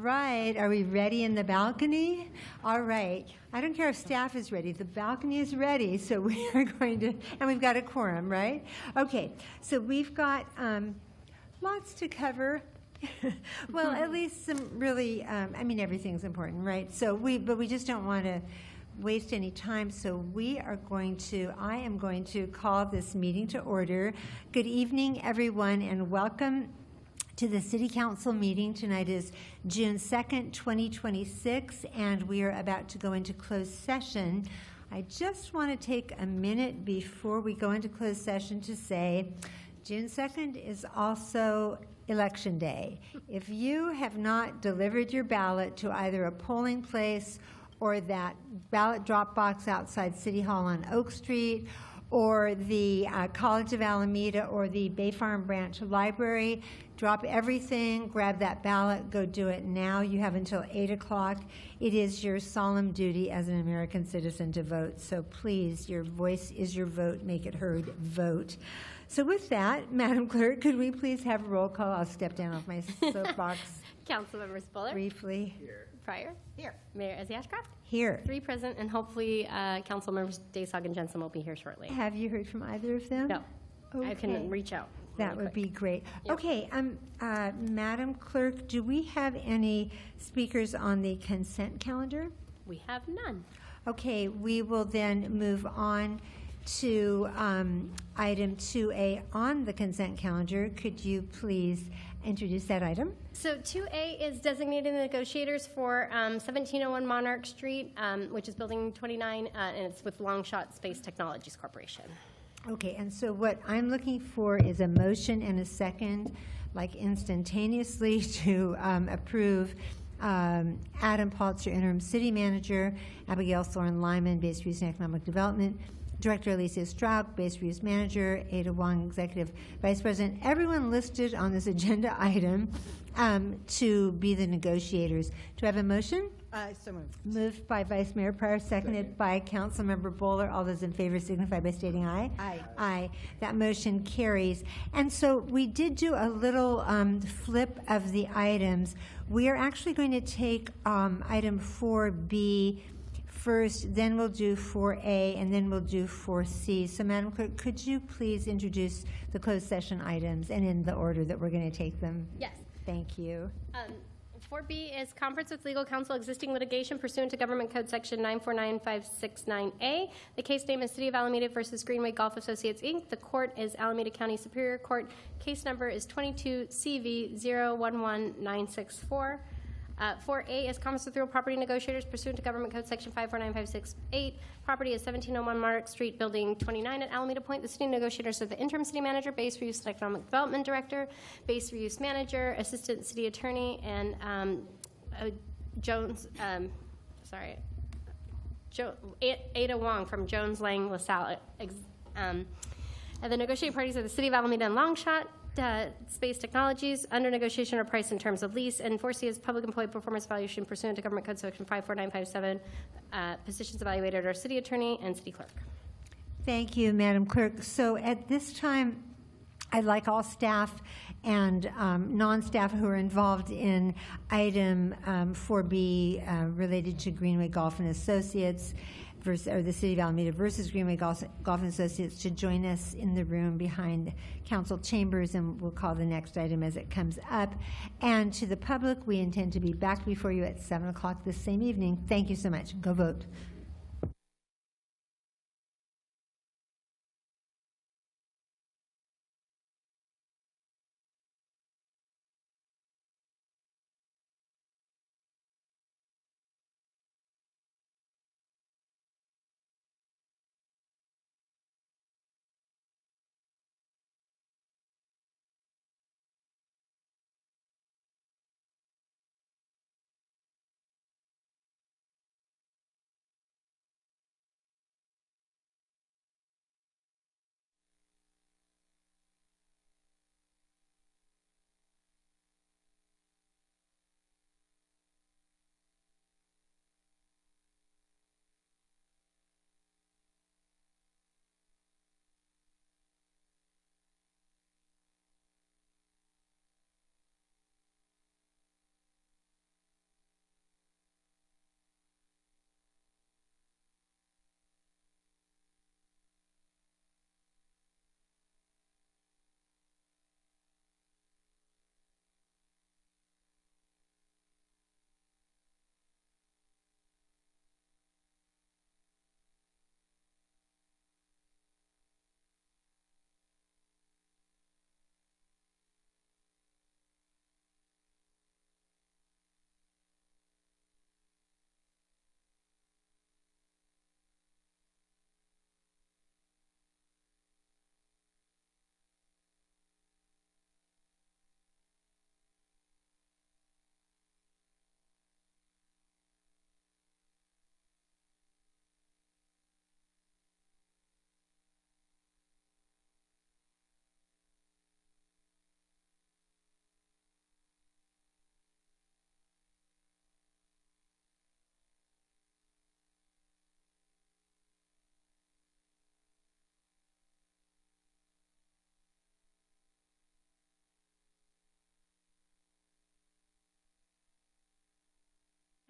right. Are we ready in the balcony? All right. I don't care if staff is ready. The balcony is ready, so we are going to, and we've got a quorum, right? Okay. So we've got lots to cover. Well, at least some really, I mean, everything's important, right? So but we just don't want to waste any time, so I am going to call this meeting to order. Good evening, everyone, and welcome to the City Council meeting. Tonight is June 2nd, 2026, and we are about to go into closed session. I just want to take a minute before we go into closed session to say June 2nd is also Election Day. If you have not delivered your ballot to either a polling place or that ballot drop box outside City Hall on Oak Street, or the College of Alameda, or the Bay Farm Branch Library, drop everything, grab that ballot, go do it now. You have until 8 o'clock. It is your solemn duty as an American citizen to vote. So please, your voice is your vote. Make it heard. Vote. So with that, Madam Clerk, could we please have a roll call? I'll step down off my soapbox. Councilmember Spuller. Briefly. Here. Pryor. Here. Mayor Ezzy Ashcraft. Here. 3 present, and hopefully Councilmembers Daysog and Jensen will be here shortly. Have you heard from either of them? No. Okay. I can reach out. That would be great. Yep. Okay, Madam Clerk, do we have any speakers on the consent calendar? We have none. Okay, we will then move on to item 2A on the consent calendar. Could you please introduce that item? So 2A is designated negotiators for 1701 Monarch Street, which is building 29, and it's with Longshot Space Technologies Corporation. Okay, and so what I'm looking for is a motion and a second, like instantaneously, to approve Adam Politzer, interim city manager, Abigail Thorne Lyman, base reuse and economic development, Director Alicia Straub, base reuse manager, Ada Wong, executive vice president, everyone listed on this agenda item to be the negotiators. Do I have a motion? So moved. Moved by Vice Mayor Pryor, seconded by Councilmember Bowler. All those in favor signify by stating aye. Aye. Aye. That motion carries. And so we did do a little flip of the items. We are actually going to take item 4B first, then we'll do 4A, and then we'll do 4C. So, Madam Clerk, could you please introduce the closed session items and in the order that we're going to take them? Yes. Thank you. 4B is conference with legal counsel existing litigation pursuant to Government Code Section 949569A. The case name is City of Alameda versus Greenway Golf Associates, Inc. The court is Alameda County Superior Court. Case number is 22 CV 011964. 4A is conference with real property negotiators pursuant to Government Code Section 549568. Property is 1701 Monarch Street, Building 29 at Alameda Point. The city negotiators are the interim city manager, base reuse and economic development director, base reuse manager, assistant city attorney, and Ada Wong from Jones Lang LaSalle. And the negotiating parties are the City of Alameda and Longshot Space Technologies. Under negotiation are price and terms of lease, and 4C is public employee performance evaluation pursuant to Government Code Section 54957. Positions evaluated are city attorney and city clerk. Thank you, Madam Clerk. So at this time, I'd like all staff and non-staff who are involved in item 4B related to Greenway Golf and Associates or the City of Alameda versus Greenway Golf and Associates to join us in the room behind council chambers, and we'll call the next item as it comes up. And to the public, we intend to be back before you at 7 o'clock this same evening. Thank you so much. Go vote.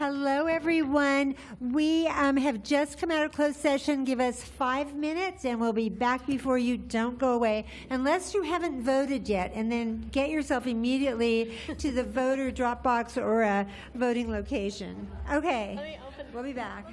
Hello, everyone. We have just come out of closed session. Give us 5 minutes, and we'll be back before you. Don't go away unless you haven't voted yet, and then get yourself immediately to the voter drop box or a voting location. Okay, we'll be back.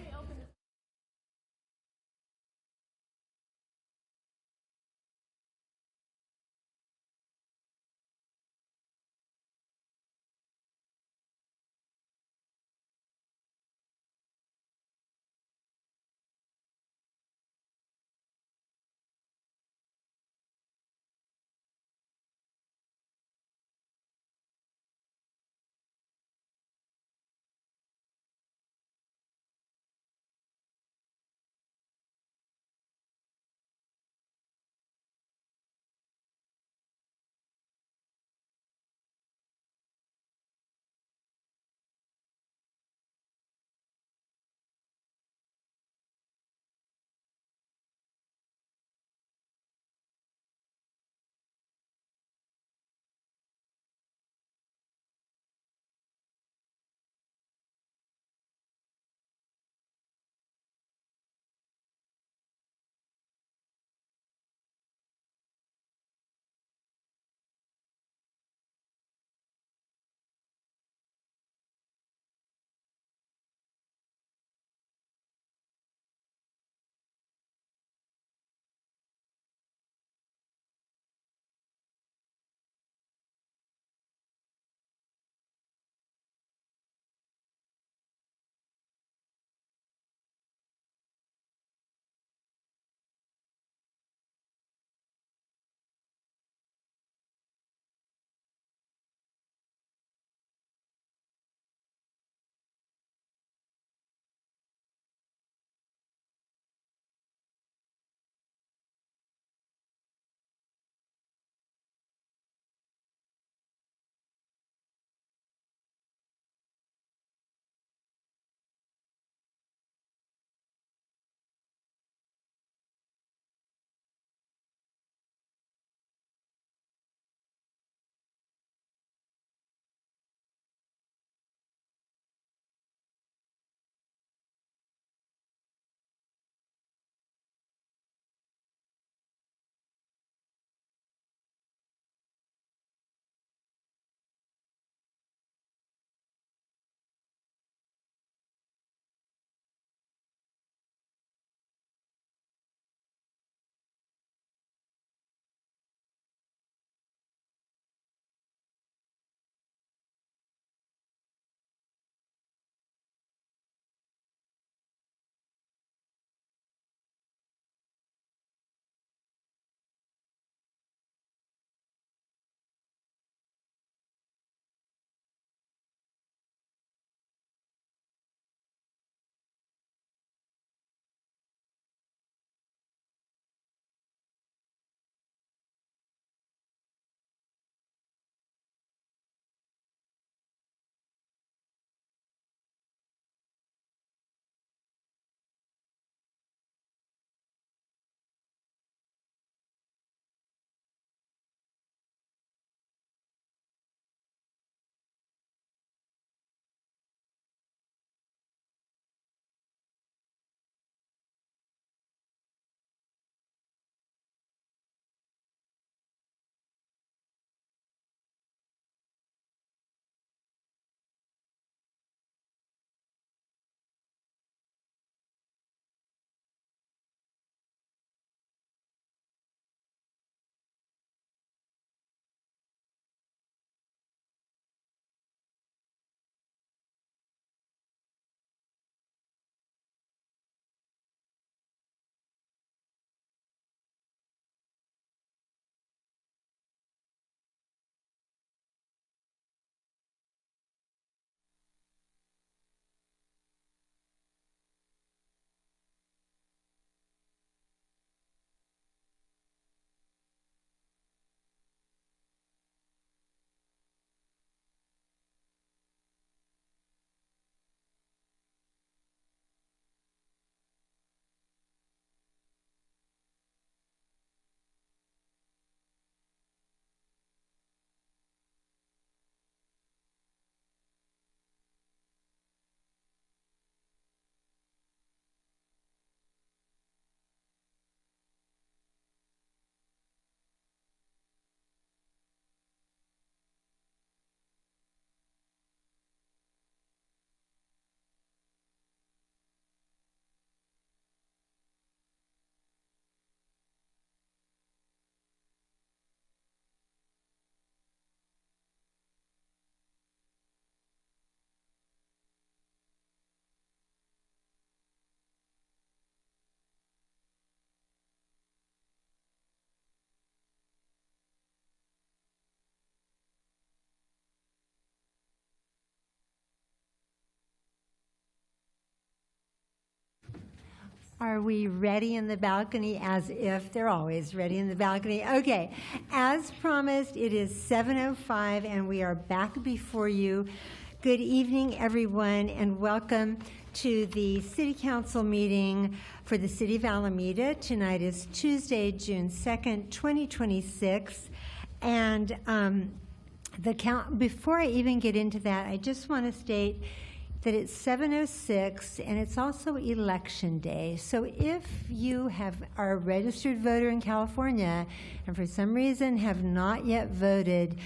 Are we ready in the balcony? As if they're always ready in the balcony. Okay, as promised, it is 7:05 and we are back before you. Good evening, everyone, and welcome to the City Council meeting for the City of Alameda. Tonight is Tuesday, June 2nd, 2026. And before I even get into that, I just want to state that it's 7:06 and it's also election day. So if you are a registered voter in California and for some reason have not yet voted,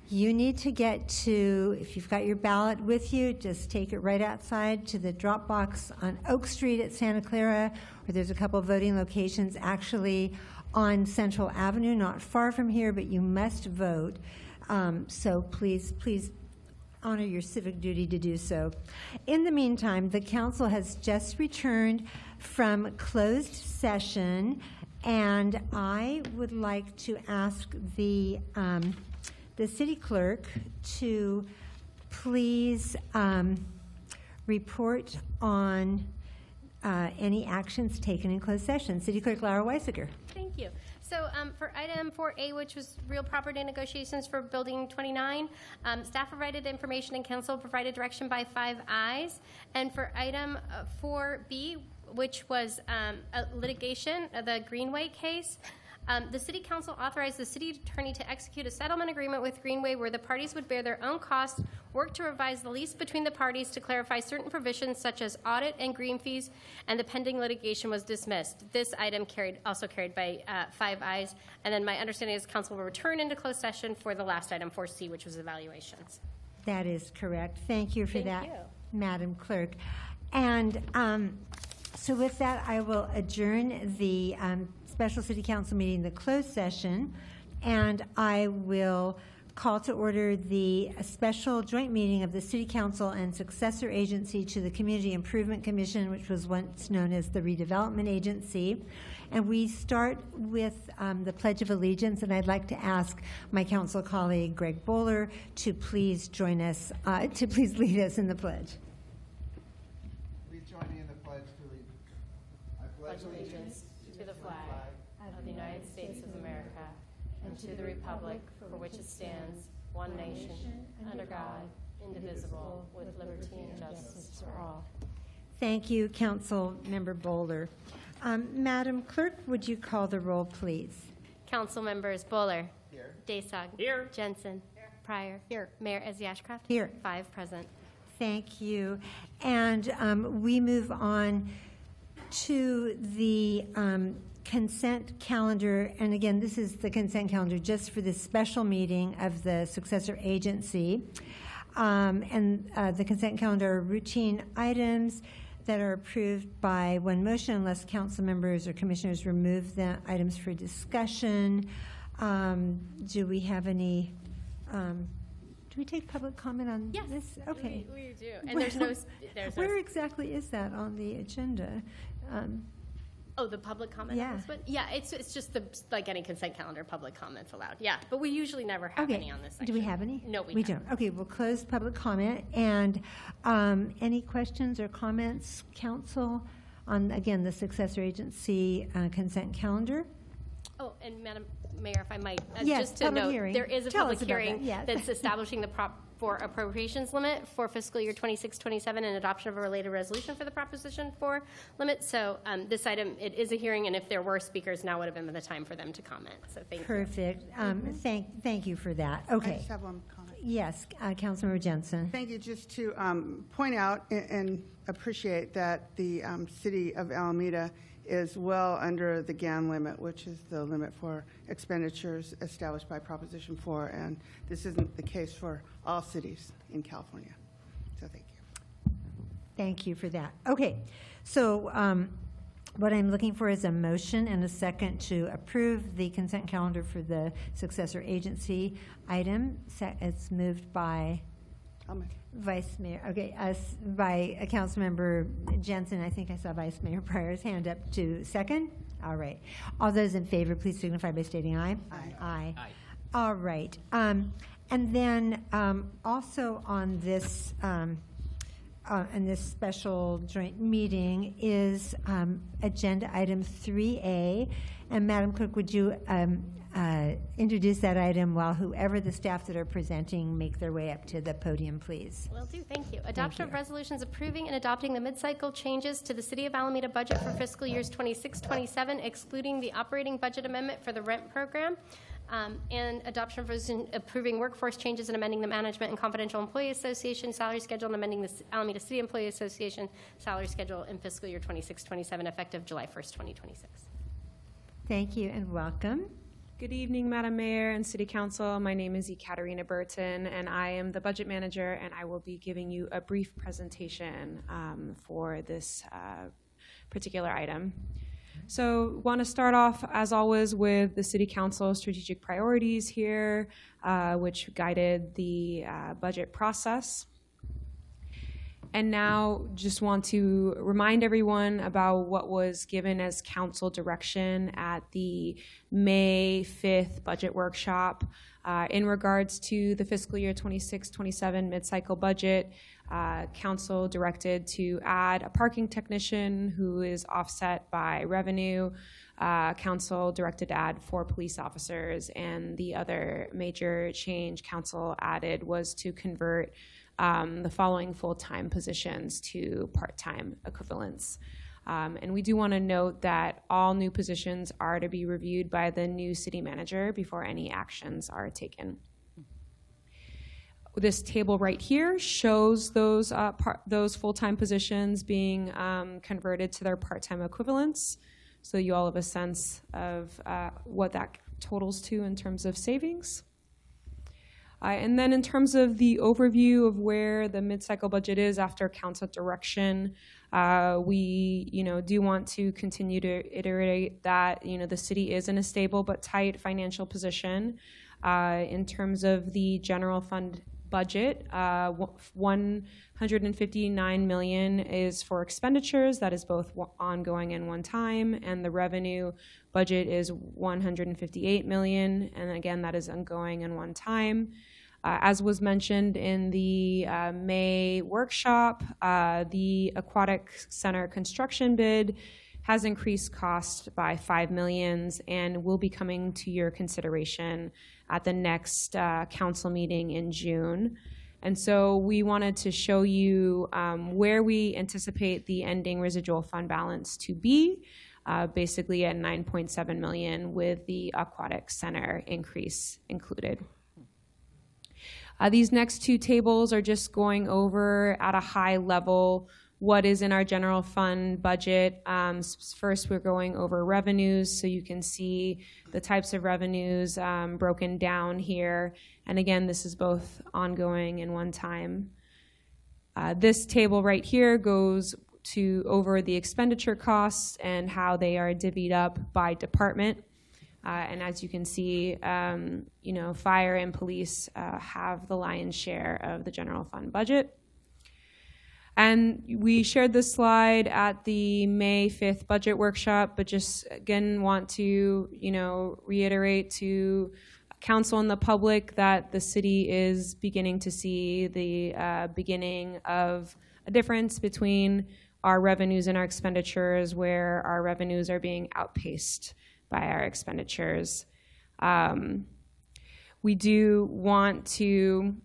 you need to get to, if you've got your ballot with you, just take it right outside to the drop box on Oak Street at Santa Clara, or there's a couple of voting locations actually on Central Avenue, not far from here, but you must vote. So please honor your civic duty to do so. In the meantime, the council has just returned from closed session, and I would like to ask the city clerk to please report on any actions taken in closed session. City Clerk Laura Weisiger. Thank you. So for item 4A, which was real property negotiations for Building 29, staff provided information and council provided direction by 5 ayes. And for item 4B, which was litigation, the Greenway case, the City Council authorized the City Attorney to execute a settlement agreement with Greenway where the parties would bear their own costs, work to revise the lease between the parties to clarify certain provisions such as audit and green fees, and the pending litigation was dismissed. This item also carried by 5 ayes, and then my understanding is Council will return into closed session for the last item, 4C, which was evaluations. That is correct. Thank you for that, you. Madam Clerk. And so with that, I will adjourn the special City Council meeting, the closed session, and I will call to order the special joint meeting of the City Council and successor agency to the Community Improvement Commission, which was once known as the Redevelopment Agency. And we start with the Pledge of Allegiance, and I'd like to ask my council colleague, Greg Bowler, to please join us, to please lead us in the pledge. Please join me in the pledge to lead. I pledge allegiance to the flag of the United States of America and to the republic for which it stands, one nation, under God, indivisible, with liberty and justice for all. Thank you, Council Member Bowler. Madam Clerk, would you call the roll, please? Council members Bowler. Here. Daysog. Here. Jensen. Here. Pryor. Here. Mayor Ezzy-Ashcraft. Here. 5 present. Thank you. And we move on to the consent calendar. And again, this is the consent calendar just for this special meeting of the successor agency. The consent calendar are routine items that are approved by one motion unless council members or commissioners remove the items for discussion. Do we have any, do we take public comment on Yes, this? Okay. we do. And there's no. Where exactly is that on the agenda? Oh, the public comment Yeah. on this one? Yeah, it's just like any consent calendar, public comments allowed. Yeah, but we usually never have Okay. any on this section. Do we have any? No, we don't. don't. Okay, we'll close public comment. And any questions or comments, council, on, again, the successor agency consent calendar? Oh, and Madam Mayor, if I might, Yes, just to public note, hearing. there is a Tell public us about hearing that, yes. that's establishing the for appropriations limit for fiscal year 26-27 and adoption of a related resolution for the Proposition 4 limit. So this item, it is a hearing, and if there were speakers, now would have been the time for them to comment. So thank you. Perfect. Thank you for that. I Okay. just have one comment. Yes, Councilmember Jensen. Thank you. Just to point out and appreciate that the city of Alameda is well under the GAN limit, which is the limit for expenditures established by Proposition 4, and this isn't the case for all cities in California. So thank you. Thank you for that. Okay, so what I'm looking for is a motion and a second to approve the consent calendar for the successor agency item. It's moved by I'll make Vice Mayor, okay, by Councilmember Jensen. I think I saw Vice Mayor Pryor's hand up to second. All right. All those in favor, please signify by stating aye. Aye. Aye. All right. And then also on this in this special joint meeting is agenda item 3A. And Madam Clerk, would you introduce that item while whoever the staff that are presenting make their way up to the podium, please? Will do, thank you. Adoption of resolutions approving and adopting the mid-cycle changes to the City of Alameda budget for fiscal years 26-27, excluding the operating budget amendment for the rent program, and adoption of resolution approving workforce changes and amending the Management and Confidential Employee Association salary schedule and amending the Alameda City Employee Association salary schedule in fiscal year 26-27, effective July 1st, 2026. Thank you and welcome. Good evening, Madam Mayor and City Council. My name is Ekaterina Burton, and I am the budget manager, and I will be giving you a brief presentation for this particular item. So want to start off, as always, with the City Council strategic priorities here, which guided the budget process. And now just want to remind everyone about what was given as council direction at the May 5th budget workshop in regards to the fiscal year 26-27 mid-cycle budget. Council directed to add a parking technician who is offset by revenue. Council directed to add 4 police officers, and the other major change council added was to convert the following full-time positions to part-time equivalents. And we do want to note that all new positions are to be reviewed by the new city manager before any actions are taken. This table right here shows those full-time positions being converted to their part-time equivalents. So you all have a sense of what that totals to in terms of savings. And then in terms of the overview of where the mid-cycle budget is after council direction, we do want to continue to iterate that the city is in a stable but tight financial position. In terms of the general fund budget, $159 million is for expenditures. That is both ongoing and one time, and the revenue budget is $158 million, and again, that is ongoing and one time. As was mentioned in the May workshop, the Aquatic Center construction bid has increased cost by $5 million and will be coming to your consideration at the next council meeting in June. And so we wanted to show you where we anticipate the ending residual fund balance to be, basically at $9.7 million with the Aquatic Center increase included. These next 2 tables are just going over at a high level what is in our general fund budget. First, we're going over revenues, so you can see the types of revenues broken down here. And again, this is both ongoing and one time. This table right here goes over the expenditure costs and how they are divvied up by department. And as you can see, fire and police have the lion's share of the general fund budget. And we shared this slide at the May 5th budget workshop, but just again want to, reiterate to council and the public that the city is beginning to see the beginning of a difference between our revenues and our expenditures, where our revenues are being outpaced by our expenditures. We do want to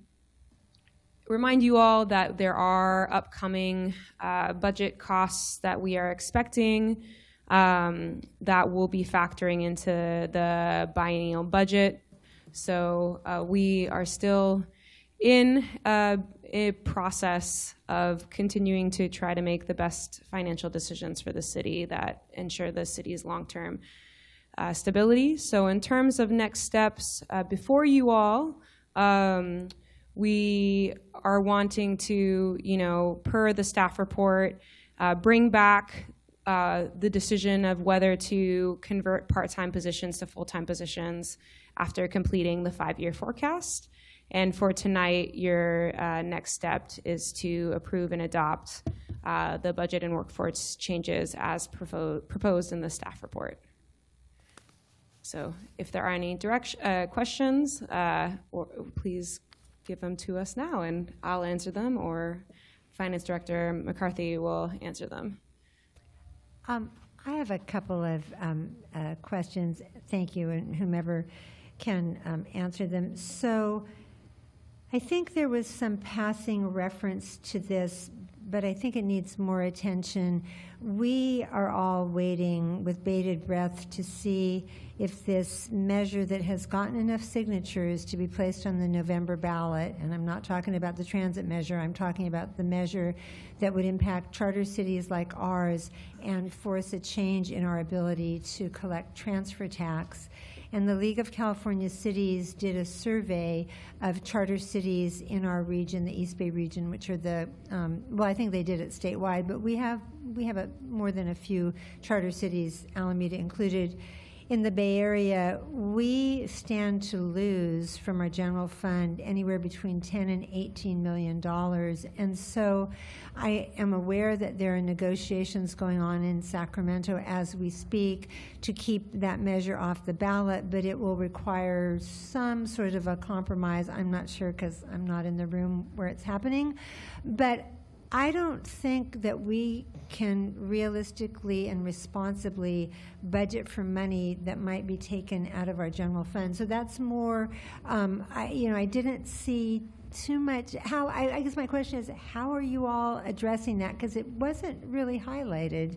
remind you all that there are upcoming budget costs that we are expecting that will be factoring into the biennial budget. So we are still in a process of continuing to try to make the best financial decisions for the city that ensure the city's long-term stability. So in terms of next steps, before you all, we are wanting to, per the staff report, bring back the decision of whether to convert part-time positions to full-time positions after completing the 5-year forecast. And for tonight, your next step is to approve and adopt the budget and workforce changes as proposed in the staff report. So if there are any questions, please give them to us now, and I'll answer them, or Finance Director McCarthy will answer them. I have a couple of questions. Thank you, and whomever can answer them. So I think there was some passing reference to this, but I think it needs more attention. We are all waiting with bated breath to see if this measure that has gotten enough signatures to be placed on the November ballot, and I'm not talking about the transit measure, I'm talking about the measure that would impact charter cities like ours and force a change in our ability to collect transfer tax. And the League of California Cities did a survey of charter cities in our region, the East Bay region, which are the, well, I think they did it statewide, but we have more than a few charter cities, Alameda included. In the Bay Area, we stand to lose from our general fund anywhere between $10 and $18 million. And so I am aware that there are negotiations going on in Sacramento as we speak to keep that measure off the ballot, but it will require some sort of a compromise. I'm not sure because I'm not in the room where it's happening. But I don't think that we can realistically and responsibly budget for money that might be taken out of our general fund. So that's more, I didn't see too much. I guess my question is, how are you all addressing that? Because it wasn't really highlighted.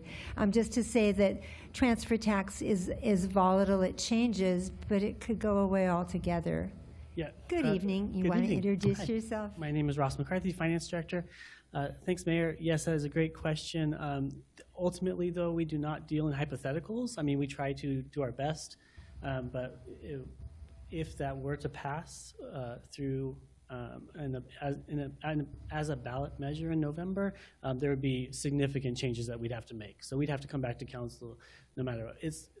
Just to say that transfer tax is volatile, it changes, but it could go away altogether. Yeah. Good evening. You good want to evening. introduce Hi. yourself? My name is Ross McCarthy, Finance Director. Thanks, Mayor. Yes, that is a great question. Ultimately, though, we do not deal in hypotheticals. I mean, we try to do our best, but if that were to pass through as a ballot measure in November, there would be significant changes that we'd have to make. So we'd have to come back to council no matter what.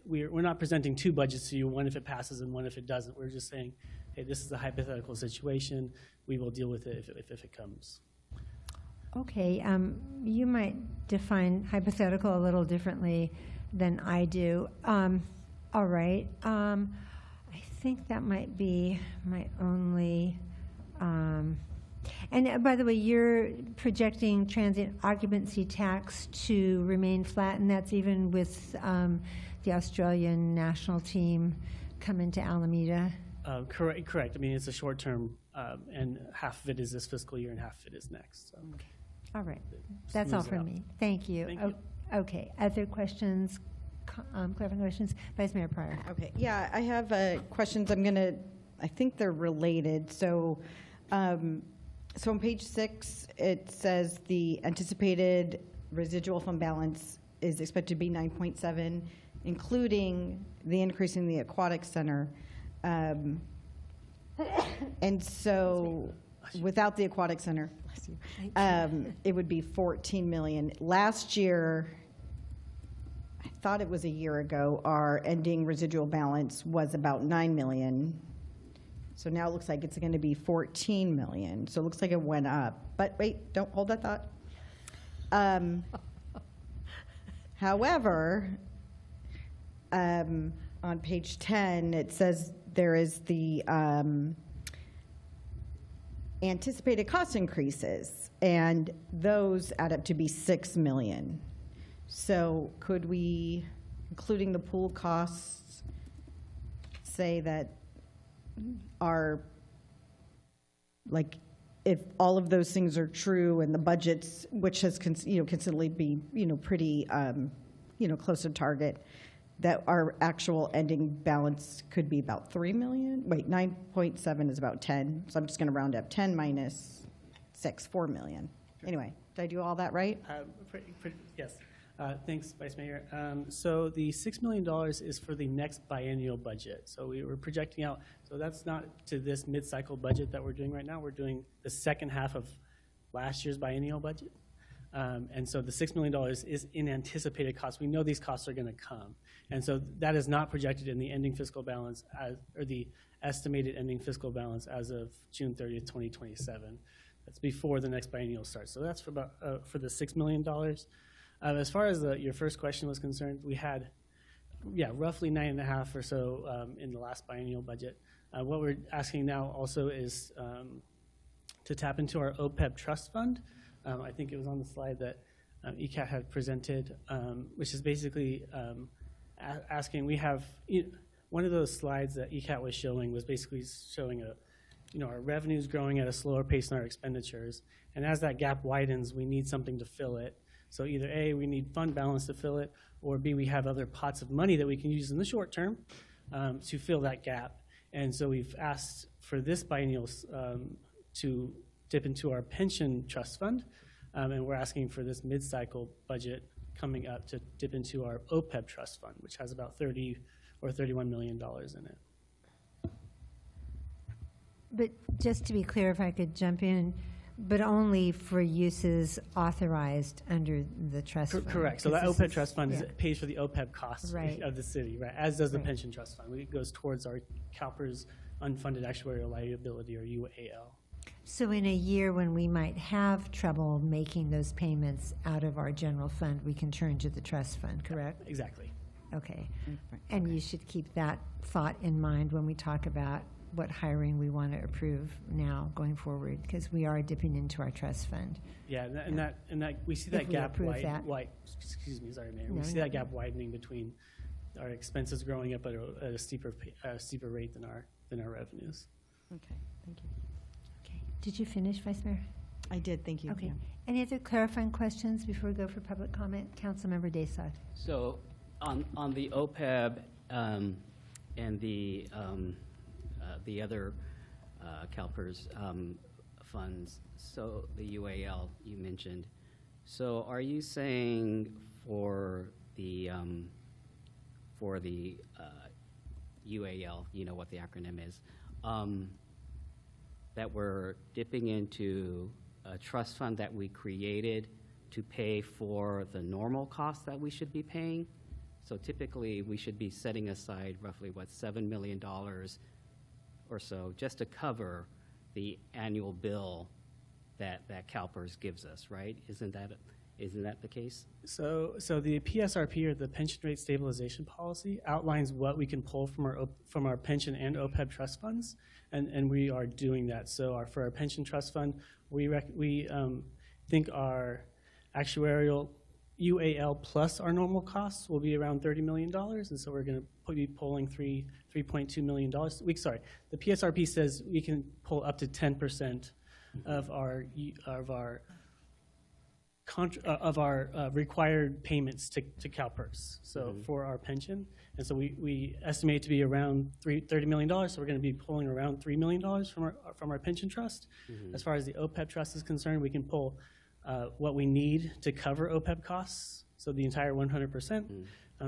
We're not presenting two budgets to you, one if it passes and one if it doesn't. We're just saying, hey, this is a hypothetical situation. We will deal with it if it comes. Okay, you might define hypothetical a little differently than I do. All right, I think that might be my only, and by the way, you're projecting transient occupancy tax to remain flat, and that's even with the Australian national team coming to Alameda? Correct. I mean, it's a short term, and half of it is this fiscal year and half of it is next. So. Okay. All right. That's all Smooths it from out. me. Thank you. Thank you. Okay. Other questions, clarifying questions? Vice Mayor Pryor. Okay, yeah, I have questions. I think they're related. So on page 6, it says the anticipated residual fund balance is expected to be 9.7, including the increase in the aquatic center. And so without the aquatic center, bless you, it would be 14 million. Last year, I thought it was a year ago, our ending residual balance was about 9 million. So now it looks like it's going to be 14 million. So it looks like it went up. But wait, don't hold that thought. However, on page 10, it says there is the anticipated cost increases, and those add up to be 6 million. So could we, including the pool costs, say that our, like, if all of those things are true and the budgets, which has consistently be pretty close to target, that our actual ending balance could be about 3 million? Wait, 9.7 is about 10, so I'm just going to round up. 10 minus 6, 4 million. Anyway, did I do all that right? Yes. Thanks, Vice Mayor. So the $6 million is for the next biennial budget. So we were projecting out, so that's not to this mid-cycle budget that we're doing right now. We're doing the second half of last year's biennial budget. And so the $6 million is in anticipated costs. We know these costs are going to come. And so that is not projected in the ending fiscal balance, or the estimated ending fiscal balance as of June 30th, 2027. That's before the next biennial starts. So that's for the $6 million. As far as your first question was concerned, we had, roughly 9.5 or so in the last biennial budget. What we're asking now also is to tap into our OPEB trust fund. I think it was on the slide that ECAT had presented, which is basically asking, we have, one of those slides that ECAT was showing was basically showing our revenues growing at a slower pace than our expenditures. And as that gap widens, we need something to fill it. So either A, we need fund balance to fill it, or B, we have other pots of money that we can use in the short term to fill that gap. And so we've asked for this biennial to dip into our pension trust fund, and we're asking for this mid-cycle budget coming up to dip into our OPEB trust fund, which has about $30 or $31 million in it. But just to be clear, if I could jump in, but only for uses authorized under the trust fund. Correct. So 'cause that this OPEB is- trust fund yeah. pays for the OPEB costs Right. of the city, right? As does the Right. pension trust fund. It goes towards our CalPERS unfunded actuarial liability, or UAL. So in a year when we might have trouble making those payments out of our general fund, we can turn to the trust fund, correct? Exactly. Okay. And you should keep that thought in mind when we talk about what hiring we want to approve now going forward, because we are dipping into our trust fund. Yeah, and that we see If that we gap approve that. excuse me, sorry, Mayor. No, We see no. that gap widening between our expenses growing up at a steeper rate than our revenues. Okay, thank you. Okay. Did you finish, Vice Mayor? I did, thank you. Okay. yeah. Any other clarifying questions before we go for public comment? Councilmember Desai. So on the OPEB and the other CalPERS funds, so the UAL you mentioned, so are you saying for the UAL, you know what the acronym is, that we're dipping into a trust fund that we created to pay for the normal costs that we should be paying? So typically, we should be setting aside roughly, $7 million or so just to cover the annual bill that CalPERS gives us, right? Isn't that the case? So the PSRP, or the Pension Rate Stabilization Policy, outlines what we can pull from our pension and OPEB trust funds, and we are doing that. So for our pension trust fund, we think our actuarial UAL plus our normal costs will be around $30 million, and so we're going to be pulling $3.2 million. The PSRP says we can pull up to 10% of our required payments to CalPERS, so for our pension. And so we estimate it to be around $30 million, so we're going to be pulling around $3 million from our pension trust. As far as the OPEB trust is concerned, we can pull what we need to cover OPEB costs, so the entire 100%.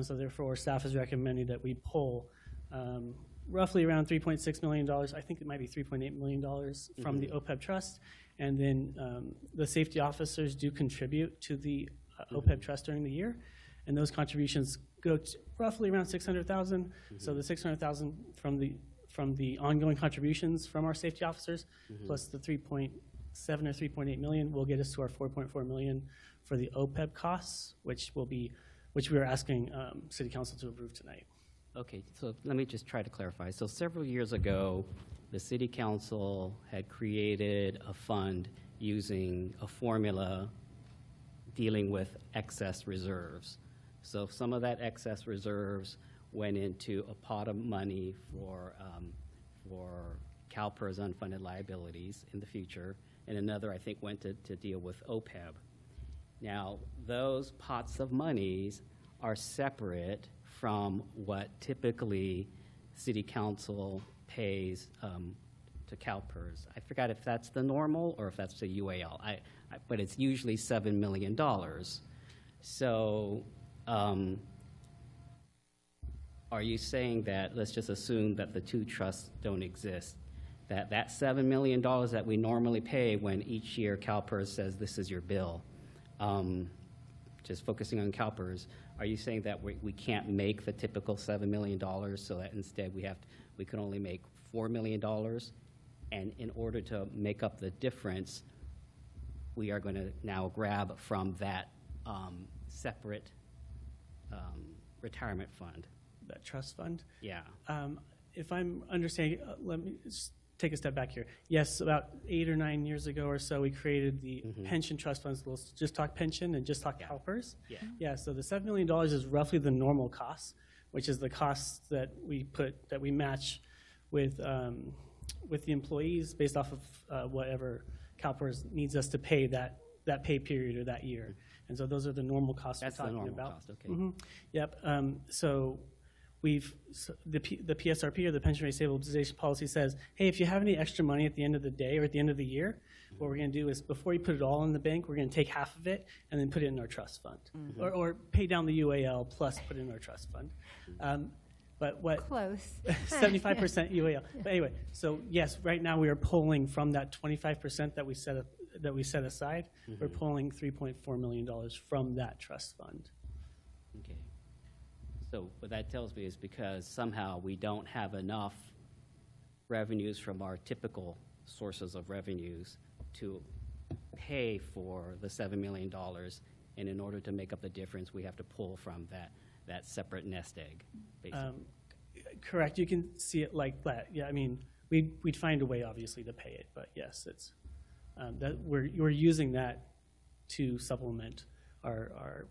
So therefore, staff is recommending that we pull roughly around $3.6 million. I think it might be $3.8 million from the OPEB trust. And then the safety officers do contribute to the OPEB trust during the year. And those contributions go to roughly around $600,000. So the $600,000 from the ongoing contributions from our safety officers, plus the 3.7 or 3.8 million will get us to our 4.4 million for the OPEB costs, which we are asking City Council to approve tonight. Okay, so let me just try to clarify. So several years ago, the City Council had created a fund using a formula dealing with excess reserves. So some of that excess reserves went into a pot of money for CalPERS unfunded liabilities in the future, and another, I think, went to deal with OPEB. Now, those pots of monies are separate from what typically City Council pays to CalPERS. I forgot if that's the normal or if that's the UAL, but it's usually $7 million. So are you saying that, let's just assume that the two trusts don't exist, that $7 million that we normally pay when each year CalPERS says this is your bill, just focusing on CalPERS, are you saying that we can't make the typical $7 million, so that instead we can only make $4 million, and in order to make up the difference, we are going to now grab from that separate retirement fund? That trust fund. Yeah. If I'm understanding, take a step back here. Yes, about 8 or 9 years ago or so, we created the pension trust funds. We'll just talk pension and just talk CalPERS. Yeah. Yeah, so the $7 million is roughly the normal cost, which is the costs that we match with the employees based off of whatever CalPERS needs us to pay that pay period or that year. And so those are the normal costs That's we're the talking normal about. cost, okay. Yep. So the PSRP, or the pension rate stabilization policy, says, hey, if you have any extra money at the end of the day or at the end of the year, what we're going to do is before you put it all in the bank, we're going to take half of it and then put it in our trust fund, or pay down the UAL plus put it in our trust fund. But what? Close. 75% UAL. But anyway, so yes, right now we are pulling from that 25% that we set aside. We're pulling $3.4 million from that trust fund. Okay. So what that tells me is because somehow we don't have enough revenues from our typical sources of revenues to pay for the $7 million, and in order to make up the difference, we have to pull from that separate nest egg, basically. Correct. You can see it like that. Yeah, I mean, we'd find a way, obviously, to pay it, but yes, it's that we're using that to supplement our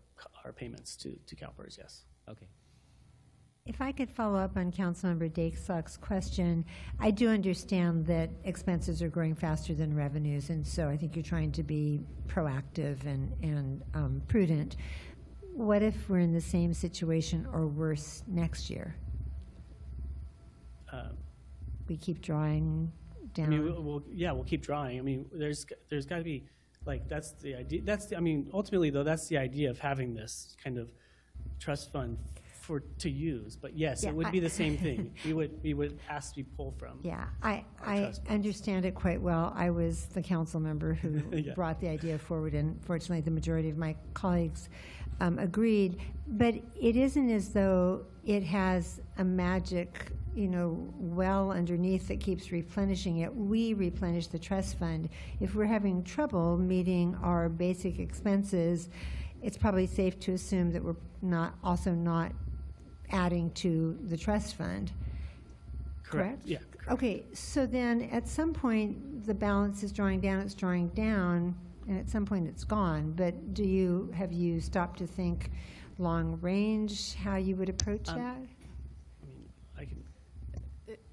payments to CalPERS. Yes. Okay. If I could follow up on Councilmember Dakesock's question, I do understand that expenses are growing faster than revenues, and so I think you're trying to be proactive and prudent. What if we're in the same situation or worse next year? We keep drawing down. I mean, we'll keep drawing. I mean, there's got to be, like, that's the idea. I mean, ultimately, though, that's the idea of having this kind of trust fund to use. But yes, Yeah, it would be the same thing. we would ask to be pulled from. Yeah, I trust funds. understand it quite well. I was the council member who Yeah. brought the idea forward, and fortunately, the majority of my colleagues agreed. But it isn't as though it has a magic, well underneath that keeps replenishing it. We replenish the trust fund. If we're having trouble meeting our basic expenses, it's probably safe to assume that we're not adding to the trust fund. Correct? Yeah. Correct. Okay, so then at some point, the balance is drawing down, it's drawing down, and at some point it's gone. But have you stopped to think long range, how you would approach that? I mean, I can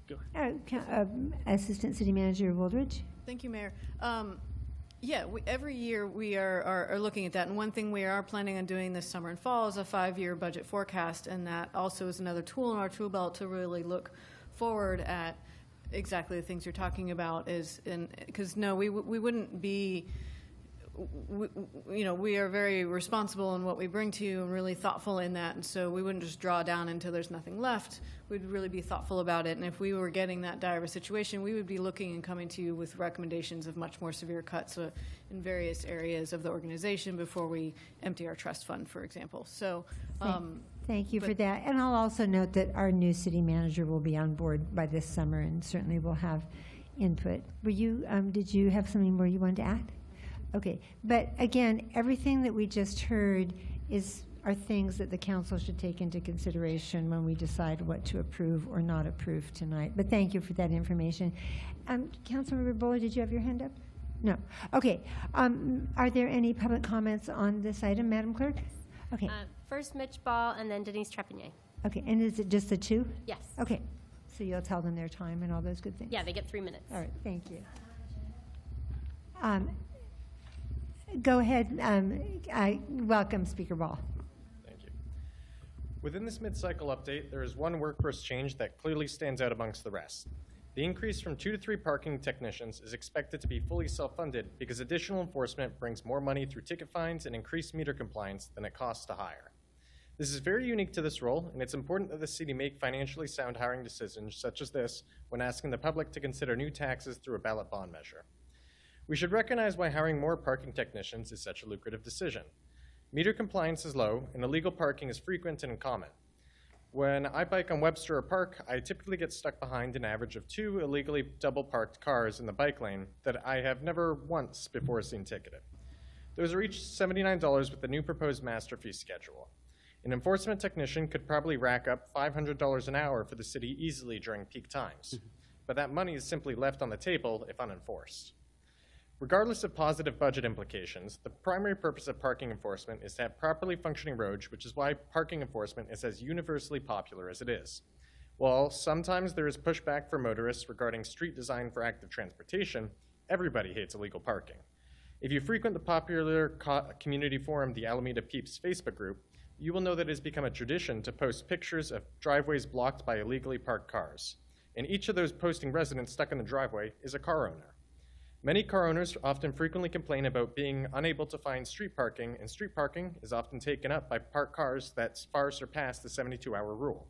go ahead. Assistant City Manager Wooldridge? Thank you, Mayor. Every year we are looking at that, and one thing we are planning on doing this summer and fall is a 5-year budget forecast, and that also is another tool in our tool belt to really look forward at exactly the things you're talking about. Because we wouldn't be. We are very responsible in what we bring to you and really thoughtful in that, and so we wouldn't just draw down until there's nothing left. We'd really be thoughtful about it, and if we were getting that dire of a situation, we would be looking and coming to you with recommendations of much more severe cuts in various areas of the organization before we empty our trust fund, for example. So, Thank you for that. And I'll also note that our new city manager will be on board by this summer and certainly will have input. Did you have something more you wanted to add? Okay, but again, everything that we just heard are things that the council should take into consideration when we decide what to approve or not approve tonight. But thank you for that information. Councilmember Buller, did you have your hand up? No. Okay. Are there any public comments on this item, Madam Clerk? Okay. First Mitch Ball, and then Denise Trepanier. Okay, and is it just the two? Yes. Okay, so you'll tell them their time and all those good things? Yeah, they get 3 minutes. All right, thank you. Go ahead. Welcome, Speaker Ball. Thank you. Within this mid-cycle update, there is one workforce change that clearly stands out amongst the rest. The increase from 2 to 3 parking technicians is expected to be fully self-funded because additional enforcement brings more money through ticket fines and increased meter compliance than it costs to hire. This is very unique to this role, and it's important that the city make financially sound hiring decisions such as this when asking the public to consider new taxes through a ballot bond measure. We should recognize why hiring more parking technicians is such a lucrative decision. Meter compliance is low, and illegal parking is frequent and common. When I bike on Webster or Park, I typically get stuck behind an average of 2 illegally double-parked cars in the bike lane that I have never once before seen ticketed. Those are each $79 with the new proposed master fee schedule. An enforcement technician could probably rack up $500 an hour for the city easily during peak times. but that money is simply left on the table if unenforced. Regardless of positive budget implications, the primary purpose of parking enforcement is to have properly functioning roads, which is why parking enforcement is as universally popular as it is. While sometimes there is pushback for motorists regarding street design for active transportation, everybody hates illegal parking. If you frequent the popular community forum, the Alameda Peeps Facebook group, you will know that it has become a tradition to post pictures of driveways blocked by illegally parked cars. And each of those posting residents stuck in the driveway is a car owner. Many car owners often frequently complain about being unable to find street parking, and street parking is often taken up by parked cars that far surpass the 72-hour rule.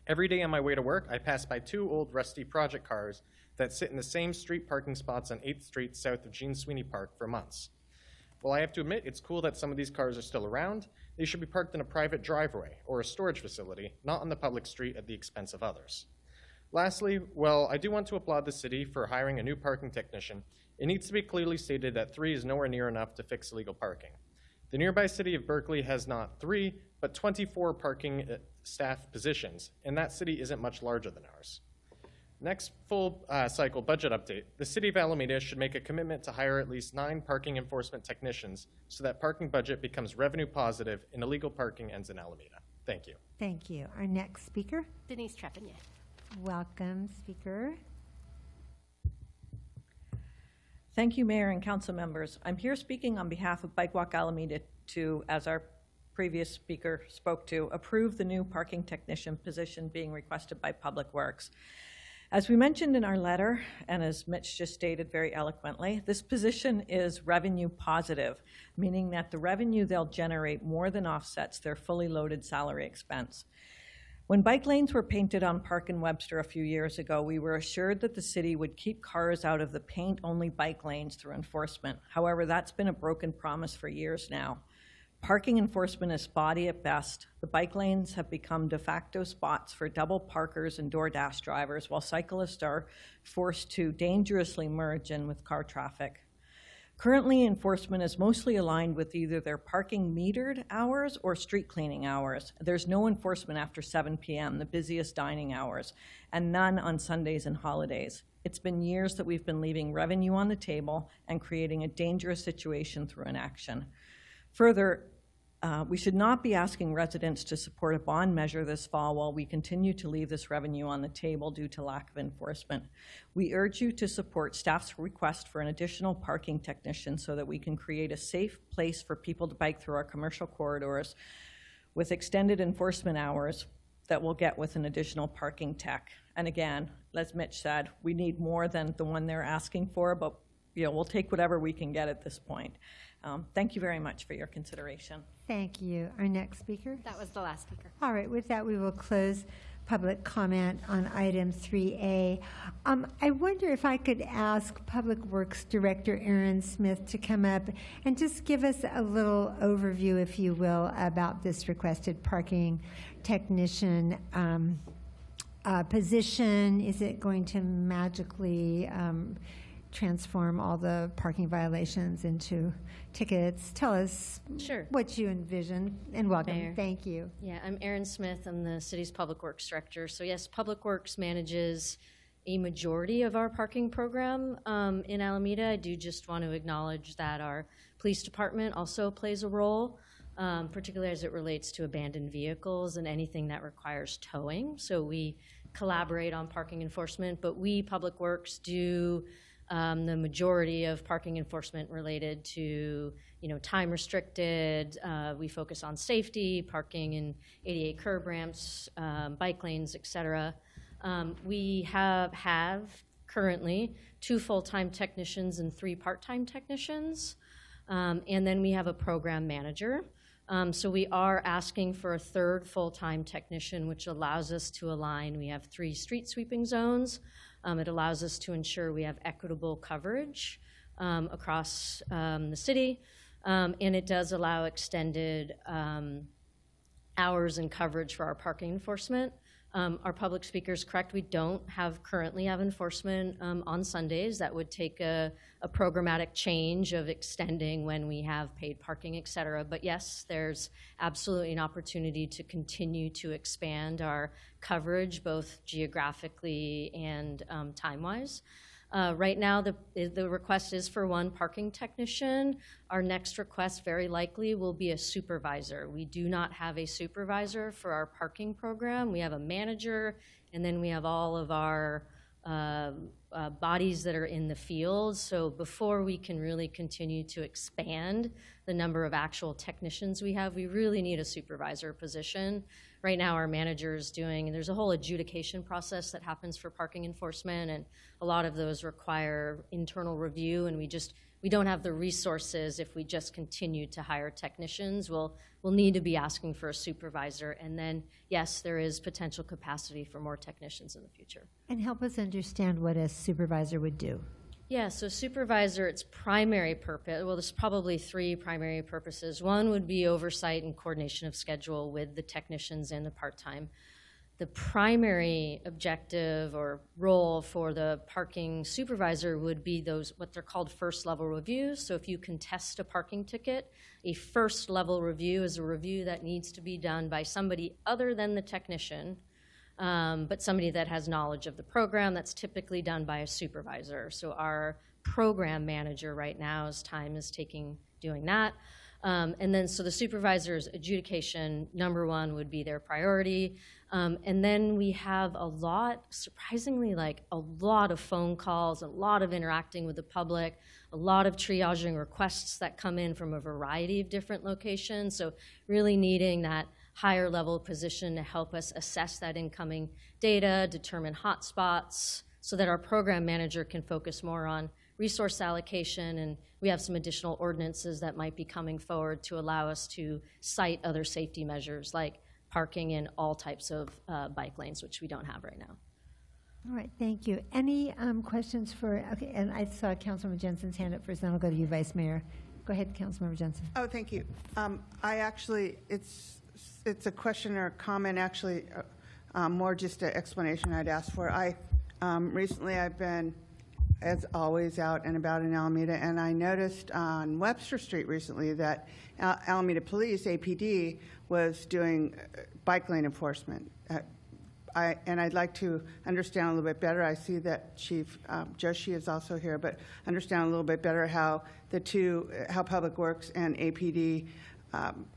Every day on my way to work, I pass by 2 old rusty project cars that sit in the same street parking spots on 8th Street south of Gene Sweeney Park for months. While I have to admit it's cool that some of these cars are still around, they should be parked in a private driveway or a storage facility, not on the public street at the expense of others. Lastly, while I do want to applaud the city for hiring a new parking technician, it needs to be clearly stated that 3 is nowhere near enough to fix illegal parking. The nearby city of Berkeley has not 3, but 24 parking staff positions, and that city isn't much larger than ours. Next full cycle budget update, the city of Alameda should make a commitment to hire at least 9 parking enforcement technicians so that parking budget becomes revenue positive and illegal parking ends in Alameda. Thank you. Thank you. Our next speaker. Denise Trepanier. Welcome, speaker. Thank you, Mayor and Council members. I'm here speaking on behalf of Bike Walk Alameda to, as our previous speaker spoke to, approve the new parking technician position being requested by Public Works. As we mentioned in our letter, and as Mitch just stated very eloquently, this position is revenue positive, meaning that the revenue they'll generate more than offsets their fully loaded salary expense. When bike lanes were painted on Park and Webster a few years ago, we were assured that the city would keep cars out of the paint-only bike lanes through enforcement. However, that's been a broken promise for years now. Parking enforcement is spotty at best. The bike lanes have become de facto spots for double parkers and DoorDash drivers, while cyclists are forced to dangerously merge in with car traffic. Currently, enforcement is mostly aligned with either their parking metered hours or street cleaning hours. There's no enforcement after 7 p.m., the busiest dining hours, and none on Sundays and holidays. It's been years that we've been leaving revenue on the table and creating a dangerous situation through inaction. Further, we should not be asking residents to support a bond measure this fall while we continue to leave this revenue on the table due to lack of enforcement. We urge you to support staff's request for an additional parking technician so that we can create a safe place for people to bike through our commercial corridors with extended enforcement hours that we'll get with an additional parking tech. And again, as Mitch said, we need more than the one they're asking for, but we'll take whatever we can get at this point. Thank you very much for your consideration. Thank you. Our next speaker. That was the last speaker. All right, with that, we will close public comment on item 3A. I wonder if I could ask Public Works Director Aaron Smith to come up and just give us a little overview, if you will, about this requested parking technician position. Is it going to magically transform all the parking violations into tickets? Tell us Sure. what you envision, and welcome. Mayor. Thank you. Yeah, I'm Erin Smith. I'm the city's Public Works Director. So yes, Public Works manages a majority of our parking program in Alameda. I do just want to acknowledge that our police department also plays a role, particularly as it relates to abandoned vehicles and anything that requires towing. So we collaborate on parking enforcement, but we, Public Works, do the majority of parking enforcement related to, time restricted. We focus on safety, parking in ADA curb ramps, bike lanes, et cetera. We have currently 2 full-time technicians and 3 part-time technicians. And then we have a program manager. So we are asking for a 3rd full-time technician, which allows us to align. We have 3 street sweeping zones. It allows us to ensure we have equitable coverage across the city, and it does allow extended hours and coverage for our parking enforcement. Our public speaker is correct. We don't currently have enforcement on Sundays. That would take a programmatic change of extending when we have paid parking, et cetera. But yes, there's absolutely an opportunity to continue to expand our coverage, both geographically and time-wise. Right now, the request is for one parking technician. Our next request very likely will be a supervisor. We do not have a supervisor for our parking program. We have a manager, and then we have all of our bodies that are in the field. So before we can really continue to expand the number of actual technicians we have, we really need a supervisor position. Right now, our manager is doing, and there's a whole adjudication process that happens for parking enforcement, and a lot of those require internal review, and we don't have the resources if we just continue to hire technicians. We'll need to be asking for a supervisor, and then, yes, there is potential capacity for more technicians in the future. And help us understand what a supervisor would do. Yeah, so supervisor, its primary purpose, well, there's probably three primary purposes. One would be oversight and coordination of schedule with the technicians and the part-time. The primary objective or role for the parking supervisor would be those, what they're called first-level reviews. So if you contest a parking ticket, a first-level review is a review that needs to be done by somebody other than the technician, but somebody that has knowledge of the program. That's typically done by a supervisor. So our program manager right now's time is doing that. And then so the supervisor's adjudication, number one, would be their priority. And then we have surprisingly, like a lot of phone calls, a lot of interacting with the public, a lot of triaging requests that come in from a variety of different locations. So really needing that higher level position to help us assess that incoming data, determine hotspots, so that our program manager can focus more on resource allocation, and we have some additional ordinances that might be coming forward to allow us to cite other safety measures like parking in all types of bike lanes, which we don't have right now. All right, thank you. Any questions okay, and I saw Councilmember Jensen's hand up first, then I'll go to you, Vice Mayor. Go ahead, Councilmember Jensen. Oh, thank you. It's a question or a comment, actually, more just an explanation I'd asked for. Recently I've been, as always, out and about in Alameda, and I noticed on Webster Street recently that Alameda Police, APD, was doing bike lane enforcement. And I'd like to understand a little bit better. I see that Chief Joshi is also here, but understand a little bit better how how Public Works and APD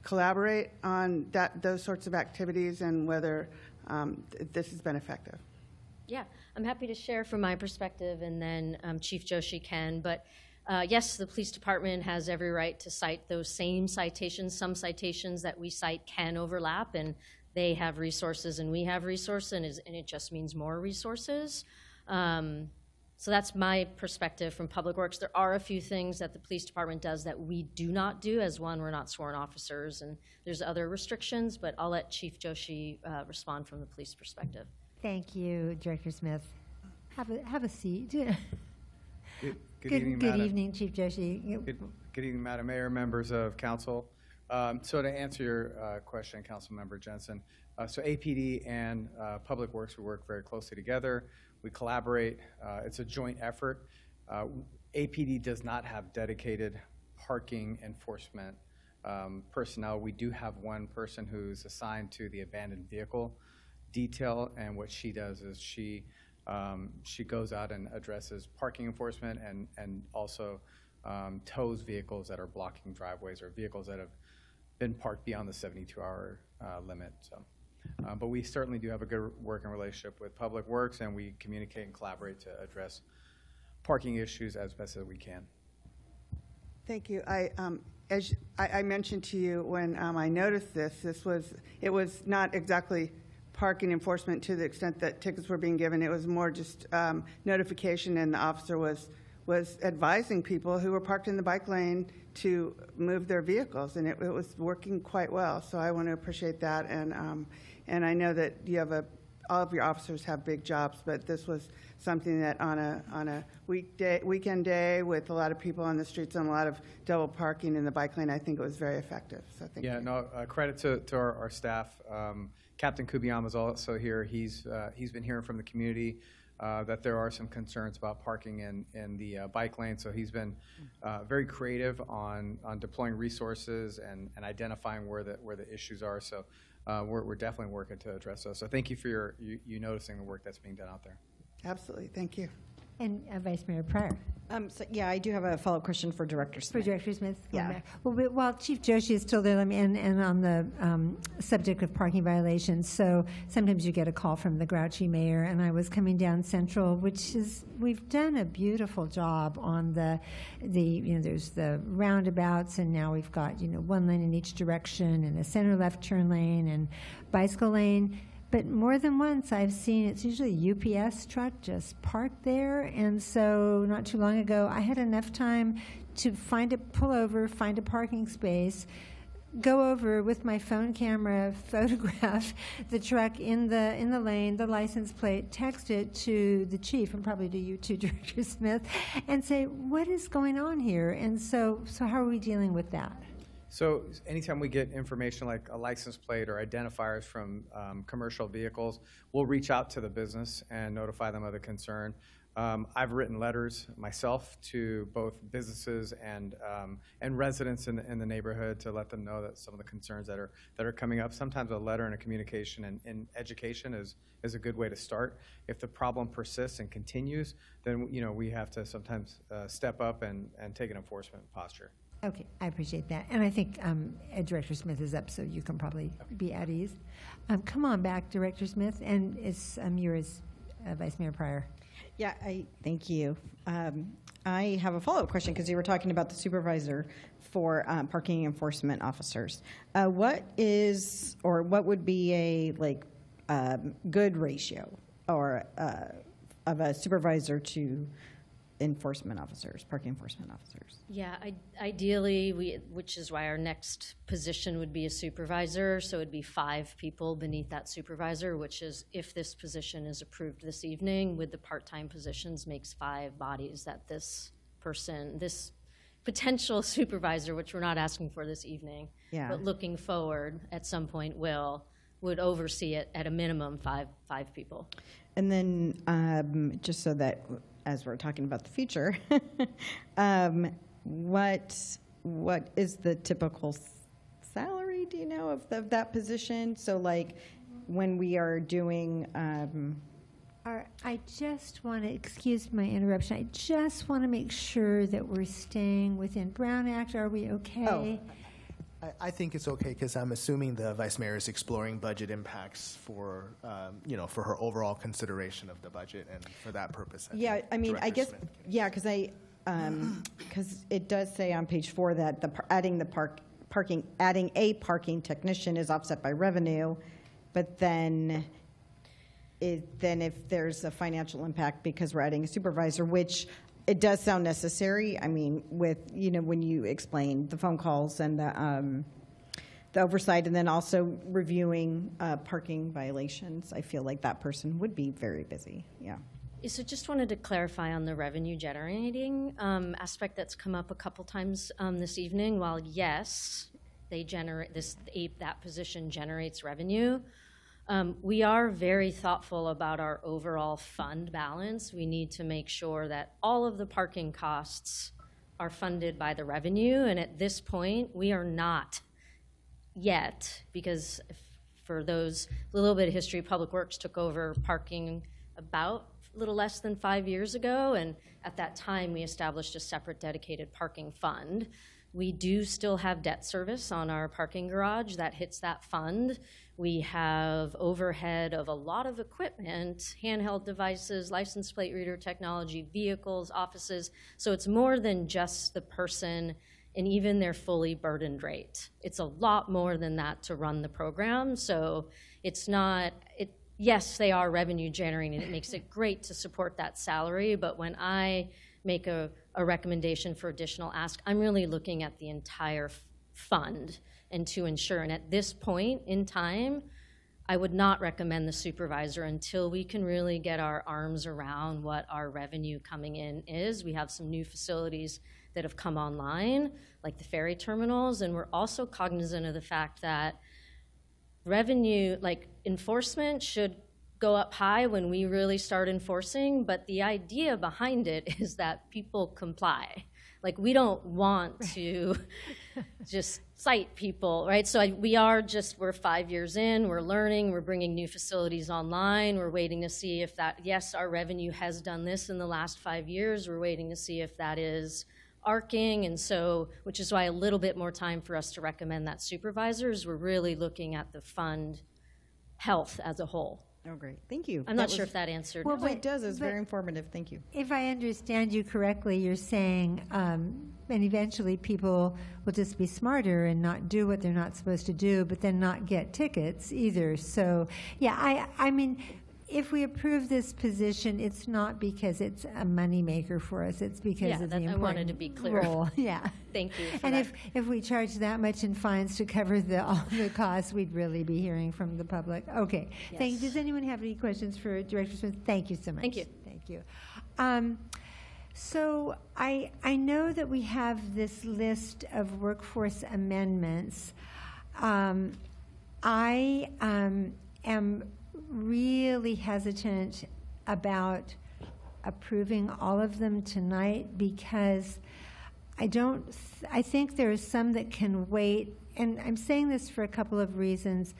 collaborate on those sorts of activities, and whether this has been effective. Yeah, I'm happy to share from my perspective, and then Chief Joshi can. But yes, the police department has every right to cite those same citations. Some citations that we cite can overlap, and they have resources and we have resources, and it just means more resources. So that's my perspective from Public Works. There are a few things that the police department does that we do not do. As one, we're not sworn officers, and there's other restrictions, but I'll let Chief Joshi respond from the police perspective. Thank you, Director Smith. Have a seat. Good evening, Chief Joshi. Good evening, Madam Mayor, members of council. So to answer your question, Councilmember Jensen, so APD and Public Works, we work very closely together. We collaborate. It's a joint effort. APD does not have dedicated parking enforcement personnel. We do have one person who's assigned to the abandoned vehicle detail, and what she does is she goes out and addresses parking enforcement and also tows vehicles that are blocking driveways or vehicles that have been parked beyond the 72-hour limit. So, but we certainly do have a good working relationship with Public Works, and we communicate and collaborate to address parking issues as best as we can. Thank you. As I mentioned to you when I noticed it was not exactly parking enforcement to the extent that tickets were being given. It was more just notification, and the officer was advising people who were parked in the bike lane to move their vehicles, and it was working quite well. So I want to appreciate that, and I know that you have all of your officers have big jobs, but this was something that on a weekend day with a lot of people on the streets and a lot of double parking in the bike lane, I think it was very effective. So thank you. Yeah, no, credit to our staff. Captain Kubiyama is also here. He's been hearing from the community that there are some concerns about parking in the bike lane. So he's been very creative on deploying resources and identifying where the issues are. So we're definitely working to address those. So thank you for you noticing the work that's being done out there. Absolutely, thank you. And Vice Mayor Pryor. So, yeah, I do have a follow-up question for Director Smith. For Director Smith? Yeah. Well, while Chief Joshi is still there, let me, and on the subject of parking violations, so sometimes you get a call from the grouchy mayor, and I was coming down Central, which is, we've done a beautiful job on the there's the roundabouts, and now we've got, one lane in each direction, and a center left turn lane, and bicycle lane. But more than once, I've seen it's usually a UPS truck just parked there. And so not too long ago, I had enough time to pull over, find a parking space, go over with my phone camera, photograph the truck in the lane, the license plate, text it to the chief, and probably to you too, Director Smith, and say, what is going on here? And so how are we dealing with that? So anytime we get information like a license plate or identifiers from commercial vehicles, we'll reach out to the business and notify them of the concern. I've written letters myself to both businesses and residents in the neighborhood to let them know that some of the concerns that are coming up. Sometimes a letter and a communication and education is a good way to start. If the problem persists and continues, then we have to sometimes step up and take an enforcement posture. Okay, I appreciate that. And I think Director Smith is up, so you can probably be at ease. Come on back, Director Smith, and it's yours, Vice Mayor Pryor. Yeah, thank you. I have a follow-up question because you were talking about the supervisor for parking enforcement officers. What would be a good ratio or of a supervisor to enforcement officers, parking enforcement officers? Yeah, ideally, which is why our next position would be a supervisor, so it'd be 5 people beneath that supervisor, which is, if this position is approved this evening, with the part-time positions, makes 5 bodies that this potential supervisor, which we're not asking for this evening, but looking forward at some point would oversee it at a minimum 5 people. And then just so that as we're talking about the future, what is the typical salary, do you know, of that position? So like when we are doing... I just want to, excuse my interruption, I just want to make sure that we're staying within Brown Act. Are we okay? I think it's okay because I'm assuming the Vice Mayor is exploring budget impacts for, for her overall consideration of the budget, and for that purpose. Yeah, I mean, I guess, yeah, because it does say on page 4 that adding a parking technician is offset by revenue, but then if there's a financial impact because we're adding a supervisor, which it does sound necessary. I mean, with, when you explain the phone calls and the oversight, and then also reviewing parking violations, I feel like that person would be very busy. Yeah. So just wanted to clarify on the revenue generating aspect that's come up a couple times this evening. While yes, they generate that position generates revenue. We are very thoughtful about our overall fund balance. We need to make sure that all of the parking costs are funded by the revenue, and at this point, we are not yet, because for those, a little bit of history, Public Works took over parking about a little less than 5 years ago, and at that time, we established a separate dedicated parking fund. We do still have debt service on our parking garage that hits that fund. We have overhead of a lot of equipment, handheld devices, license plate reader technology, vehicles, offices. So it's more than just the person and even their fully burdened rate. It's a lot more than that to run the program. So it's not, yes, they are revenue generating. It makes it great to support that salary. But when I make a recommendation for additional ask, I'm really looking at the entire fund and to ensure. And at this point in time, I would not recommend the supervisor until we can really get our arms around what our revenue coming in is. We have some new facilities that have come online, like the ferry terminals, and we're also cognizant of the fact that revenue, like enforcement, should go up high when we really start enforcing, but the idea behind it is that people comply. Like, we don't want to just cite people, right? So we're 5 years in, we're learning, we're bringing new facilities online, we're waiting to see if that, yes, our revenue has done this in the last 5 years, we're waiting to see if that is arcing, and so, which is why a little bit more time for us to recommend that supervisors. We're really looking at the fund health as a whole. Oh, great. Thank you. I'm not sure if that answered. Well, it does. It's very informative. Thank you. If I understand you correctly, you're saying, and eventually people will just be smarter and not do what they're not supposed to do, but then not get tickets either. So, yeah, I mean, if we approve this position, it's not because it's a moneymaker for us. It's because of the important I wanted to be clear. role. Yeah. Thank you. And if we charge that much in fines to cover all the costs, we'd really be hearing from the public. Okay. Yes. Thank you. Does anyone have any questions for Director Smith? Thank you so much. Thank you. Thank you. So I know that we have this list of workforce amendments. I am really hesitant about approving all of them tonight because I think there are some that can wait, and I'm saying this for a couple of reasons.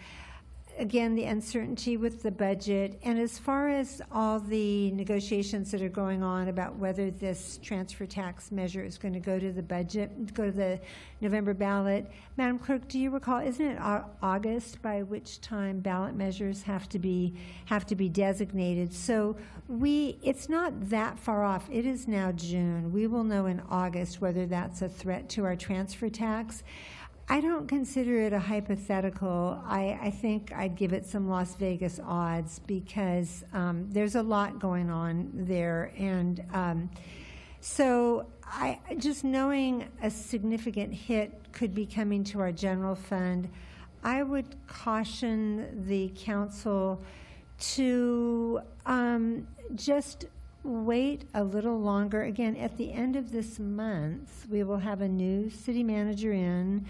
Again, the uncertainty with the budget, and as far as all the negotiations that are going on about whether this transfer tax measure is going to go to the budget, go to the November ballot. Madam Clerk, do you recall, isn't it August by which time ballot measures have to be designated? So it's not that far off. It is now June. We will know in August whether that's a threat to our transfer tax. I don't consider it a hypothetical. I think I'd give it some Las Vegas odds because there's a lot going on there. And so just knowing a significant hit could be coming to our general fund, I would caution the council to just wait a little longer. Again, at the end of this month, we will have a new city manager in.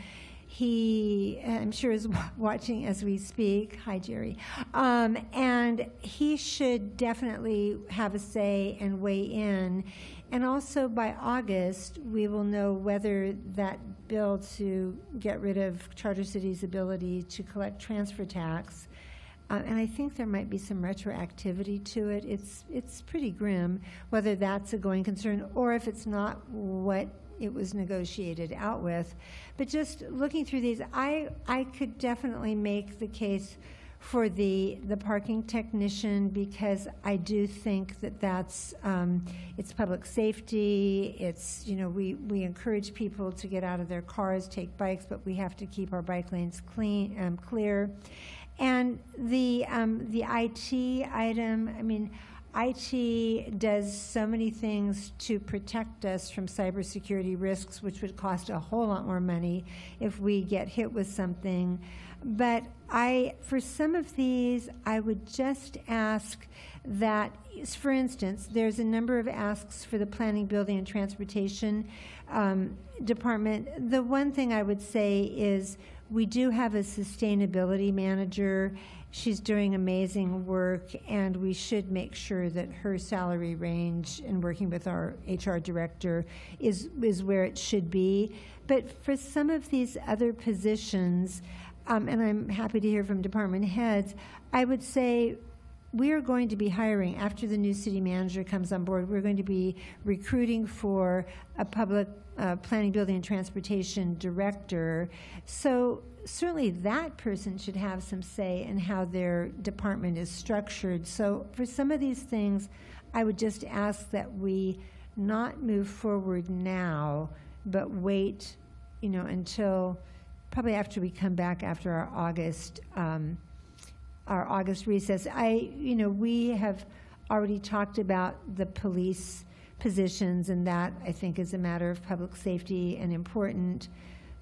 He, I'm sure, is watching as we speak. Hi, Jerry. And he should definitely have a say and weigh in. And also by August, we will know whether that bill to get rid of Charter City's ability to collect transfer tax, and I think there might be some retroactivity to it. It's pretty grim, whether that's a going concern or if it's not what it was negotiated out with. But just looking through these, I could definitely make the case for the parking technician because I do think that that's it's public safety. It's, you know, we encourage people to get out of their cars, take bikes, but we have to keep our bike lanes clear. And the IT item, I mean, IT does so many things to protect us from cybersecurity risks, which would cost a whole lot more money if we get hit with something. But for some of these, I would just ask that, for instance, there's a number of asks for the Planning, Building, and Transportation Department. The one thing I would say is we do have a sustainability manager. She's doing amazing work, and we should make sure that her salary range and working with our HR director is where it should be. But for some of these other positions, and I'm happy to hear from department heads, I would say we are going to be hiring, after the new city manager comes on board, we're going to be recruiting for a public planning, building, and transportation director. So certainly that person should have some say in how their department is structured. So for some of these things, I would just ask that we not move forward now, but wait, you know, until probably after we come back after our August recess. We have already talked about the police positions, and that I think is a matter of public safety and important.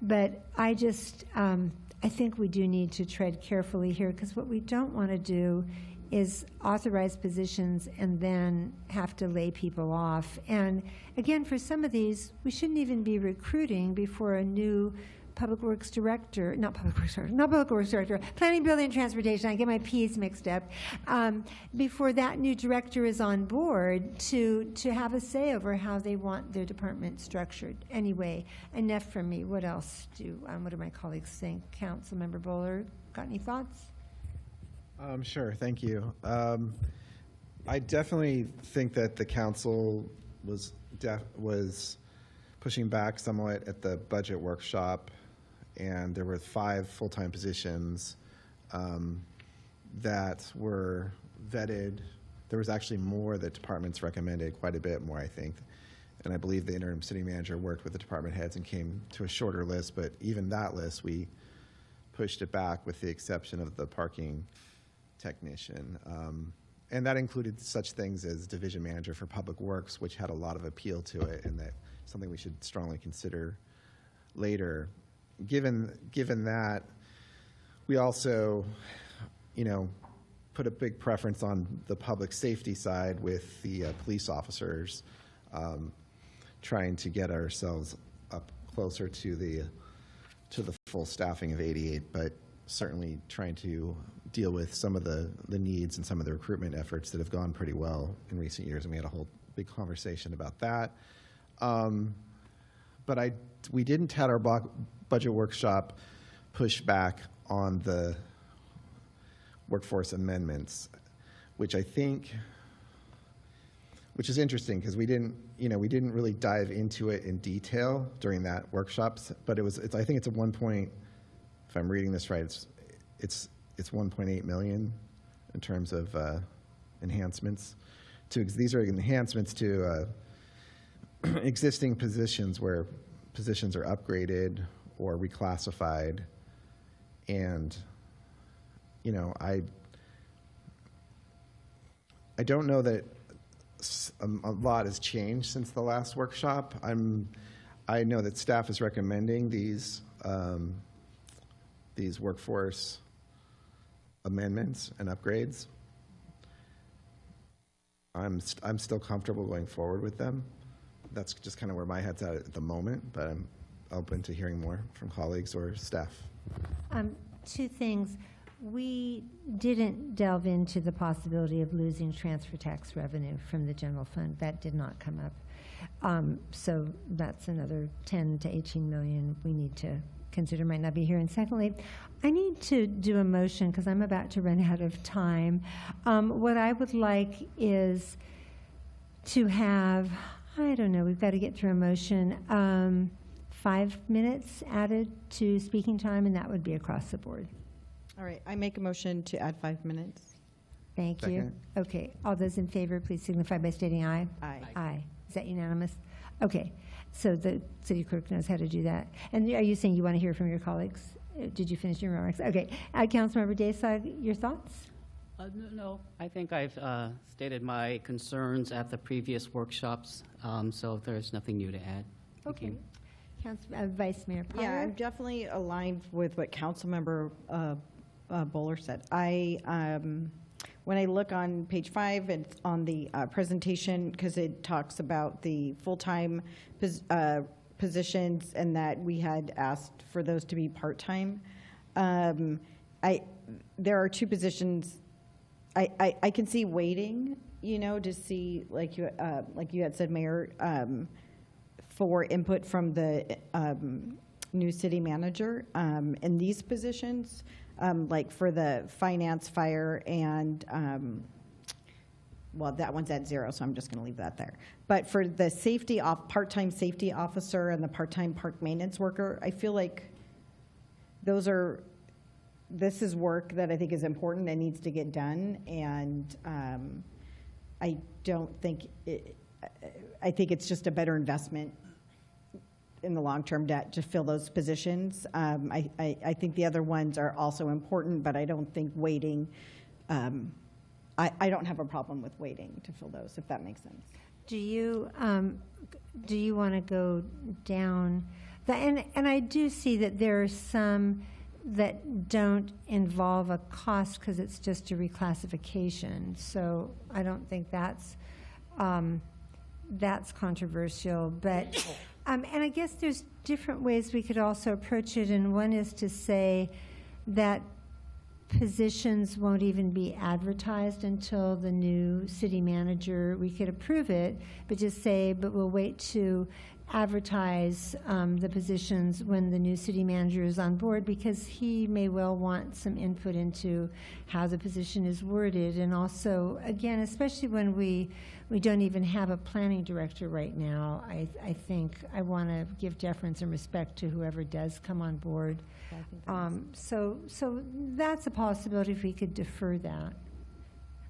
But I just, I think we do need to tread carefully here, because what we don't want to do is authorize positions and then have to lay people off. And again, for some of these, we shouldn't even be recruiting before a new Public Works Director, not Public Works Director, Planning, Building, and Transportation, I get my P's mixed up, before that new director is on board to have a say over how they want their department structured. Anyway, enough from me. What else what do my colleagues think? Councilmember Bowler, got any thoughts? Sure, thank you. I definitely think that the council was pushing back somewhat at the budget workshop, and there were 5 full-time positions that were vetted. There was actually more that departments recommended, quite a bit more, I think. And I believe the interim city manager worked with the department heads and came to a shorter list, but even that list, we pushed it back with the exception of the parking technician. And that included such things as division manager for public works, which had a lot of appeal to it, and that something we should strongly consider later. Given that, we also, put a big preference on the public safety side with the police officers, trying to get ourselves up closer to the full staffing of 88, but certainly trying to deal with some of the needs and some of the recruitment efforts that have gone pretty well in recent years, and we had a whole big conversation about that. But we didn't have our budget workshop push back on the workforce amendments, which is interesting, because we didn't really dive into it in detail during that workshop, but I think it's a 1 point, if I'm reading this right, it's 1.8 million in terms of enhancements. These are enhancements to existing positions where positions are upgraded or reclassified, and I don't know that a lot has changed since the last workshop. I know that staff is recommending these workforce amendments and upgrades. I'm still comfortable going forward with them. That's just kind of where my head's at the moment, but I'm open to hearing more from colleagues or staff. 2 things. We didn't delve into the possibility of losing transfer tax revenue from the general fund. That did not come up. So that's another 10 to 18 million we need to consider, might not be here. And secondly, I need to do a motion because I'm about to run out of time. What I would like is to have, I don't know, we've got to get through a motion, 5 minutes added to speaking time, and that would be across the board. All right, I make a motion to add 5 minutes. Thank you. Second. Okay, all those in favor, please signify by stating aye. Aye. Aye. Is that unanimous? Okay, so the city clerk knows how to do that. And are you saying you want to hear from your colleagues? Did you finish your remarks? Okay, Councilmember Desag, your thoughts? No, I think I've stated my concerns at the previous workshops, so there's nothing new to add. Thank you. Vice Mayor Potter? Yeah, I'm definitely aligned with what Councilmember Bowler said. When I look on page 5, it's on the presentation, because it talks about the full-time positions and that we had asked for those to be part-time. There are 2 positions. I can see waiting, to see, like you had said, Mayor, for input from the new city manager in these positions, like for the finance, fire, and well, that one's at 0, so I'm just going to leave that there. But for the part-time safety officer and the part-time park maintenance worker, I feel like this is work that I think is important and needs to get done, and I think it's just a better investment in the long term to fill those positions. I think the other ones are also important, but I don't think waiting, I don't have a problem with waiting to fill those, if that makes sense. Do you want to go down And I do see that there are some that don't involve a cost because it's just a reclassification. So I don't think that's controversial. But and I guess there's different ways we could also approach it. And one is to say that positions won't even be advertised until the new city manager. We could approve it, but just say, but we'll wait to advertise the positions when the new city manager is on board, because he may well want some input into how the position is worded. And also, again, especially when we don't even have a planning director right now, I think I want to give deference and respect to whoever does come on board. So that's a possibility if we could defer that.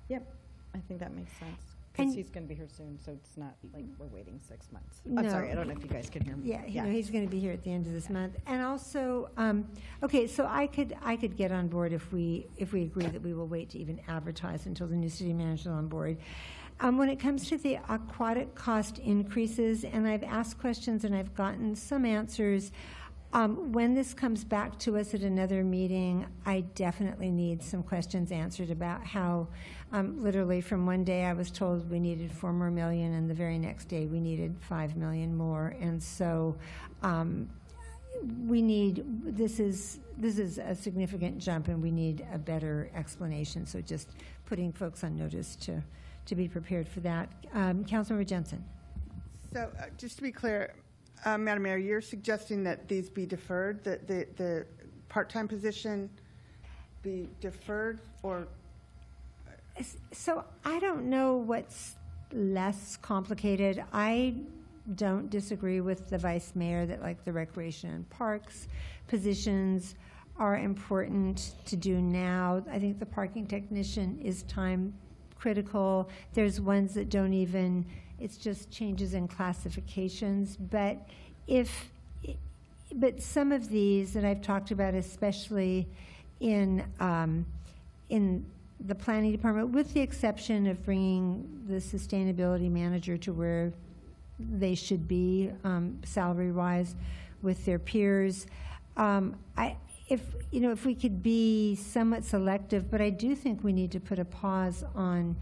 Yep, I think that makes sense. And- Because he's going to be here soon, so it's not like we're waiting 6 months. No. I'm sorry, I don't know if you guys can hear me. Yeah, he's going to be here at the end of this month. And also, okay, so I could get on board if we agree that we will wait to even advertise until the new city manager is on board. When it comes to the aquatic cost increases, and I've asked questions and I've gotten some answers, when this comes back to us at another meeting, I definitely need some questions answered about how, literally from one day I was told we needed $4 more million, and the very next day we needed $5 million more. And so this is a significant jump, and we need a better explanation. So just putting folks on notice to be prepared for that. Councilmember Jensen. So just to be clear, Madam Mayor, you're suggesting that these be deferred, that the part-time position be deferred, or? So I don't know what's less complicated. I don't disagree with the vice mayor that, like, the recreation and parks positions are important to do now. I think the parking technician is time critical. There's ones that don't even, it's just changes in classifications. But some of these that I've talked about, especially in the planning department, with the exception of bringing the sustainability manager to where they should be salary-wise with their peers, if we could be somewhat selective, but I do think we need to put a pause on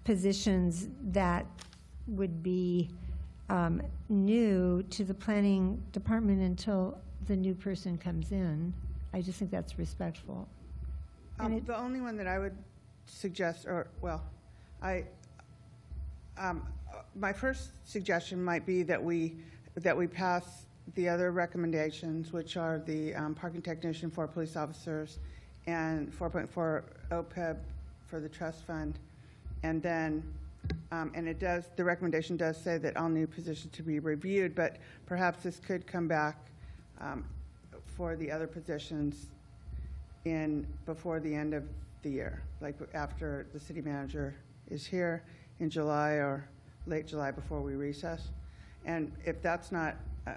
positions that would be new to the planning department until the new person comes in. I just think that's respectful. The only one that I would suggest, my first suggestion might be that we pass the other recommendations, which are the parking technician for police officers and 4.4 OPEB for the trust fund. And then, the recommendation does say that all new positions to be reviewed, but perhaps this could come back for the other positions before the end of the year, like after the city manager is here in July or late July before we recess. And if that's not, I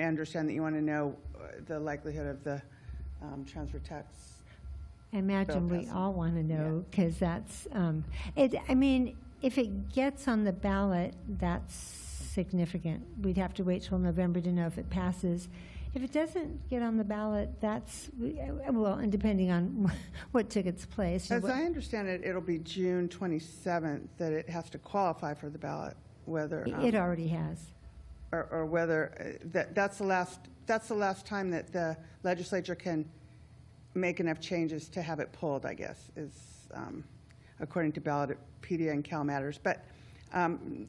understand that you want to know the likelihood of the transfer tax. I imagine we all want to know, because that's, if it gets on the ballot, that's significant. We'd have to wait till November to know if it passes. If it doesn't get on the ballot, and depending on what took its place. As I understand it, it'll be June 27th that it has to qualify for the ballot, whether. It already has. Or whether, that's the last time that the legislature can make enough changes to have it pulled, I guess, is according to Ballotpedia and Cal Matters. But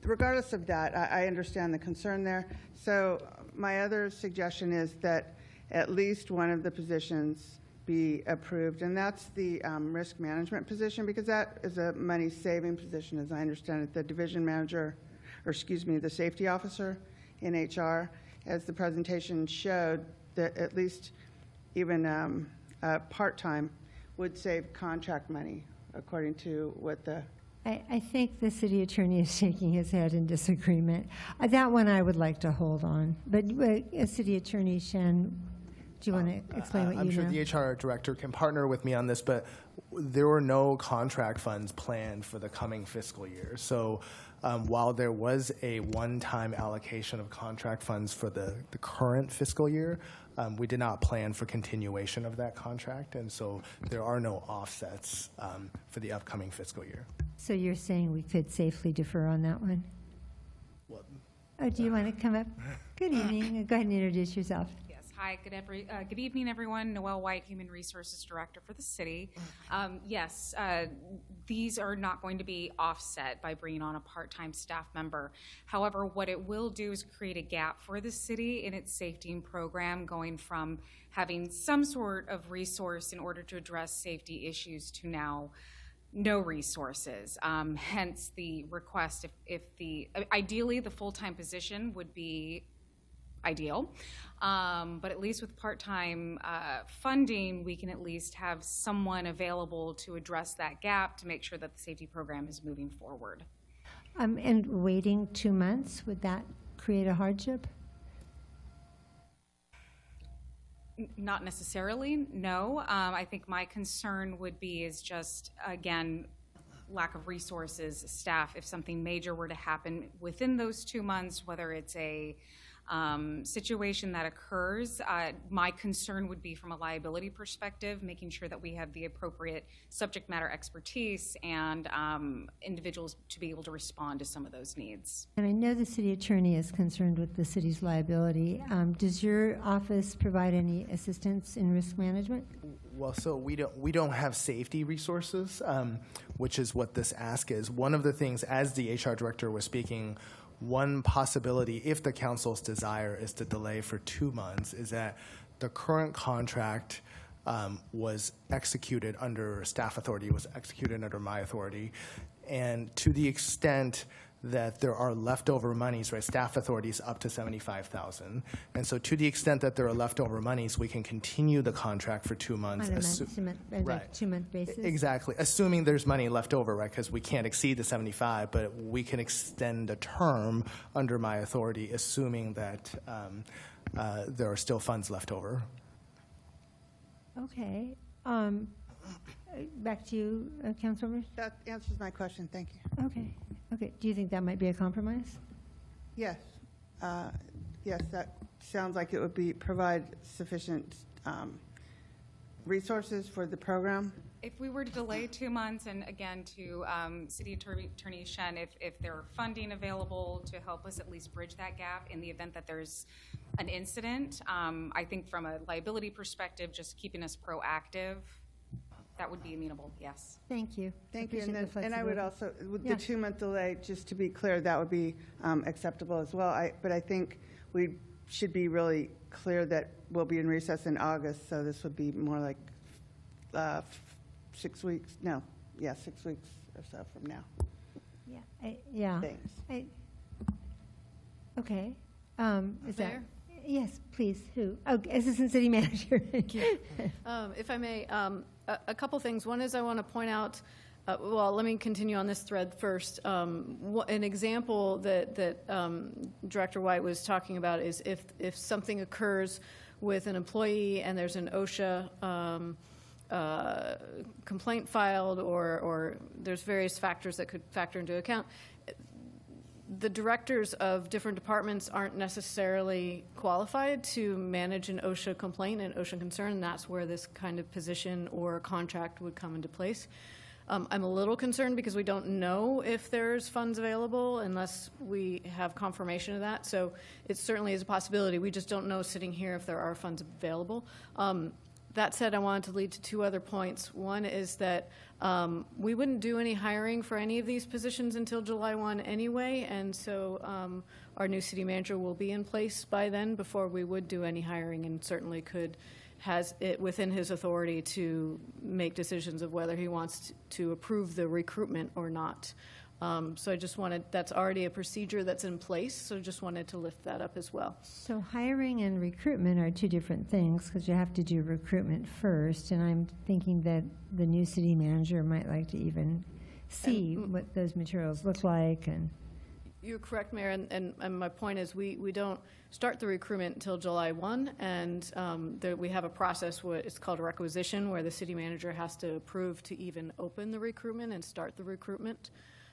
regardless of that, I understand the concern there. So my other suggestion is that at least one of the positions be approved, and that's the risk management position, because that is a money-saving position, as I understand it. The division manager, the safety officer in HR, as the presentation showed, that at least even part-time would save contract money, according to what the... I think the city attorney is shaking his head in disagreement. That one I would like to hold on. But City Attorney Shen, do you want to explain what you know? I'm sure the HR director can partner with me on this, but there were no contract funds planned for the coming fiscal year. So While there was a one-time allocation of contract funds for the current fiscal year, we did not plan for continuation of that contract, and so there are no offsets for the upcoming fiscal year. So you're saying we could safely defer on that one? Oh, do you want to come up? Good evening. Go ahead and introduce yourself. Yes. Hi. Good evening, everyone. Noelle White, Human Resources Director for the city. Yes, these are not going to be offset by bringing on a part-time staff member. However, what it will do is create a gap for the city in its safety program, going from having some sort of resource in order to address safety issues to now no resources. Hence the request, ideally the full-time position would be ideal, but at least with part-time funding, we can at least have someone available to address that gap to make sure that the safety program is moving forward. And waiting 2 months, would that create a hardship? Not necessarily, no. I think my concern would be is just, again, lack of resources, staff. If something major were to happen within those 2 months, whether it's a situation that occurs, my concern would be from a liability perspective, making sure that we have the appropriate subject matter expertise and individuals to be able to respond to some of those needs. And I know the city attorney is concerned with the city's liability. Does your office provide any assistance in risk management? Well, so we don't have safety resources, which is what this ask is. One of the things, as the HR director was speaking, one possibility, if the council's desire is to delay for 2 months, is that the current contract was executed under staff authority, was executed under my authority, and to the extent that there are leftover monies, right? Staff authority is up to $75,000, and so to the extent that there are leftover monies, we can continue the contract for 2 months. On a 2-month basis? Exactly, assuming there's money left over, right? Because we can't exceed the 75, but we can extend the term under my authority, assuming that there are still funds left over. Okay. Back to you, Councilmember. That answers my question. Thank you. Okay. Okay. Do you think that might be a compromise? Yes. Yes, that sounds like it would provide sufficient resources for the program. If we were to delay 2 months, and again to City Attorney Shen, if there are funding available to help us at least bridge that gap in the event that there's an incident, I think from a liability perspective, just keeping us proactive, that would be amenable, yes. Thank you. Thank you. Appreciate the And I would flexibility. also, with Yeah. the 2-month delay, just to be clear, that would be acceptable as well. But I think we should be really clear that we'll be in recess in August, so this would be more like 6 weeks. No, yeah, 6 weeks or so from now. Yeah. Thanks. Okay. Is that? Mayor? Yes, please. Who? Oh, Assistant City Manager. Thank you. If I may, a couple things. One is I want to point out, well, let me continue on this thread first. An example that Director White was talking about is if something occurs with an employee and there's an OSHA complaint filed, or there's various factors that could factor into account, the directors of different departments aren't necessarily qualified to manage an OSHA complaint and OSHA concern, and that's where this kind of position or contract would come into place. I'm a little concerned because we don't know if there's funds available unless we have confirmation of that. So it certainly is a possibility. We just don't know sitting here if there are funds available. That said, I wanted to lead to 2 other points. One is that we wouldn't do any hiring for any of these positions until July 1 anyway, and so our new city manager will be in place by then before we would do any hiring, and certainly has it within his authority to make decisions of whether he wants to approve the recruitment or not. So I just wanted, that's already a procedure that's in place, so just wanted to lift that up as well. So hiring and recruitment are 2 different things because you have to do recruitment first, and I'm thinking that the new city manager might like to even see what those materials look like. And you're correct, Mayor, and my point is we don't start the recruitment until July 1, and we have a process, it's called a requisition, where the city manager has to approve to even open the recruitment and start the recruitment.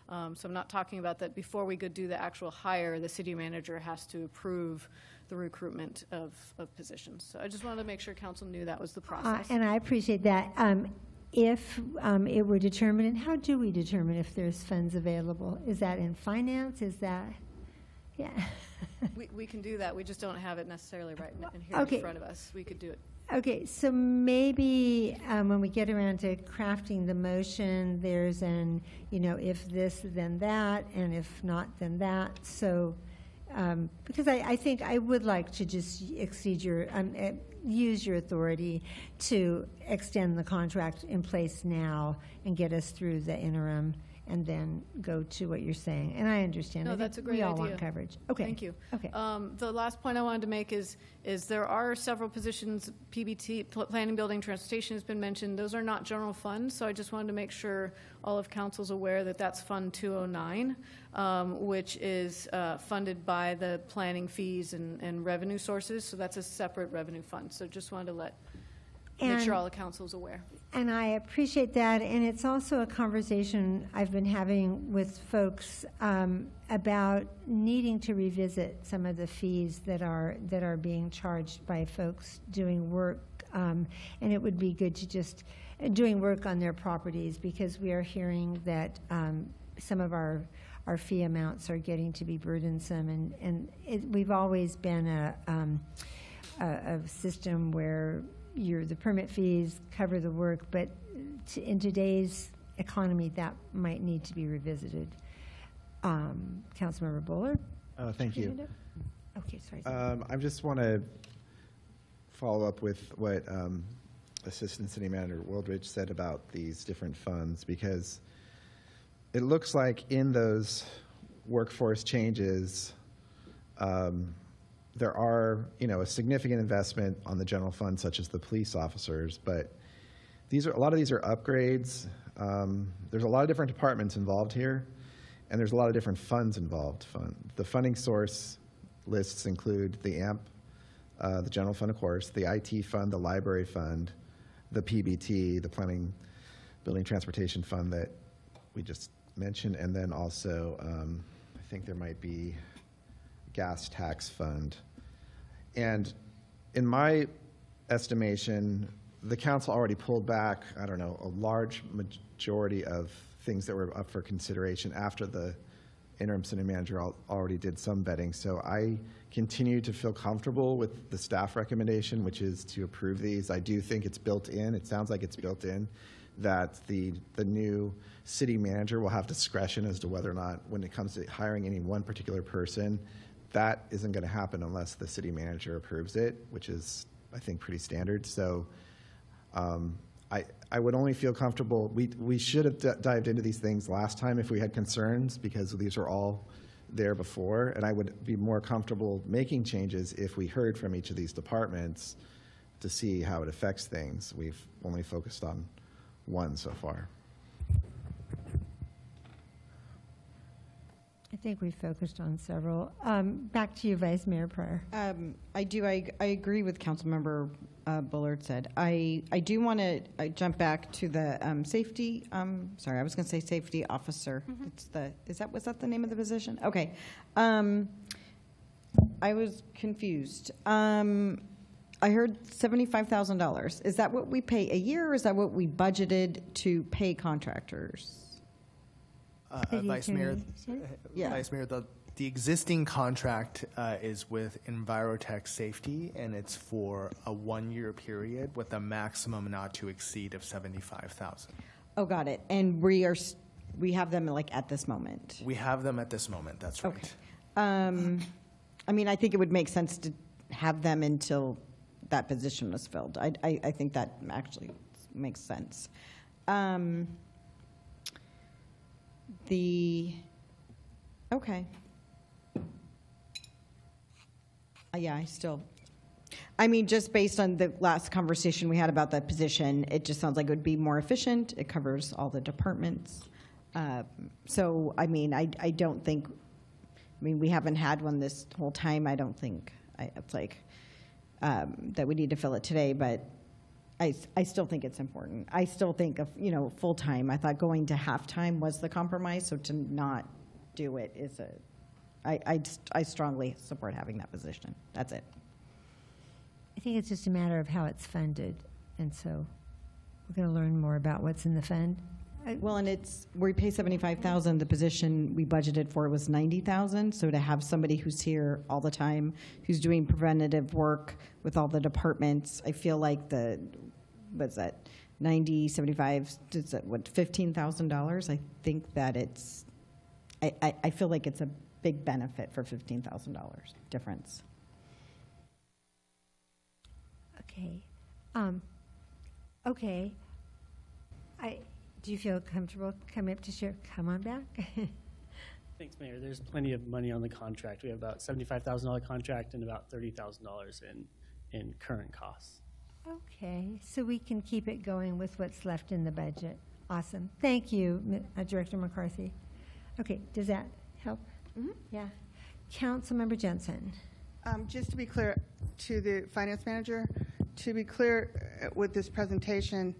So I'm not talking about that before we could do the actual hire, the city manager has to approve the recruitment of positions. So I just wanted to make sure council knew that was the process. And I appreciate that. If it were determined, and how do we determine if there's funds available? Is that in finance? Is that, yeah. We can do that. We just don't have it necessarily right in here Okay. in front of us. We could do it. Okay, so maybe when we get around to crafting the motion, there's an, if this, then that, and if not, then that. So, because I think I would like to just use your authority to extend the contract in place now and get us through the interim and then go to what you're saying. And I understand. No, I think that's a great we all idea. want coverage. Okay. Thank you. Okay. The last point I wanted to make is there are several positions, PBT, Planning, Building, Transportation has been mentioned. Those are not general funds, so I just wanted to make sure all of council's aware that that's Fund 209, which is funded by the planning fees and revenue sources, so that's a separate revenue fund. So just wanted to make sure all the council's aware. And I appreciate that, and it's also a conversation I've been having with folks about needing to revisit some of the fees that are being charged by folks doing work, and it would be good to just doing work on their properties, because we are hearing that some of our fee amounts are getting to be burdensome, and we've always been a system where the permit fees cover the work, but in today's economy, that might need to be revisited. Councilmember Bullard? Thank you. Okay, sorry. I just want to follow up with what Assistant City Manager Wildridge said about these different funds, because it looks like in those workforce changes, there are, a significant investment on the general fund, such as the police officers, but a lot of these are upgrades. There's a lot of different departments involved here, and there's a lot of different funds involved. The funding source lists include the AMP, the general fund, of course, the IT fund, the library fund, the PBT, the Planning, Building, Transportation Fund that we just mentioned, and then also, I think there might be gas tax fund. And in my estimation, the council already pulled back, a large majority of things that were up for consideration after the interim city manager already did some vetting. So I continue to feel comfortable with the staff recommendation, which is to approve these. I do think it's built in. It sounds like it's built in that the new city manager will have discretion as to whether or not, when it comes to hiring any one particular person, that isn't going to happen unless the city manager approves it, which is, I think, pretty standard. So I would only feel comfortable. We should have dived into these things last time if we had concerns, because these are all there before, and I would be more comfortable making changes if we heard from each of these departments to see how it affects things. We've only focused on one so far. I think we focused on several. Back to you, Vice Mayor Pryor. I agree with Councilmember Bullard said. I do want to jump back to the safety. Sorry, I was going to say safety officer. Mm-hmm. Was that the name of the position? Okay. I was confused. I heard $75,000. Is that what we pay a year, or is that what we budgeted to pay contractors? Vice Mayor, Vice Mayor, the existing contract is with Envirotech Safety, and it's for a 1-year period with a maximum not to exceed of $75,000. Oh, got it. And we have them at this moment. We have them at this moment. That's right. Okay. I think it would make sense to have them until that position was filled. I think that actually makes sense. Okay. Just based on the last conversation we had about that position, it just sounds like it would be more efficient. It covers all the departments. I don't think, we haven't had one this whole time. I don't think it's like that we need to fill it today, but I still think it's important. I still think of, full-time. I thought going to half-time was the compromise, so to not do it is I strongly support having that position. That's it. I think it's just a matter of how it's funded, and so we're going to learn more about what's in the fund. Well, and we pay $75,000. The position we budgeted for was $90,000. So to have somebody who's here all the time, who's doing preventative work with all the departments, I feel like what's that, 90, 75, is that what, $15,000? I think that I feel like it's a big benefit for $15,000 difference. Okay. Okay. Do you feel comfortable coming up to share? Come on back. Thanks, Mayor. There's plenty of money on the contract. We have about $75,000 contract and about $30,000 in current costs. Okay, so we can keep it going with what's left in the budget. Awesome. Thank you, Director McCarthy. Okay, does that help? Mm-hmm. Yeah. Councilmember Jensen. Just to be clear to the finance manager, to be clear with this presentation,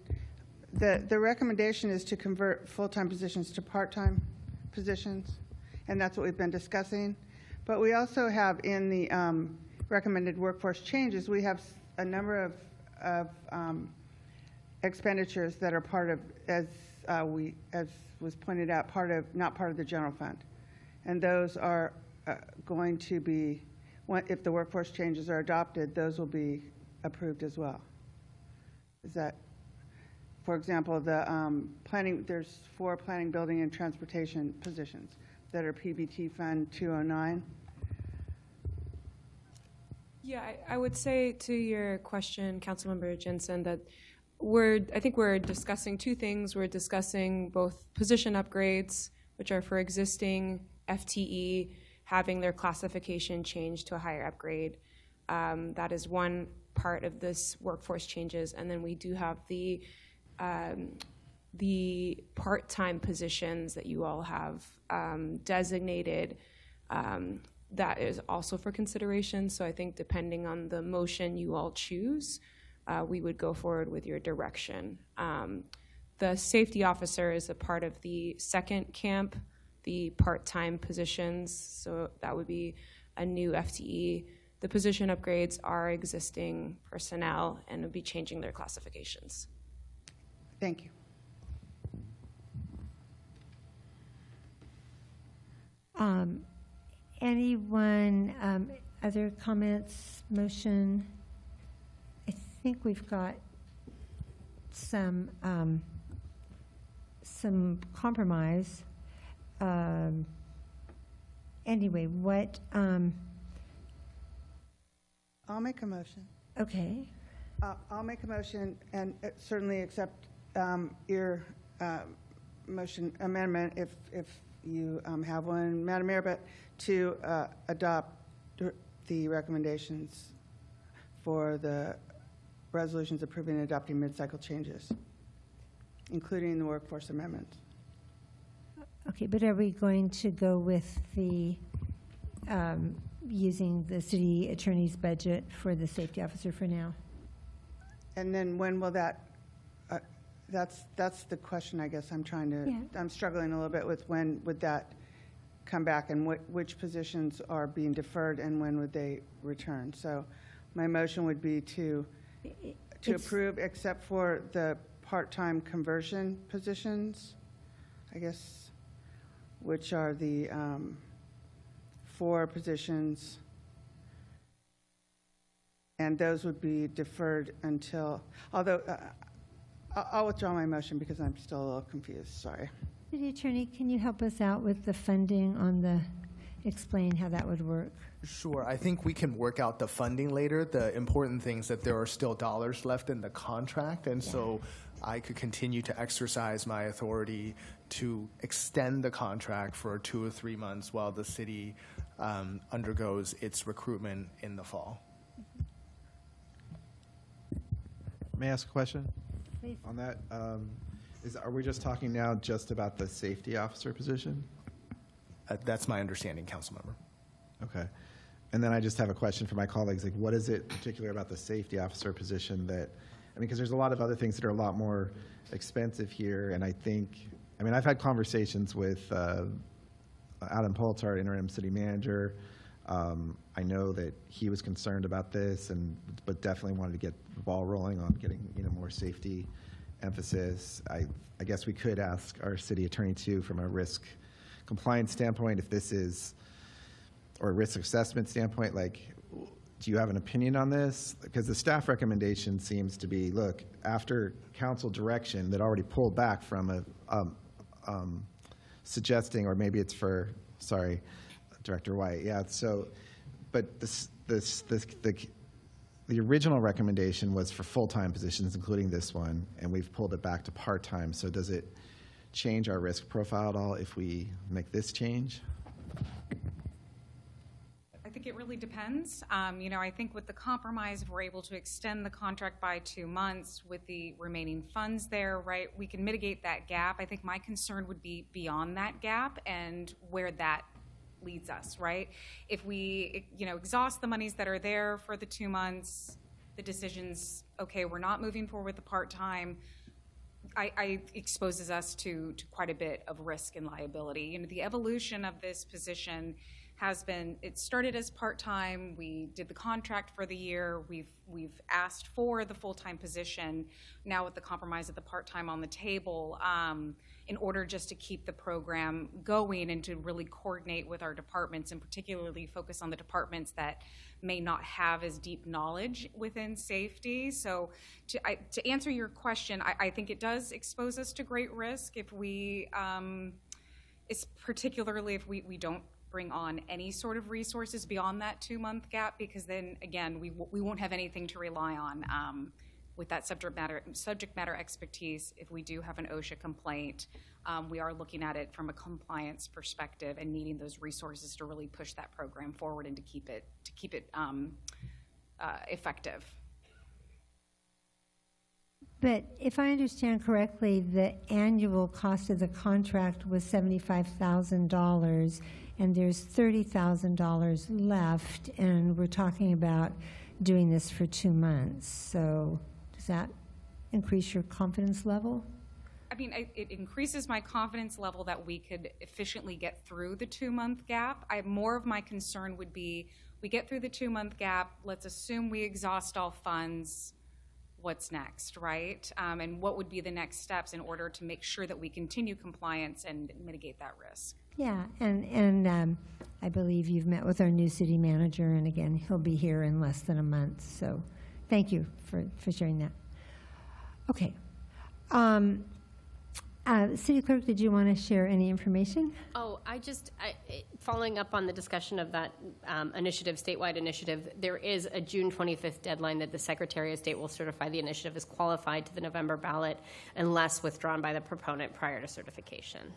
the recommendation is to convert full-time positions to part-time positions, and that's what we've been discussing. But we also have in the recommended workforce changes, we have a number of expenditures that are part of, as was pointed out, not part of the general fund. And those are going to be, if the workforce changes are adopted, those will be approved as well. Is that, for example, the planning, there's 4 planning, building, and transportation positions that are PBT Fund 209. Yeah, I would say to your question, Councilmember Jensen, that I think we're discussing two things. We're discussing both position upgrades, which are for existing FTE, having their classification changed to a higher upgrade. That is one part of this workforce changes. And then we do have the part-time positions that you all have designated. That is also for consideration. So I think depending on the motion you all choose, we would go forward with your direction. The safety officer is a part of the second camp, the part-time positions. So that would be a new FTE. The position upgrades are existing personnel and would be changing their classifications. Thank you. Anyone, other comments, motion? I think we've got some compromise. Anyway, what? I'll make a motion. Okay. I'll make a motion and certainly accept your motion amendment if you have one, Madam Mayor, but to adopt the recommendations for the resolutions approving and adopting mid-cycle changes, including the workforce amendments. Okay, but are we going to go with the using the city attorney's budget for the safety officer for now? And then when will that? That's the question. I guess I'm trying to. Yeah. I'm struggling a little bit with when would that come back and which positions are being deferred and when would they return. So, my motion would be to approve, except for the part-time conversion positions, I guess, which are the 4 positions, and those would be deferred until, although I'll withdraw my motion because I'm still a little confused, sorry. City Attorney, can you help us out with the funding on the, explain how that would work? Sure. I think we can work out the funding later. The important thing is that there are still dollars left in the contract, and so I could continue to exercise my authority to extend the contract for 2 or 3 months while the city undergoes its recruitment in the fall. May I ask a question? Please. On that? Are we just talking now just about the safety officer position? That's my understanding, Councilmember. Okay. And then I just have a question for my colleagues. Like, what is it particular about the safety officer position that, because there's a lot of other things that are a lot more expensive here, and I mean, I've had conversations with Adam Polter, interim city manager. I know that he was concerned about this, but definitely wanted to get the ball rolling on getting more safety emphasis. I guess we could ask our city attorney too, from a risk compliance standpoint, if this is, or a risk assessment standpoint, like, do you have an opinion on this? Because the staff recommendation seems to be, look, after council direction that already pulled back from suggesting, or maybe it's for, sorry, Director White, yeah. So, but the original recommendation was for full-time positions, including this one, and we've pulled it back to part-time. So does it change our risk profile at all if we make this change? I think it really depends. I think with the compromise, if we're able to extend the contract by 2 months with the remaining funds there, right, we can mitigate that gap. I think my concern would be beyond that gap and where that leads us, right? If we, exhaust the monies that are there for the 2 months, the decisions, okay, we're not moving forward with the part-time, I exposes us to quite a bit of risk and liability. The evolution of this position has been, it started as part-time, we did the contract for the year, we've asked for the full-time position, now with the compromise of the part-time on the table, in order just to keep the program going and to really coordinate with our departments, and particularly focus on the departments that may not have as deep knowledge within safety. So to answer your question, I think it does expose us to great risk if we, particularly if we don't bring on any sort of resources beyond that 2-month gap, because then again we won't have anything to rely on with that subject matter expertise. If we do have an OSHA complaint, we are looking at it from a compliance perspective and needing those resources to really push that program forward and to keep it effective. But if I understand correctly, the annual cost of the contract was $75,000, and there's $30,000 left, and we're talking about doing this for 2 months. So does that increase your confidence level? I mean, it increases my confidence level that we could efficiently get through the 2-month gap. More of my concern would be, we get through the 2-month gap, let's assume we exhaust all funds, what's next, right? And what would be the next steps in order to make sure that we continue compliance and mitigate that risk? Yeah, and I believe you've met with our new city manager, and again, he'll be here in less than a month. So thank you for sharing that. Okay. City Clerk, did you want to share any information? Oh, following up on the discussion of that initiative, statewide initiative, there is a June 25th deadline that the Secretary of State will certify the initiative as qualified to the November ballot unless withdrawn by the proponent prior to certification.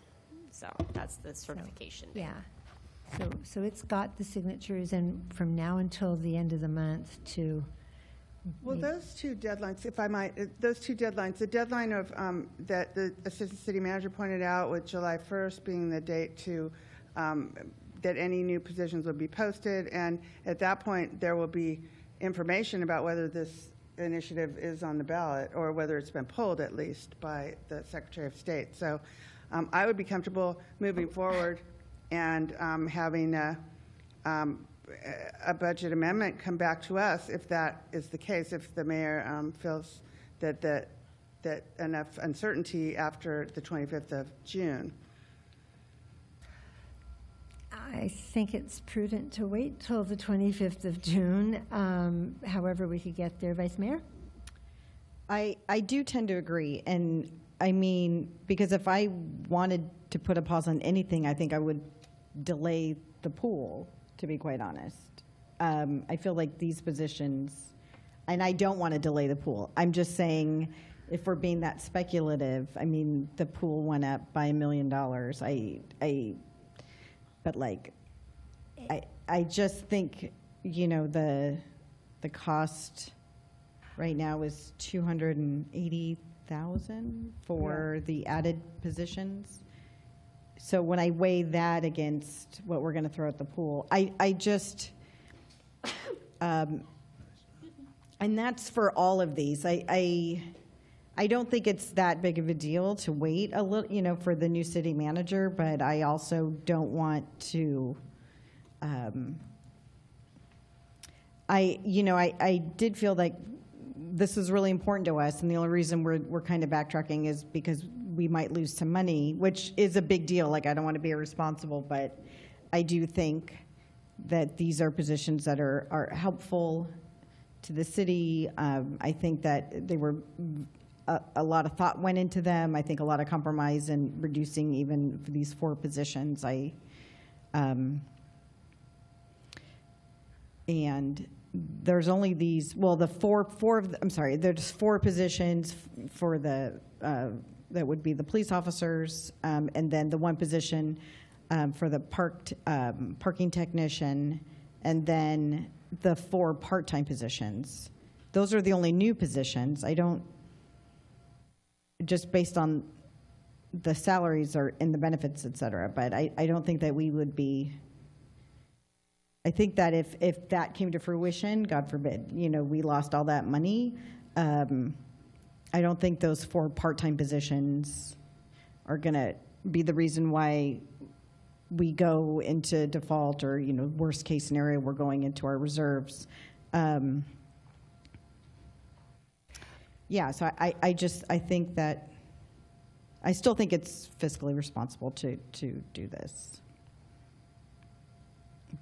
So that's the certification date. Yeah. So it's got the signatures, and from now until the end of the month to... Well, those two deadlines, if I might, the deadline of that the Assistant City Manager pointed out, with July 1st being the date to that any new positions would be posted, and at that point there will be information about whether this initiative is on the ballot or whether it's been pulled, at least by the Secretary of State. So I would be comfortable moving forward and having a budget amendment come back to us if that is the case, if the mayor feels that enough uncertainty after the 25th of June. I think it's prudent to wait till the 25th of June. However we could get there. Vice Mayor? I do tend to agree. And I mean, because if I wanted to put a pause on anything, I think I would delay the pool, to be quite honest. I feel like these positions, and I don't want to delay the pool. I'm just saying, if we're being that speculative, I mean, the pool went up by $1 million. But like, I just think, the cost right now is $280,000 for the added positions. So when I weigh that against what we're going to throw at the pool, I And that's for all of these. I don't think it's that big of a deal to wait a little, for the new city manager, but I also don't want to, I did feel like this is really important to us, and the only reason we're kind of backtracking is because we might lose some money, which is a big deal. Like, I don't want to be irresponsible, but I do think that these are positions that are helpful to the city. I think that they were, a lot of thought went into them. I think a lot of compromise in reducing even for these 4 positions. And there's only these, well, the there's 4 positions for the, that would be the police officers, and then the 1 position for the parking technician, and then the 4 part-time positions. Those are the only new positions. I don't, just based on the salaries or in the benefits, et cetera, but I don't think that we would be, I think that if that came to fruition, God forbid, we lost all that money, I don't think those 4 part-time positions are going to be the reason why we go into default, or, worst case scenario, we're going into our reserves. So I think that, I still think it's fiscally responsible to do this.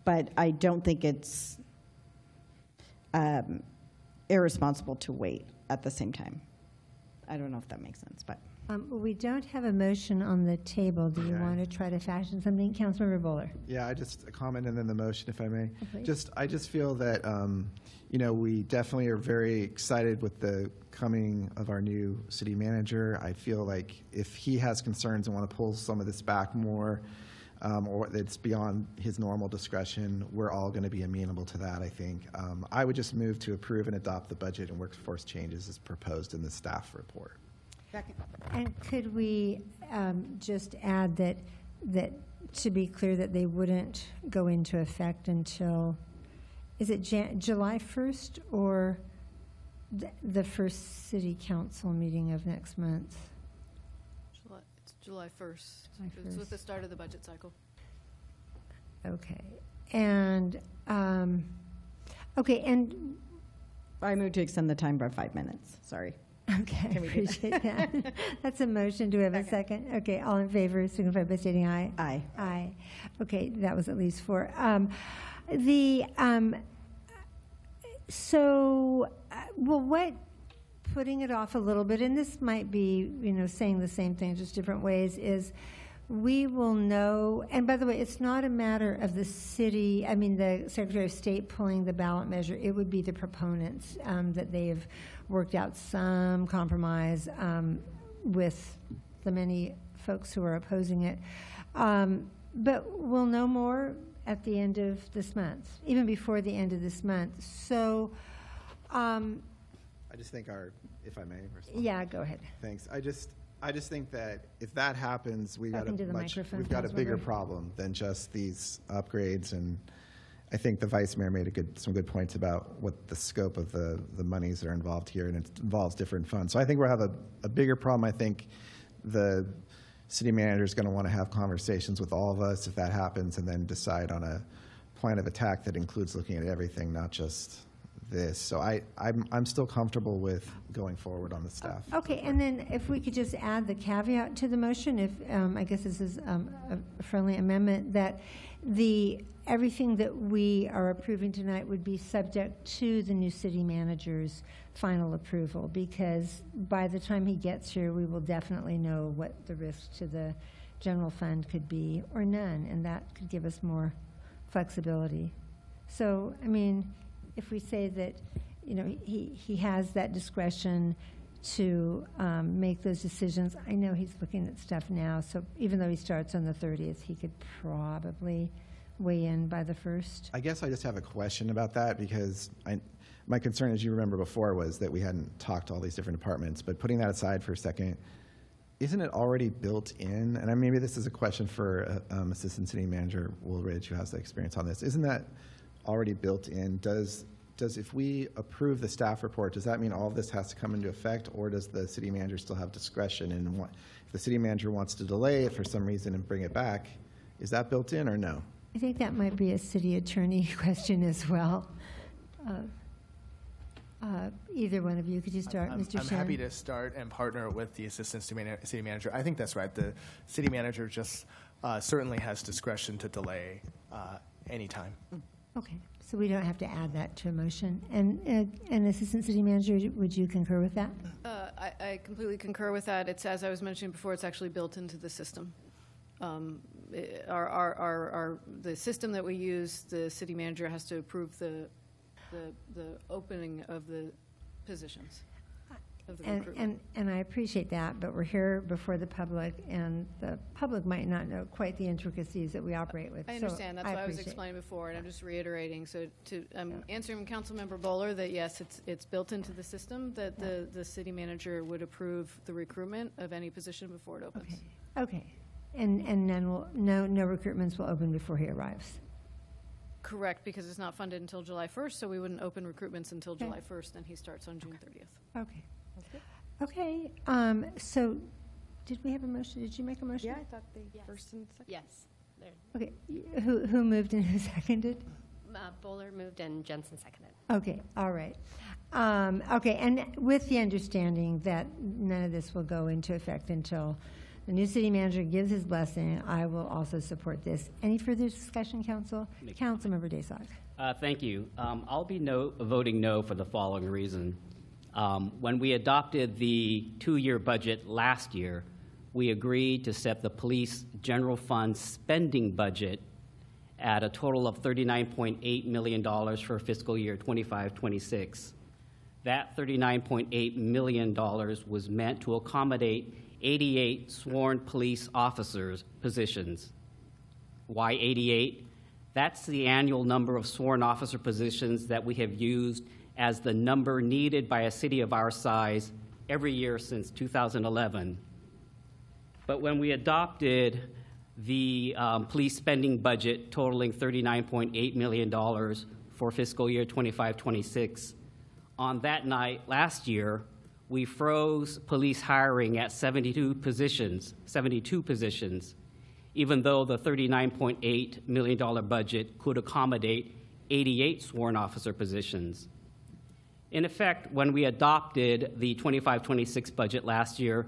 But I don't think it's irresponsible to wait at the same time. I don't know if that makes sense, but. We don't have a motion on the table. Do you want to try to fashion something? Councilmember Bowler. Yeah, I just a comment and then the motion, if I may. Please. I just feel that, we definitely are very excited with the coming of our new city manager. I feel like if he has concerns and want to pull some of this back more, or it's beyond his normal discretion, we're all going to be amenable to that, I think. I would just move to approve and adopt the budget and workforce changes as proposed in the staff report. And could we just add that to be clear, that they wouldn't go into effect until, is it July 1st or the first city council meeting of next month? It's July 1st. It's with the start of the budget cycle. Okay. And, and I move to extend the time by 5 minutes. Sorry. Okay, I appreciate that. That's a motion. Do we have a second? Okay, all in favor, signify by stating aye. Aye. Aye. Okay, that was at least 4. What, putting it off a little bit, and this might be, saying the same thing, just different ways, is we will know, and by the way, it's not a matter of the city, the Secretary of State pulling the ballot measure. It would be the proponents that they have worked out some compromise with the many folks who are opposing it. But we'll know more at the end of this month, even before the end of this month. So, I just think if I may respond. Yeah, go ahead. Thanks. I just think that if that happens, we've got Councilmember. a bigger problem than just these upgrades. And I think the vice mayor made some good points about what the scope of the monies that are involved here, and it involves different funds. So I think we'll have a bigger problem. I think the city manager is going to want to have conversations with all of us if that happens, and then decide on a plan of attack that includes looking at everything, not just this. So I'm still comfortable with going forward on the staff. Okay, and then if we could just add the caveat to the motion, if I guess this is a friendly amendment, that everything that we are approving tonight would be subject to the new city manager's final approval, because by the time he gets here, we will definitely know what the risk to the general fund could be, or none, and that could give us more flexibility. So, if we say that, he has that discretion to make those decisions, I know he's looking at stuff now, so even though he starts on the 30th, he could probably weigh in by the 1st. I guess I just have a question about that, because my concern, as you remember before, was that we hadn't talked to all these different departments. But putting that aside for a second, isn't it already built in? And maybe this is a question for Assistant City Manager Woolridge, who has the experience on this. Isn't that already built in? Does if we approve the staff report, does that mean all of this has to come into effect, or does the city manager still have discretion? And if the city manager wants to delay it for some reason and bring it back, is that built in or no? I think that might be a city attorney question as well. Either one of you, could you start, Mr. I'm Shen? happy to start and partner with the assistant city manager. I think that's right. The city manager just certainly has discretion to delay anytime. Okay, so we don't have to add that to a motion. And Assistant City Manager, would you concur with that? I completely concur with that. It's, as I was mentioning before, it's actually built into the system. The system that we use, the city manager has to approve the opening of the positions, of the recruitment. And I appreciate that, but we're here before the public, and the public might not know quite the intricacies that we operate with. I So understand. That's what I was appreciate- explaining before, and I'm just reiterating. So I'm answering Councilmember Bowler that yes, it's built into the system that the city manager would approve the recruitment of any position before it opens. Okay, and then no recruitments will open before he arrives. Correct, because it's not funded until July 1st, so we wouldn't open recruitments until July 1st, and he starts on June 30th. Okay. Okay, so did we have a motion? Did you make a motion? Yeah, I thought the first and second. Yes. There. Okay, who moved and who seconded? Bowler moved and Jensen seconded. Okay, all right. Okay, and with the understanding that none of this will go into effect until the new city manager gives his blessing, I will also support this. Any further discussion, Council? Councilmember Daysog. Thank you. I'll be voting no for the following reason. When we adopted the 2-year budget last year, we agreed to set the police general fund spending budget at a total of $39.8 million for fiscal year 25-26. That $39.8 million was meant to accommodate 88 sworn police officers positions. Why 88? That's the annual number of sworn officer positions that we have used as the number needed by a city of our size every year since 2011. But when we adopted the police spending budget totaling $39.8 million for fiscal year 25-26, on that night last year, we froze police hiring at 72 positions, even though the $39.8 million budget could accommodate 88 sworn officer positions. In effect, when we adopted the 25-26 budget last year,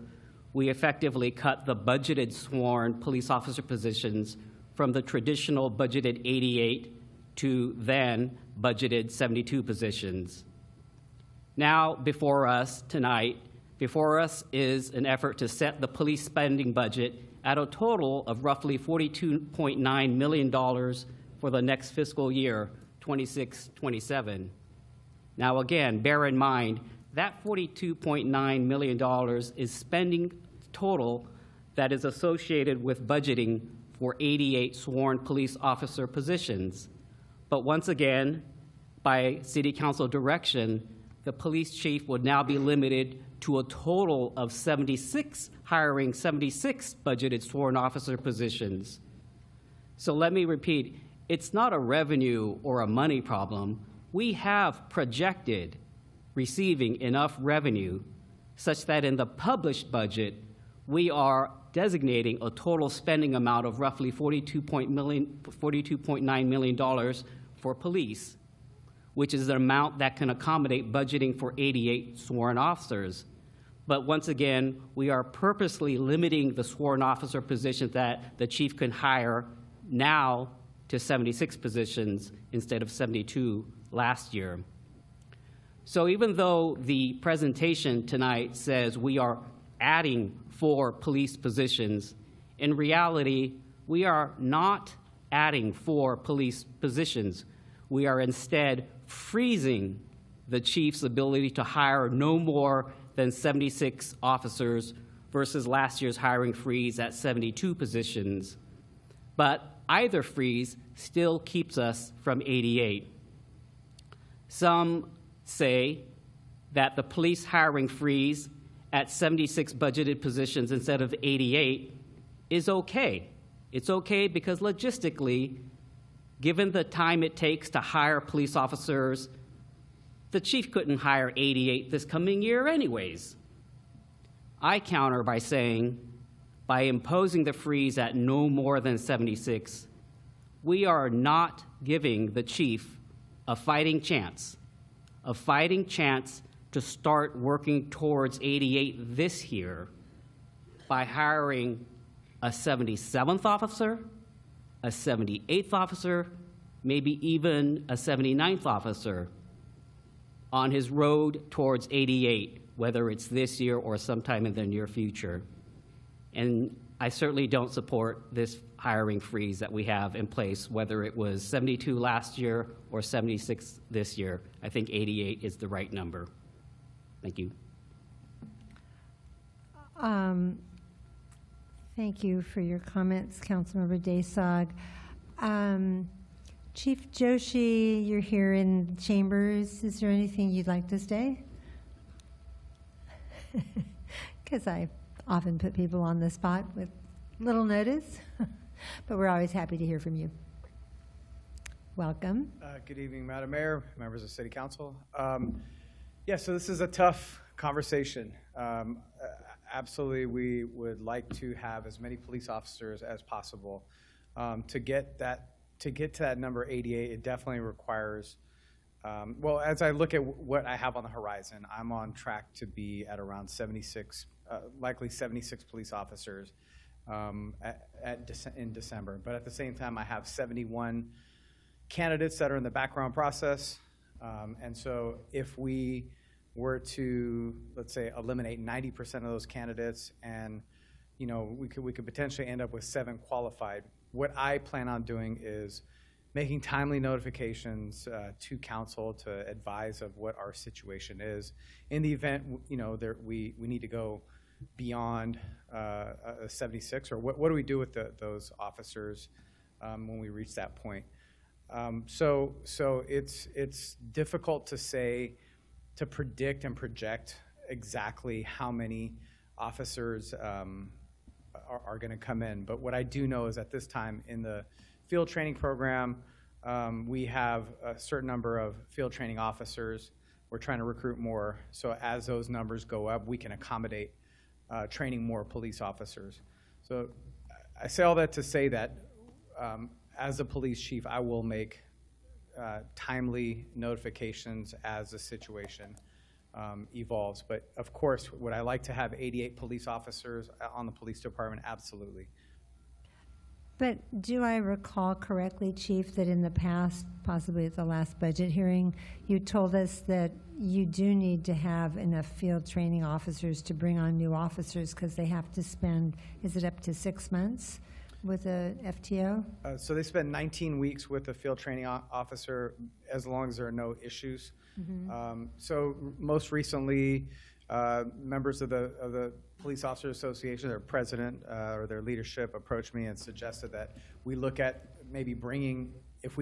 we effectively cut the budgeted sworn police officer positions from the traditional budgeted 88 to then budgeted 72 positions. Now, before us tonight, is an effort to set the police spending budget at a total of roughly $42.9 million for the next fiscal year, 26-27. Now, again, bear in mind, that $42.9 million is spending total that is associated with budgeting for 88 sworn police officer positions. But once again, by City Council direction, the police chief would now be limited to a total of 76 budgeted sworn officer positions. So let me repeat, it's not a revenue or a money problem. We have projected receiving enough revenue such that in the published budget, we are designating a total spending amount of roughly $42.9 million for police, which is an amount that can accommodate budgeting for 88 sworn officers. But once again, we are purposely limiting the sworn officer positions that the chief can hire now to 76 positions instead of 72 last year. So even though the presentation tonight says we are adding 4 police positions, in reality, we are not adding 4 police positions. We are instead freezing the chief's ability to hire no more than 76 officers versus last year's hiring freeze at 72 positions. But either freeze still keeps us from 88. Some say that the police hiring freeze at 76 budgeted positions instead of 88 is okay. It's okay because logistically, given the time it takes to hire police officers the chief couldn't hire 88 this coming year anyways. I counter by saying, by imposing the freeze at no more than 76, we are not giving the chief a fighting chance to start working towards 88 this year by hiring a 77th officer, a 78th officer, maybe even a 79th officer on his road towards 88, whether it's this year or sometime in the near future. And I certainly don't support this hiring freeze that we have in place, whether it was 72 last year or 76 this year. I think 88 is the right number. Thank you. Thank you for your comments, Councilmember Desag. Chief Joshi, you're here in chambers. Is there anything you'd like to say? Because I often put people on the spot with little notice, but we're always happy to hear from you. Welcome. Good evening, Madam Mayor, members of City Council. Yeah, so this is a tough conversation. Absolutely, we would like to have as many police officers as possible. To get to that number 88, it definitely requires, well, as I look at what I have on the horizon, I'm on track to be at around 76, likely 76 police officers in December. But at the same time, I have 71 candidates that are in the background process. And so if we were to, let's say, eliminate 90% of those candidates, and we could potentially end up with 7 qualified. What I plan on doing is making timely notifications to council to advise of what our situation is. In the event, we need to go beyond 76, or what do we do with those officers when we reach that point? So it's difficult to say, to predict and project exactly how many officers are going to come in. But what I do know is at this time in the field training program, we have a certain number of field training officers. We're trying to recruit more. So as those numbers go up, we can accommodate training more police officers. So I say all that to say that as a police chief, I will make timely notifications as the situation evolves. But of course, would I like to have 88 police officers on the police department? Absolutely. But do I recall correctly, Chief, that in the past, possibly at the last budget hearing, you told us that you do need to have enough field training officers to bring on new officers because they have to spend, is it up to 6 months with a FTO? So they spend 19 weeks with a field training officer as long as there are no issues. Mm-hmm. So most recently, members of the Police Officers Association, their president or their leadership approached me and suggested that we look at maybe bringing, if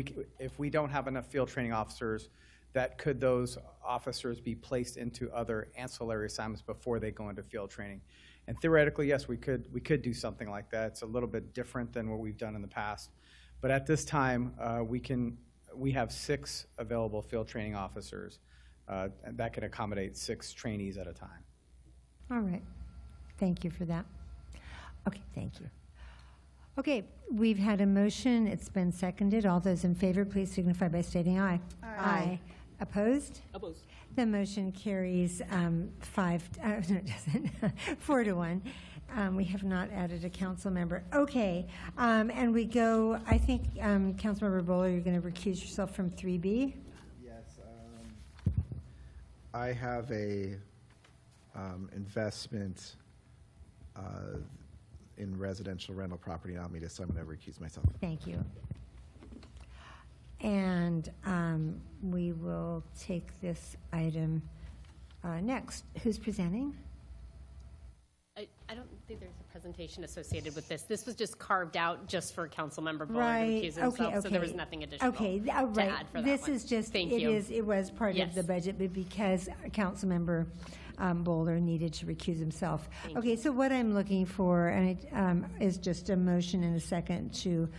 we don't have enough field training officers, that could those officers be placed into other ancillary assignments before they go into field training. And theoretically, yes, we could do something like that. It's a little bit different than what we've done in the past. But at this time, we have 6 available field training officers, and that can accommodate 6 trainees at a time. All right. Thank you for that. Okay, thank you. Okay, we've had a motion. It's been seconded. All those in favor, please signify by stating aye. Aye. Opposed? Opposed. The motion carries 4 to 1. We have not added a council member. Okay, and we go, I think, Councilmember Bowler, you're going to recuse yourself from 3B? Yes. I have a investment in residential rental property in Alameda, so I'm going to recuse myself. Thank you. And we will take this item next. Who's presenting? I don't think there's a presentation associated with this. This was just carved out just for Councilmember Bowler Right. to recuse himself, so there was nothing additional Okay, to right. add for that This one. is just, Thank it you. was part Yes. of the budget, but because Councilmember Bowler needed to recuse himself. Thank Okay, so what I'm looking for and is just a motion and a second to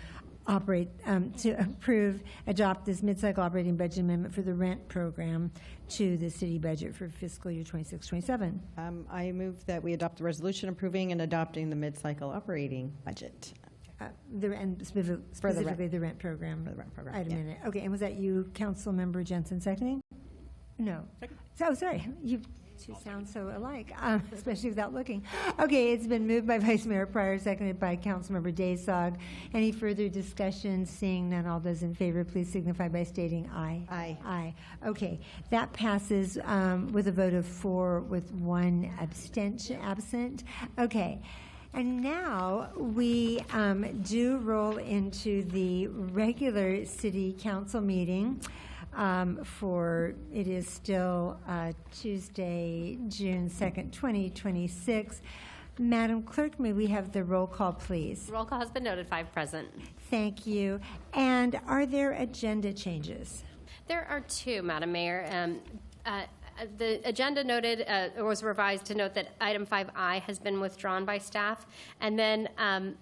adopt this mid-cycle operating budget amendment for the rent program to the city budget for fiscal year 26-27. I move that we adopt the resolution approving and adopting the mid-cycle operating budget. And specifically the rent program. For the rent program, Item yeah. in it. Okay, and was that you, Councilmember Jensen, seconding? No. So, sorry, you two sound so alike, especially without looking. Okay, it's been moved by Vice Mayor Pryor, seconded by Councilmember Daysog. Any further discussion? Seeing none, all those in favor, please signify by stating aye. Aye. Aye. Okay, that passes with a vote of 4 with 1 absent. Okay. And now we do roll into the regular city council meeting it is still Tuesday, June 2nd, 2026. Madam Clerk, may we have the roll call, please? Roll call has been noted, 5 present. Thank you. And are there agenda changes? There are 2, Madam Mayor. The agenda noted was revised to note that item 5I has been withdrawn by staff. And then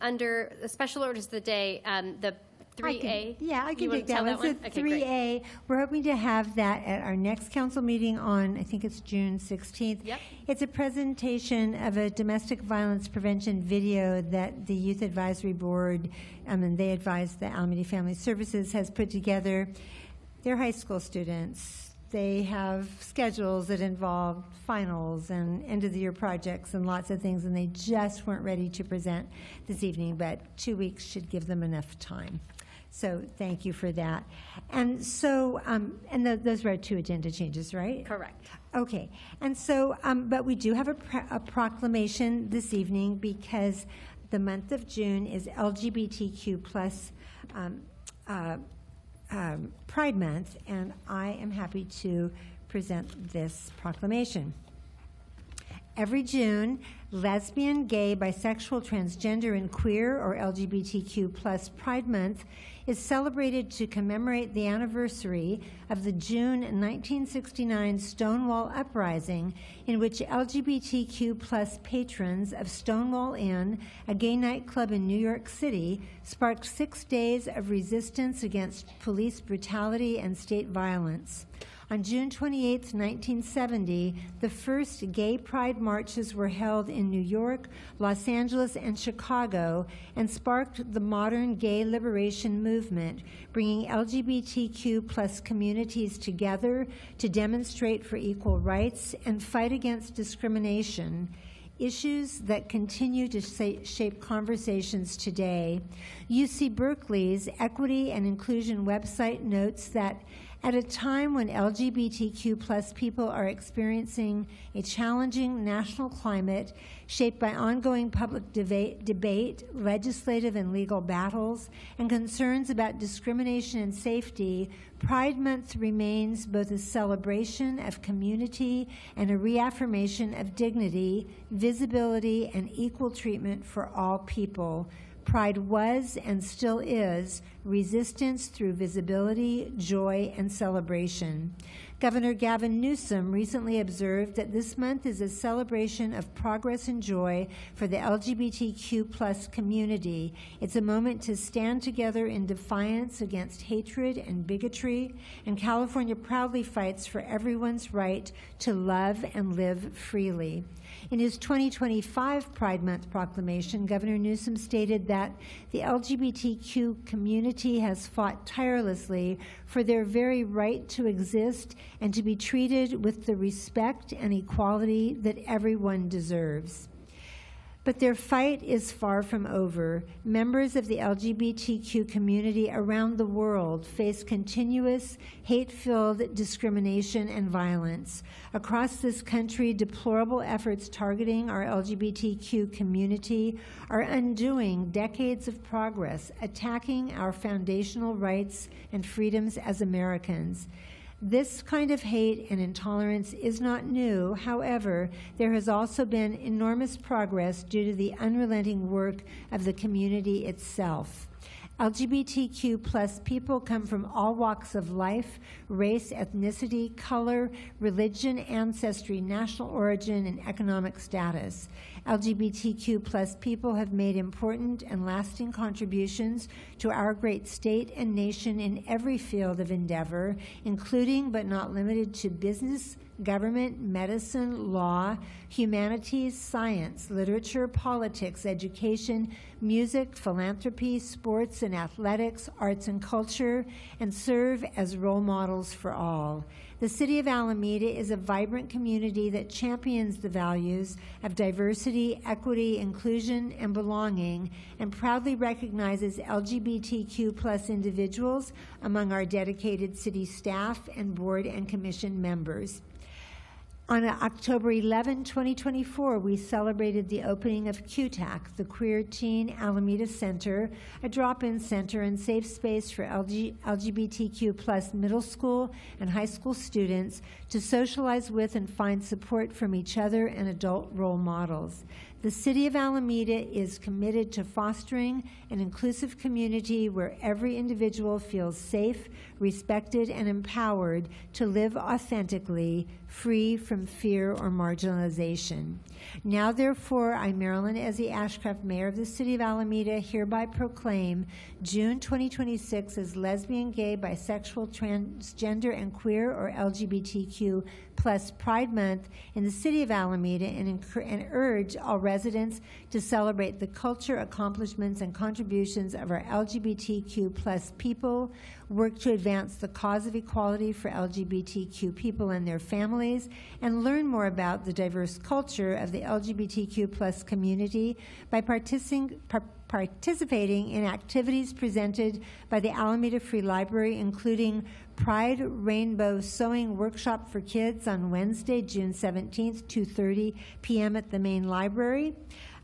under the special orders of the day, the 3A. I can You take wanna that tell one. that So one? Okay, 3A, we're hoping to have that at our next council meeting on, I think it's June 16th. Yep. It's a presentation of a domestic violence prevention video that the Youth Advisory Board, and they advise the Alameda Family Services, has put together. They're high school students. They have schedules that involve finals and end-of-the-year projects and lots of things, and they just weren't ready to present this evening, but 2 weeks should give them enough time. So thank you for that. And so, those were our 2 agenda changes, right? Correct. Okay. And so, but we do have a proclamation this evening because the month of June is LGBTQ plus Pride Month, and I am happy to present this proclamation. Every June, lesbian, gay, bisexual, transgender, and queer, or LGBTQ plus Pride Month is celebrated to commemorate the anniversary of the June 1969 Stonewall Uprising, in which LGBTQ plus patrons of Stonewall Inn, a gay nightclub in New York City, sparked 6 days of resistance against police brutality and state violence. On June 28, 1970, the first gay pride marches were held in New York, Los Angeles, and Chicago, and sparked the modern gay liberation movement, bringing LGBTQ plus communities together to demonstrate for equal rights and fight against discrimination, issues that continue to shape conversations today. UC Berkeley's Equity and Inclusion website notes that at a time when LGBTQ plus people are experiencing a challenging national climate shaped by ongoing public debate, legislative and legal battles, and concerns about discrimination and safety, Pride Month remains both a celebration of community and a reaffirmation of dignity, visibility, and equal treatment for all people. Pride was and still is resistance through visibility, joy, and celebration. Governor Gavin Newsom recently observed that this month is a celebration of progress and joy for the LGBTQ plus community. It's a moment to stand together in defiance against hatred and bigotry, and California proudly fights for everyone's right to love and live freely. In his 2025 Pride Month proclamation, Governor Newsom stated that the LGBTQ community has fought tirelessly for their very right to exist and to be treated with the respect and equality that everyone deserves. But their fight is far from over. Members of the LGBTQ community around the world face continuous hate-filled discrimination and violence. Across this country, deplorable efforts targeting our LGBTQ community are undoing decades of progress, attacking our foundational rights and freedoms as Americans. This kind of hate and intolerance is not new. However, there has also been enormous progress due to the unrelenting work of the community itself. LGBTQ plus people come from all walks of life, race, ethnicity, color, religion, ancestry, national origin, and economic status. LGBTQ plus people have made important and lasting contributions to our great state and nation in every field of endeavor, including but not limited to business, government, medicine, law, humanities, science, literature, politics, education, music, philanthropy, sports and athletics, arts and culture, and serve as role models for all. The City of Alameda is a vibrant community that champions the values of diversity, equity, inclusion, and belonging, and proudly recognizes LGBTQ plus individuals among our dedicated city staff and board and commission members. On October 11, 2024, we celebrated the opening of QTAC, the Queer Teen Alameda Center, a drop-in center and safe space for LGBTQ plus middle school and high school students to socialize with and find support from each other and adult role models. The City of Alameda is committed to fostering an inclusive community where every individual feels safe, respected, and empowered to live authentically, free from fear or marginalization. Now, therefore, I, Marilyn Ezzy Ashcraft, Mayor of the City of Alameda, hereby proclaim June 2026 as Lesbian, Gay, Bisexual, Transgender, and Queer, or LGBTQ plus Pride Month in the City of Alameda, and urge all residents to celebrate the culture, accomplishments, and contributions of our LGBTQ plus people, work to advance the cause of equality for LGBTQ people and their families, and learn more about the diverse culture of the LGBTQ plus community by participating in activities presented by the Alameda Free Library, including Pride Rainbow Sewing Workshop for Kids on Wednesday, June 17th, 2:30 p.m. at the main library,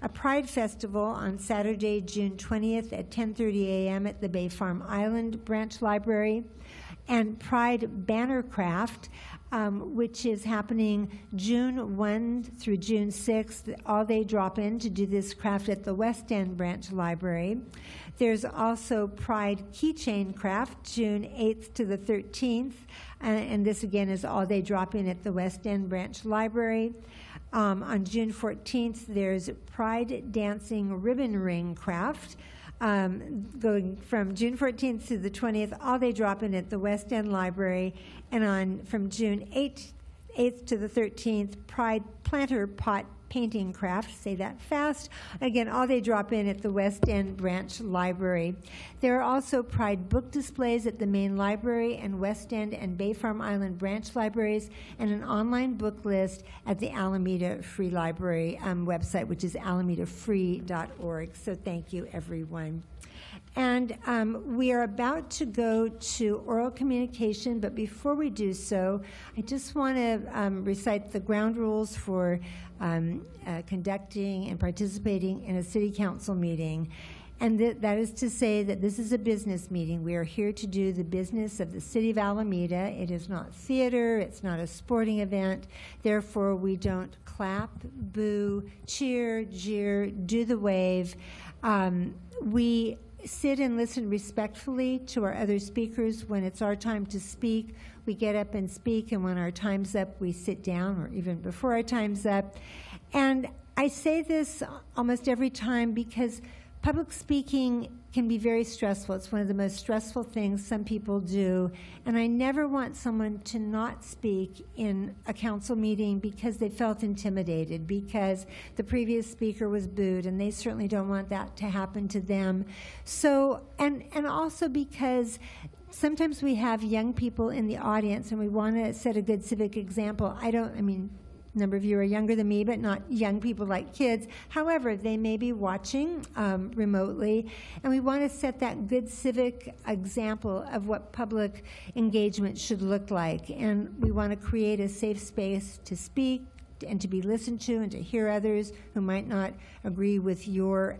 a Pride Festival on Saturday, June 20th at 10:30 a.m. at the Bay Farm Island Branch Library, and Pride Banner Craft, which is happening June 1 through June 6th, all-day drop-in to do this craft at the West End Branch Library. There's also Pride Keychain Craft, June 8th to the 13th, and this again is all-day drop-in at the West End Branch Library. On June 14th, there's Pride Dancing Ribbon Ring Craft, going from June 14th to the 20th, all-day drop-in at the West End Library, and from June 8th to the 13th, Pride Planter Pot Painting Craft, say that fast, again, all-day drop-in at the West End Branch Library. There are also Pride book displays at the main library and West End and Bay Farm Island Branch Libraries, and an online book list at the Alameda Free Library website, which is alamedafree.org. So thank you, everyone. And we are about to go to oral communication, but before we do so, I just want to recite the ground rules for conducting and participating in a city council meeting. And that is to say that this is a business meeting. We are here to do the business of the City of Alameda. It is not theater. It's not a sporting event. Therefore, we don't clap, boo, cheer, jeer, do the wave. We sit and listen respectfully to our other speakers. When it's our time to speak, we get up and speak, and when our time's up, we sit down, or even before our time's up. And I say this almost every time because public speaking can be very stressful. It's one of the most stressful things some people do, and I never want someone to not speak in a council meeting because they felt intimidated, because the previous speaker was booed, and they certainly don't want that to happen to them. So, and also because sometimes we have young people in the audience and we want to set a good civic example. A number of you are younger than me, but not young people like kids. However, they may be watching remotely, and we want to set that good civic example of what public engagement should look like. And we want to create a safe space to speak and to be listened to and to hear others who might not agree with your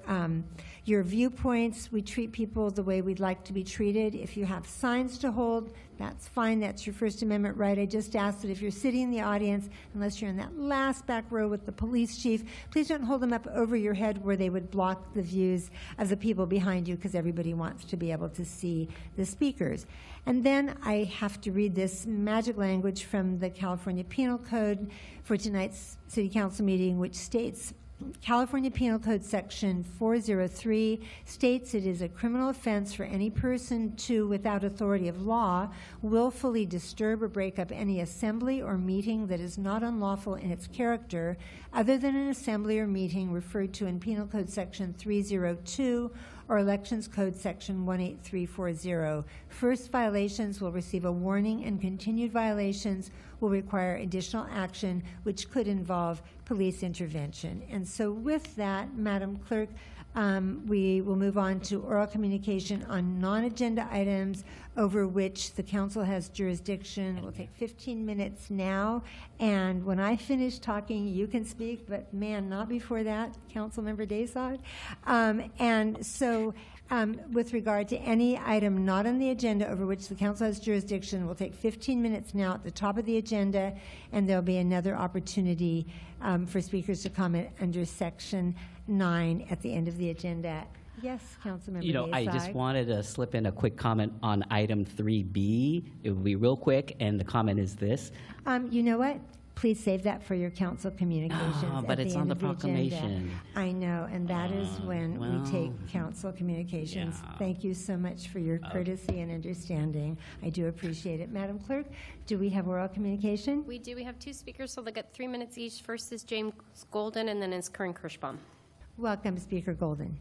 viewpoints. We treat people the way we'd like to be treated. If you have signs to hold, that's fine. That's your First Amendment right. I just ask that if you're sitting in the audience, unless you're in that last back row with the police chief, please don't hold them up over your head where they would block the views of the people behind you, because everybody wants to be able to see the speakers. And then I have to read this magic language from the California Penal Code for tonight's City Council meeting, which states California Penal Code Section 403 states it is a criminal offense for any person to, without authority of law, willfully disturb or break up any assembly or meeting that is not unlawful in its character, other than an assembly or meeting referred to in Penal Code Section 302 or Elections Code Section 18340. First violations will receive a warning, and continued violations will require additional action, which could involve police intervention. And so with that, Madam Clerk, we will move on to oral communication on non-agenda items over which the council has jurisdiction. It will take 15 minutes now, and when I finish talking, you can speak, but man, not before that, Councilmember Dayside. And so with regard to any item not on the agenda over which the council has jurisdiction, we'll take 15 minutes now at the top of the agenda, and there'll be another opportunity for speakers to comment under Section 9 at the end of the agenda. Yes, Councilmember You know, I just Dayside. wanted to slip in a quick comment on item 3B. It will be real quick, and the comment is this. You know what? Please save that for your council communications No, at but the it's end on the of agenda. proclamation. I know, and that is when we well, take council communications. yeah. Thank you so much for your courtesy and understanding. I do appreciate it. Madam Clerk, do we have oral communication? We do. We have two speakers, so they'll get 3 minutes each. First is James Golden, and then is Karen Kirschbaum. Welcome, Speaker Golden.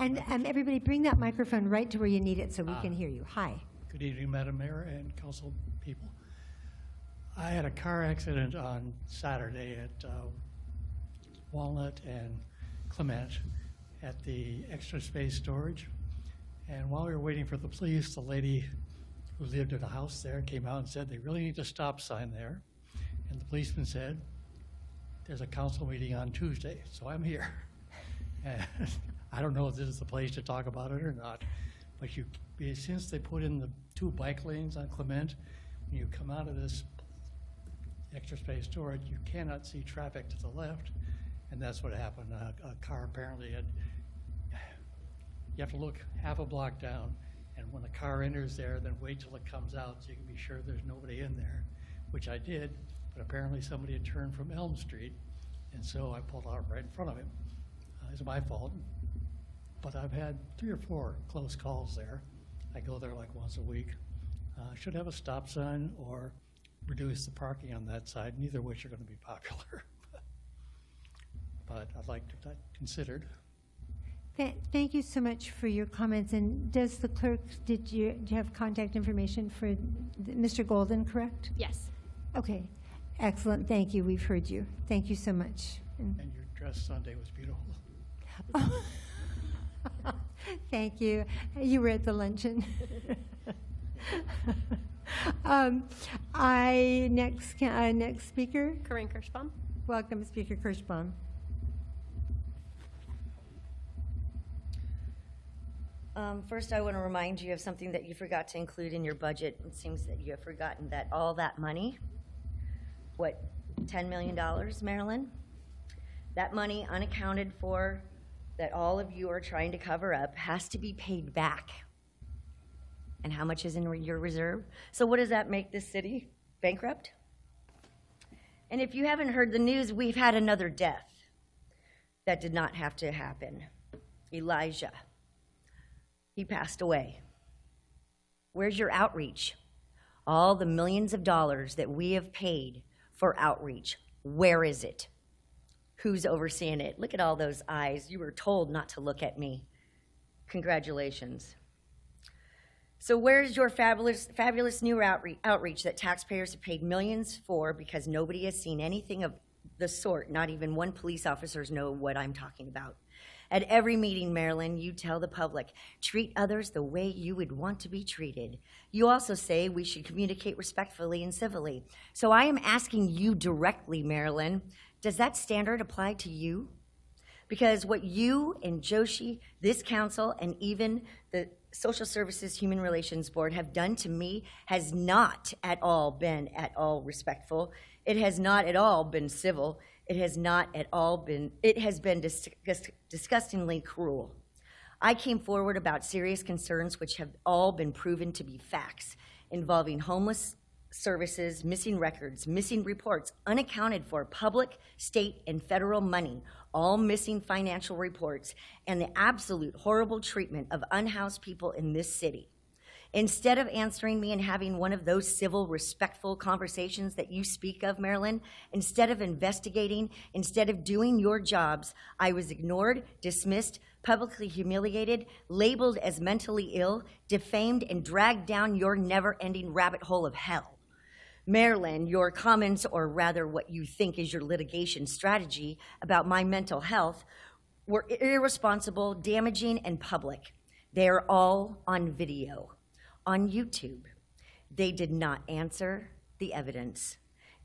And everybody, bring that microphone right to where you need it so we can hear you. Hi. Good evening, Madam Mayor and council people. I had a car accident on Saturday at Walnut and Clement at the Extra Space Storage. And while we were waiting for the police, the lady who lived in the house there came out and said they really need a stop sign there. And the policeman said, there's a council meeting on Tuesday, so I'm here. And I don't know if this is the place to talk about it or not, but since they put in the 2 bike lanes on Clement, when you come out of this Extra Space Storage, you cannot see traffic to the left, and that's what happened. A car apparently you have to look half a block down, and when the car enters there, then wait till it comes out so you can be sure there's nobody in there, which I did, but apparently somebody had turned from Elm Street, and so I pulled out right in front of him. It's my fault, but I've had 3 or 4 close calls there. I go there like once a week. Should have a stop sign or reduce the parking on that side, neither of which are going to be popular. But I'd like to that considered. Thank you so much for your comments. And does the clerk, do you have contact information for Mr. Golden, correct? Yes. Okay, excellent. Thank you. We've heard you. Thank you so much. And your dress Sunday was beautiful. Thank you. You were at the luncheon. Next speaker. Karen Kirschbaum. Welcome, Speaker Kirschbaum. First, I want to remind you of something that you forgot to include in your budget. It seems that you have forgotten that all that money, what, $10 million, Marilyn? That money unaccounted for, that all of you are trying to cover up, has to be paid back. And how much is in your reserve? So what does that make this city? Bankrupt? And if you haven't heard the news, we've had another death. That did not have to happen. Elijah. He passed away. Where's your outreach? All the millions of dollars that we have paid for outreach, where is it? Who's overseeing it? Look at all those eyes. You were told not to look at me. Congratulations. So where's your fabulous new outreach that taxpayers have paid millions for because nobody has seen anything of the sort? Not even one police officers know what I'm talking about. At every meeting, Marilyn, you tell the public, treat others the way you would want to be treated. You also say we should communicate respectfully and civilly. So I am asking you directly, Marilyn, does that standard apply to you? Because what you and Joshi, this council, and even the Social Services Human Relations Board have done to me has not at all been at all respectful. It has not at all been civil. It has not at all been, it has been disgustingly cruel. I came forward about serious concerns which have all been proven to be facts involving homeless services, missing records, missing reports, unaccounted for, public, state, and federal money, all missing financial reports, and the absolute horrible treatment of unhoused people in this city. Instead of answering me and having one of those civil, respectful conversations that you speak of, Marilyn, instead of investigating, instead of doing your jobs, I was ignored, dismissed, publicly humiliated, labeled as mentally ill, defamed, and dragged down your never-ending rabbit hole of hell. Marilyn, your comments, or rather what you think is your litigation strategy about my mental health, were irresponsible, damaging, and public. They are all on video, on YouTube. They did not answer the evidence.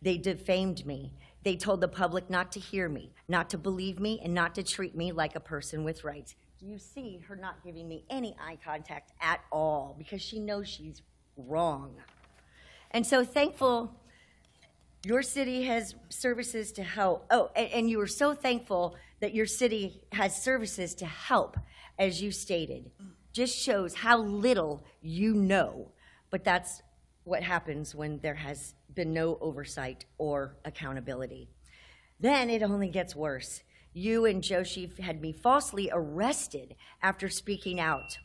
They defamed me. They told the public not to hear me, not to believe me, and not to treat me like a person with rights. Do you see her not giving me any eye contact at all because she knows she's wrong? And so thankful your city has services to help. Oh, and you were so thankful that your city has services to help, as you stated. Just shows how little you know. But that's what happens when there has been no oversight or accountability. Then it only gets worse. You and Joshi had me falsely arrested after speaking out.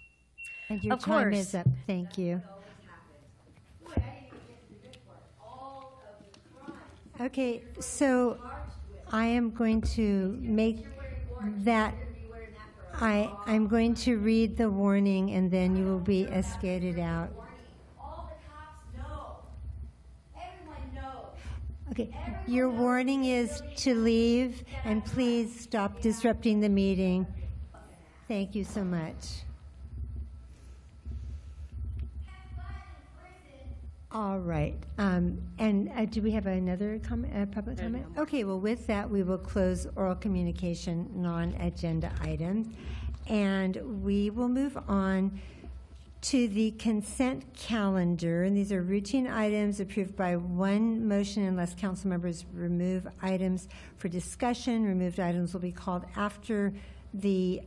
And your Of time course. is up. Thank you. Okay, so I am going to make that, I'm going to read the warning and then you will be escorted out. Okay, your warning is to leave and please stop disrupting the meeting. Thank you so much. All right, and do we have another comment, public comment? Okay, well, with that, we will close oral communication non-agenda items, and we will move on to the consent calendar, and these are routine items approved by one motion unless council members remove items for discussion. Removed items will be called after the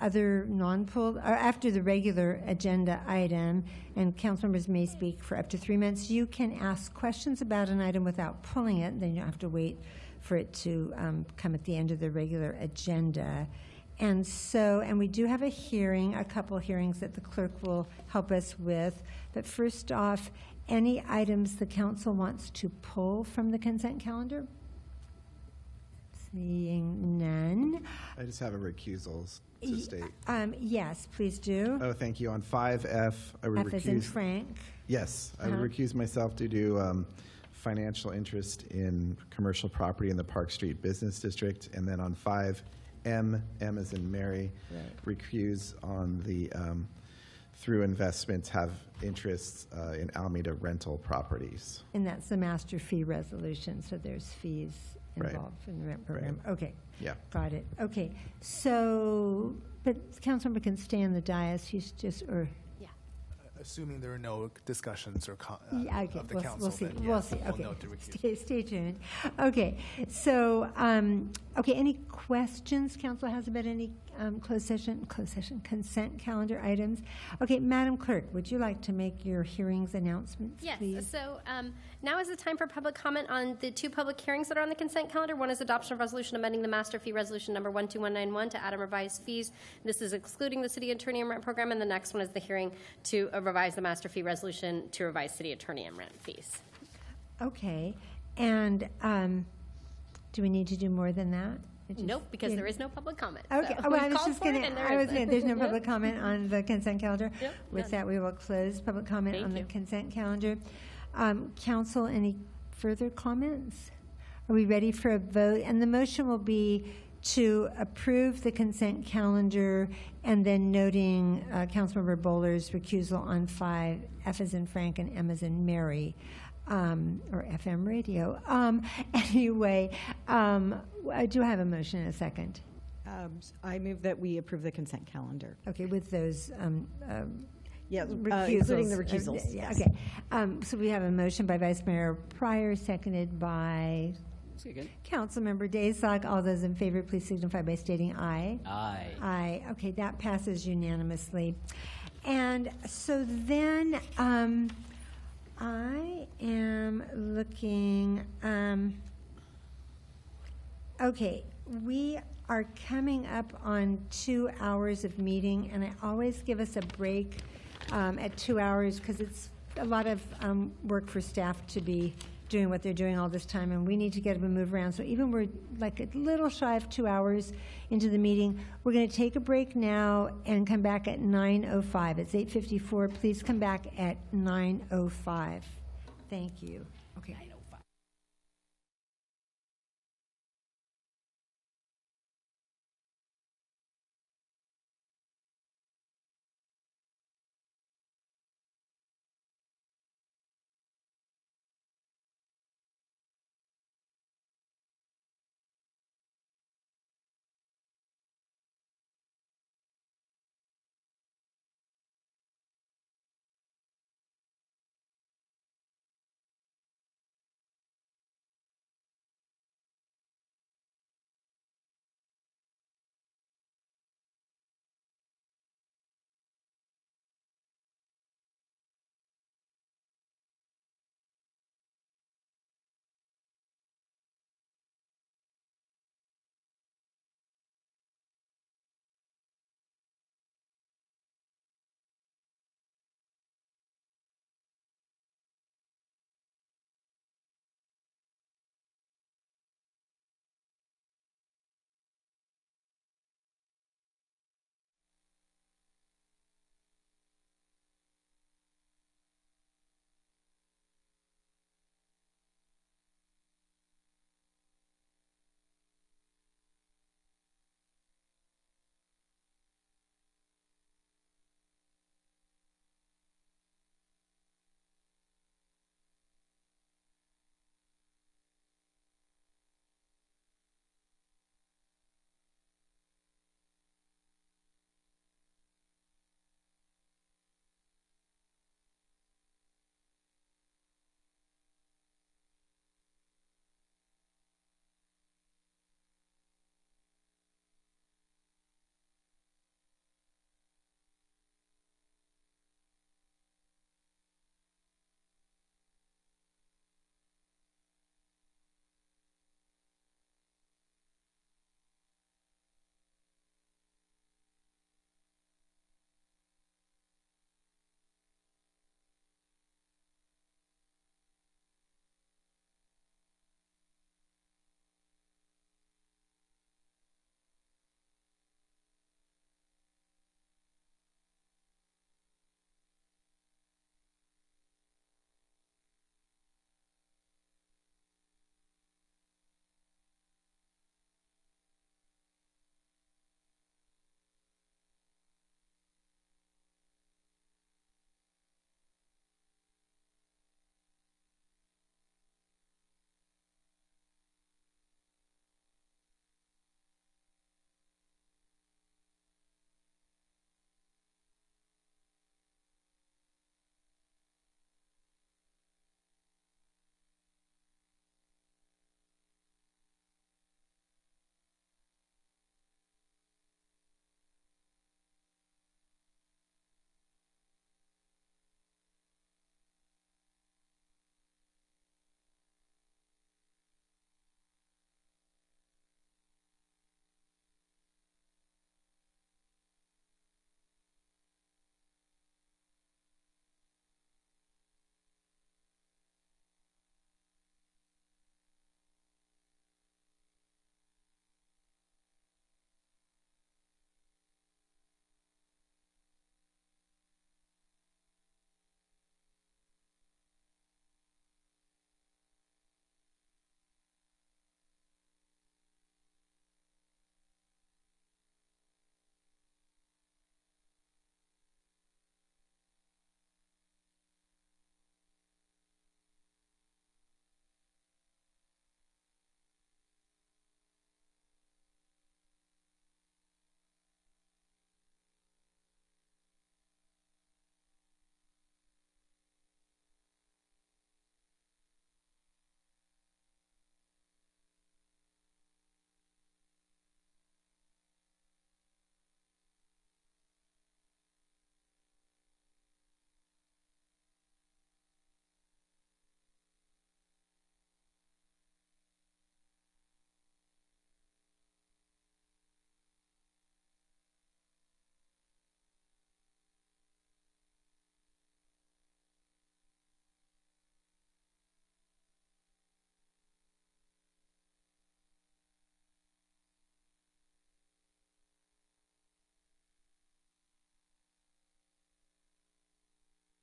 other non-pulled, or after the regular agenda item, and council members may speak for up to 3 minutes. You can ask questions about an item without pulling it, then you don't have to wait for it to come at the end of the regular agenda. And so, and we do have a hearing, a couple hearings that the clerk will help us with. But first off, any items the council wants to pull from the consent calendar? Seeing none. I just have a recusals to state. Yes, please do. Oh, thank you. On 5F, I would F as in recuse. Frank. Yes, I would recuse myself due to financial interest in commercial property in the Park Street Business District. And then on 5M, M as in Mary, recuse on the through investments have interests in Alameda rental properties. And that's the master fee resolution, so there's fees Right. involved in the rent program. Right. Okay. Yeah. Got it. Okay. So, but Councilmember can stay on the dais. He's just, or, Assuming there are no discussions or yeah, okay. of the We'll council, see. then We'll yes, see. we'll Okay. note to recuse. Stay tuned. Okay. So, okay. Any questions council has about any closed session, consent calendar items? Okay, Madam Clerk, would you like to make your hearings announcements, Yes, please? so now is the time for public comment on the two public hearings that are on the consent calendar. One is adoption of resolution amending the master fee resolution number 12191 to add and revise fees. This is excluding the city attorney and rent program, and the next one is the hearing to revise the master fee resolution to revise city attorney and rent fees. Okay. And do we need to do more than that? Nope, because there is no public comment. Okay, So well, I we've was called just for it gonna, and there I was isn't. gonna, there's no Yep. public comment on the consent calendar. Yep, With none. that, we will close public comment Thank on the you. consent calendar. Council, any further comments? Are we ready for a vote? And the motion will be to approve the consent calendar and then noting Councilmember Bowler's recusal on 5, F as in Frank and M as in Mary. Or FM radio. Anyway, I do have a motion in a second. I move that we approve the consent calendar. Okay, with those Yeah, recusals. including the recusals, yes. Okay. So we have a motion by Vice Mayor Pryor, seconded by Councilmember Daysog. All those in favor, please signify by stating aye. Aye. Aye. Okay, that passes unanimously. And so then I am looking, okay, we are coming up on 2 hours of meeting, and I always give us a break at 2 hours because it's a lot of work for staff to be doing what they're doing all this time, and we need to get them and move around. So even we're like a little shy of 2 hours into the meeting, we're going to take a break now and come back at 9:05. It's 8:54. Please come back at 9:05. Thank you. Okay.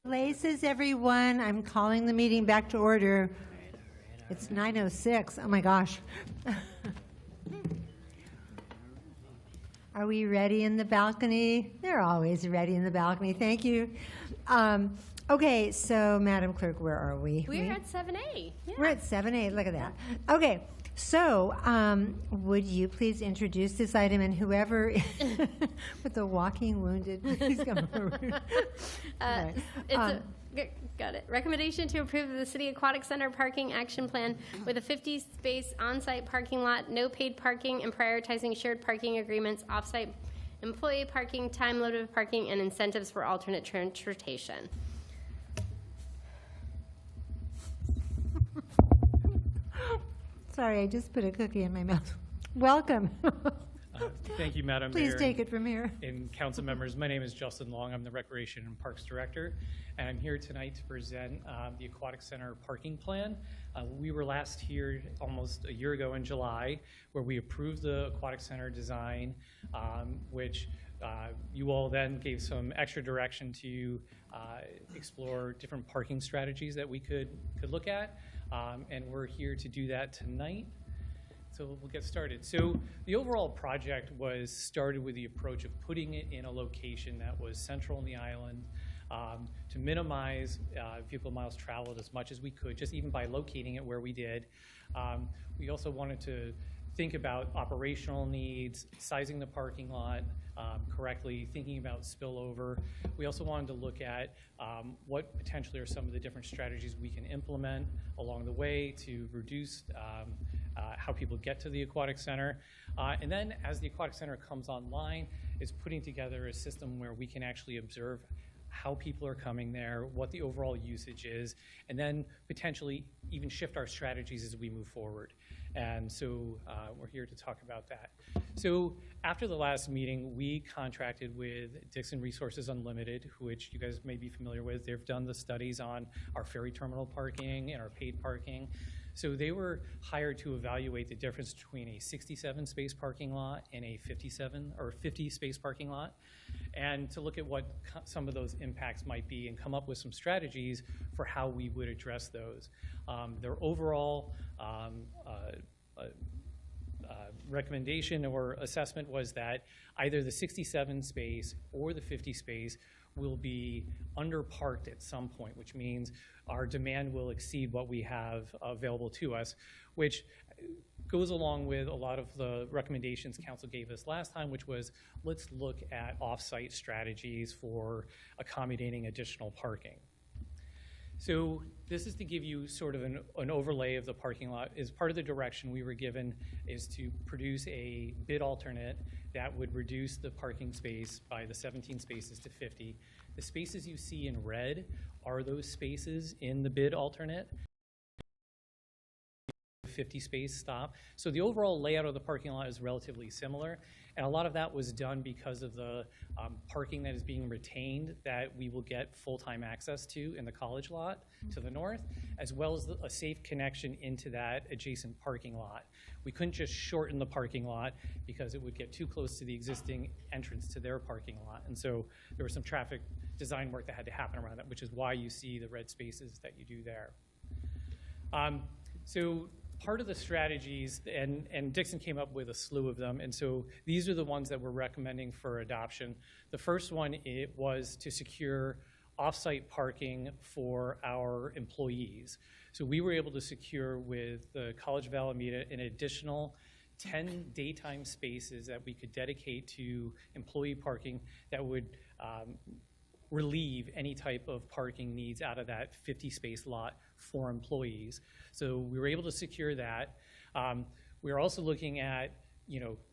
Places, everyone. I'm calling the meeting back to order. It's 9:06. Oh my gosh. Are we ready in the balcony? They're always ready in the balcony. Thank you. Okay, so Madam Clerk, where are we? We're at 7A. Yeah. We're at 7A. Look at that. Okay, so would you please introduce this item, and whoever with the walking wounded, please come forward. All right. Got it. Recommendation to approve the City Aquatic Center Parking Action Plan with a 50-space on-site parking lot, no paid parking, and prioritizing shared parking agreements, off-site employee parking, time-loaded parking, and incentives for alternate transportation. Sorry, I just put a cookie in my mouth. Welcome. Thank you, Madam Please Mayor. take it from here. And council members, my name is Justin Long. I'm the Recreation and Parks Director, and I'm here tonight to present the Aquatic Center Parking Plan. We were last here almost a year ago in July, where we approved the Aquatic Center design, which you all then gave some extra direction to explore different parking strategies that we could look at, and we're here to do that tonight. So we'll get started. So the overall project was started with the approach of putting it in a location that was central in the island to minimize vehicle miles traveled as much as we could, just even by locating it where we did. We also wanted to think about operational needs, sizing the parking lot correctly, thinking about spillover. We also wanted to look at what potentially are some of the different strategies we can implement along the way to reduce how people get to the Aquatic Center. And then as the Aquatic Center comes online, is putting together a system where we can actually observe how people are coming there, what the overall usage is, and then potentially even shift our strategies as we move forward. And so we're here to talk about that. So after the last meeting, we contracted with Dixon Resources Unlimited, which you guys may be familiar with. They've done the studies on our ferry terminal parking and our paid parking. So they were hired to evaluate the difference between a 67-space parking lot and a 50-space parking lot, and to look at what some of those impacts might be and come up with some strategies for how we would address those. Their overall recommendation or assessment was that either the 67-space or the 50-space will be underparked at some point, which means our demand will exceed what we have available to us, which goes along with a lot of the recommendations council gave us last time, which was let's look at off-site strategies for accommodating additional parking. So this is to give you sort of an overlay of the parking lot. As part of the direction we were given is to produce a bid alternate that would reduce the parking space by the 17 spaces to 50. The spaces you see in red are those spaces in the bid alternate. 50-space stop. So the overall layout of the parking lot is relatively similar, and a lot of that was done because of the parking that is being retained that we will get full-time access to in the college lot to the north, as well as a safe connection into that adjacent parking lot. We couldn't just shorten the parking lot because it would get too close to the existing entrance to their parking lot, and so there was some traffic design work that had to happen around that, which is why you see the red spaces that you do there. So part of the strategies, and Dixon came up with a slew of them, and so these are the ones that we're recommending for adoption. The first one was to secure off-site parking for our employees. So we were able to secure with the College of Alameda an additional 10 daytime spaces that we could dedicate to employee parking that would relieve any type of parking needs out of that 50-space lot for employees. So we were able to secure that. We are also looking at,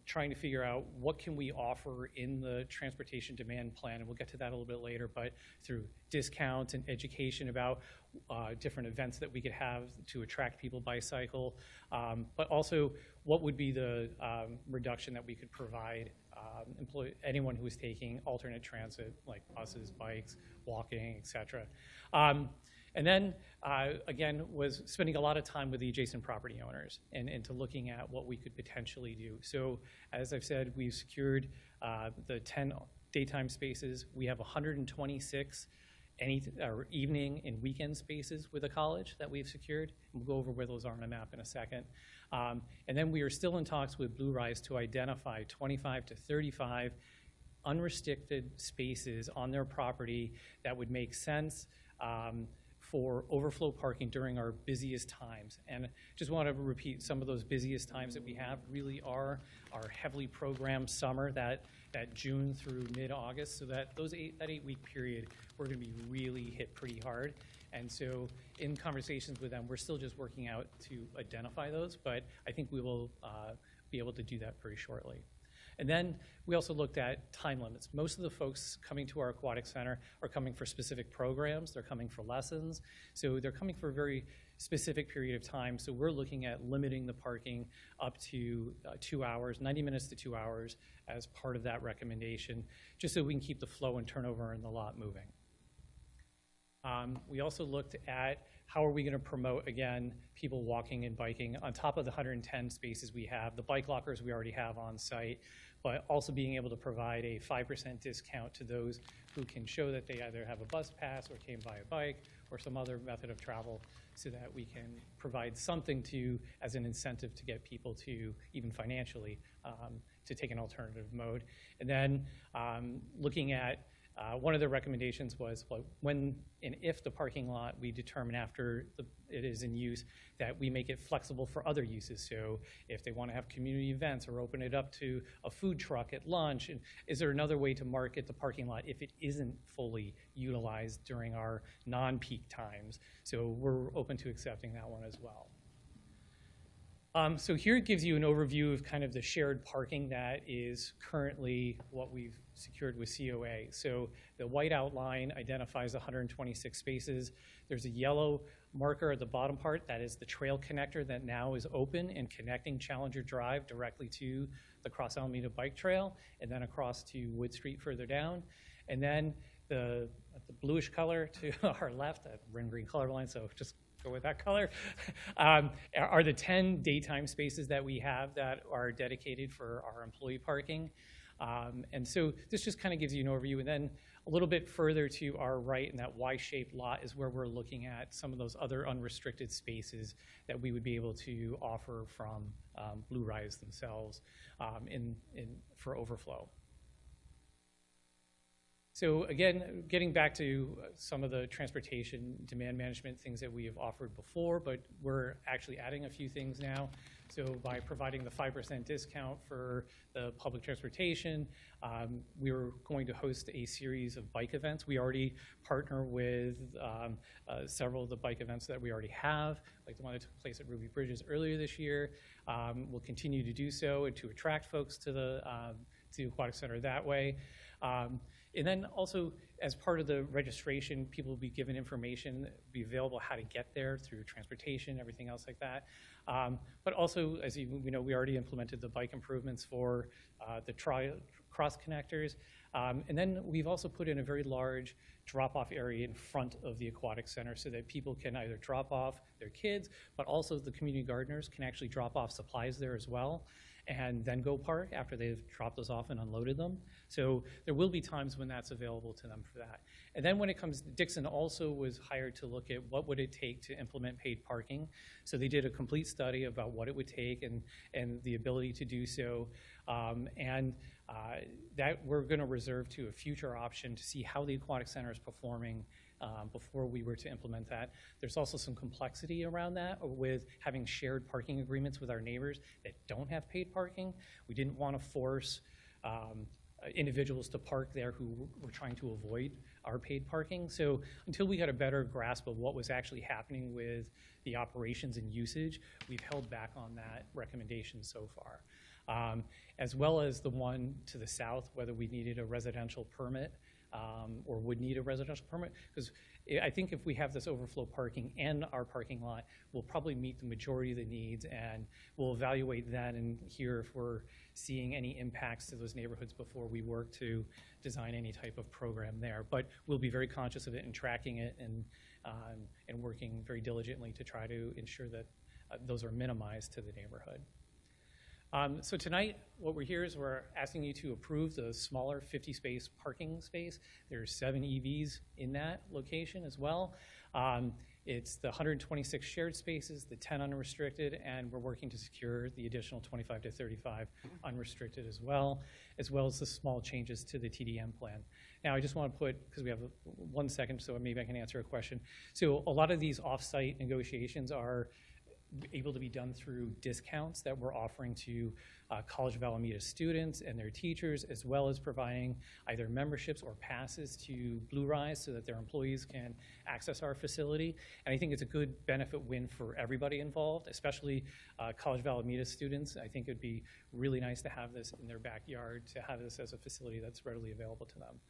trying to figure out what can we offer in the transportation demand plan, and we'll get to that a little bit later, but through discounts and education about different events that we could have to attract people by cycle, but also what would be the reduction that we could provide anyone who is taking alternate transit, like buses, bikes, walking, et cetera. And then, again, was spending a lot of time with the adjacent property owners and to looking at what we could potentially do. So, as I've said, we've secured the 10 daytime spaces. We have 126 or evening and weekend spaces with a college that we've secured. We'll go over where those are on a map in a second. And then we are still in talks with Blue Rise to identify 25 to 35 unrestricted spaces on their property that would make sense for overflow parking during our busiest times. And just want to repeat, some of those busiest times that we have really are our heavily programmed summer, that June through mid-August, so that that 8-week period, we're going to be really hit pretty hard. And so in conversations with them, we're still just working out to identify those, but I think we will be able to do that very shortly. And then we also looked at time limits. Most of the folks coming to our aquatic center are coming for specific programs. They're coming for lessons. So they're coming for a very specific period of time. So we're looking at limiting the parking up to 2 hours, 90 minutes to 2 hours as part of that recommendation, just so we can keep the flow and turnover in the lot moving. We also looked at how are we going to promote, again, people walking and biking on top of the 110 spaces we have, the bike lockers we already have on site, but also being able to provide a 5% discount to those who can show that they either have a bus pass or came by a bike or some other method of travel, so that we can provide something as an incentive to get people to, even financially, to take an alternative mode. And then looking at one of the recommendations was when and if the parking lot we determine after it is in use, that we make it flexible for other uses. So if they want to have community events or open it up to a food truck at lunch, and is there another way to market the parking lot if it isn't fully utilized during our non-peak times? So we're open to accepting that one as well. So here it gives you an overview of kind of the shared parking that is currently what we've secured with COA. So the white outline identifies 126 spaces. There's a yellow marker at the bottom part that is the trail connector that now is open and connecting Challenger Drive directly to the Cross Alameda Bike Trail, and then across to Wood Street further down. And then the bluish color to our left, we're in green colorblind, so just go with that color, are the 10 daytime spaces that we have that are dedicated for our employee parking. And so this just kind of gives you an overview. And then a little bit further to our right in that Y-shaped lot is where we're looking at some of those other unrestricted spaces that we would be able to offer from Blue Rise themselves for overflow. So again, getting back to some of the transportation demand management things that we have offered before, but we're actually adding a few things now. So by providing the 5% discount for the public transportation, we were going to host a series of bike events. We already partner with several of the bike events that we already have, like the one that took place at Ruby Bridges earlier this year. We'll continue to do so and to attract folks to the Aquatic Center that way. And then also, as part of the registration, people will be given information, be available how to get there through transportation, everything else like that. But also, as we know, we already implemented the bike improvements for the cross connectors. And then we've also put in a very large drop-off area in front of the Aquatic Center so that people can either drop off their kids, but also the community gardeners can actually drop off supplies there as well, and then go park after they've dropped those off and unloaded them. So there will be times when that's available to them for that. And then when it comes, Dixon also was hired to look at what would it take to implement paid parking. So they did a complete study about what it would take and the ability to do so. That we're going to reserve to a future option to see how the Aquatic Center is performing before we were to implement that. There's also some complexity around that with having shared parking agreements with our neighbors that don't have paid parking. We didn't want to force individuals to park there who were trying to avoid our paid parking. So until we got a better grasp of what was actually happening with the operations and usage, we've held back on that recommendation so far. As well as the one to the south, whether we needed a residential permit or would need a residential permit, because I think if we have this overflow parking and our parking lot, we'll probably meet the majority of the needs, and we'll evaluate that and hear if we're seeing any impacts to those neighborhoods before we work to design any type of program there. But we'll be very conscious of it and tracking it and working very diligently to try to ensure that those are minimized to the neighborhood. So tonight, what we're here is we're asking you to approve the smaller 50-space parking space. There's 7 EVs in that location as well. It's the 126 shared spaces, the 10 unrestricted, and we're working to secure the additional 25 to 35 unrestricted as well as the small changes to the TDM plan. Now, I just want to put, because we have 1 second, so maybe I can answer a question. So a lot of these off-site negotiations are able to be done through discounts that we're offering to College of Alameda students and their teachers, as well as providing either memberships or passes to Blue Rise so that their employees can access our facility. And I think it's a good benefit win for everybody involved, especially College of Alameda students. I think it'd be really nice to have this in their backyard, to have this as a facility that's readily available to them.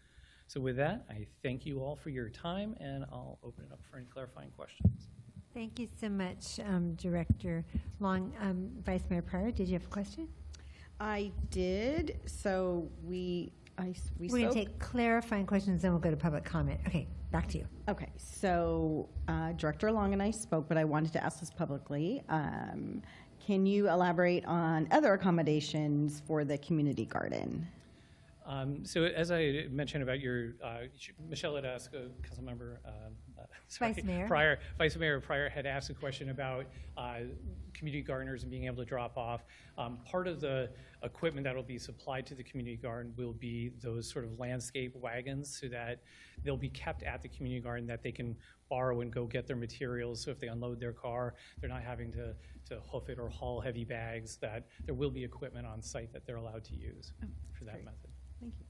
So with that, I thank you all for your time, and I'll open it up for any clarifying questions. Thank you so much, Director Long. Vice Mayor Pryor, did you have a question? I did. So we We're going to take clarifying questions, then we'll go to public comment. Okay, back to you. Okay, so Director Long and I spoke, but I wanted to ask this publicly. Can you elaborate on other accommodations for the community garden? So as I mentioned about your, Michelle had asked, Councilmember, Vice Mayor. Vice Mayor Pryor had asked a question about community gardeners and being able to drop off. Part of the equipment that will be supplied to the community garden will be those sort of landscape wagons, so that they'll be kept at the community garden, that they can borrow and go get their materials. So if they unload their car, they're not having to hoof it or haul heavy bags, that there will be equipment on site that they're allowed to use for that method. Thank you.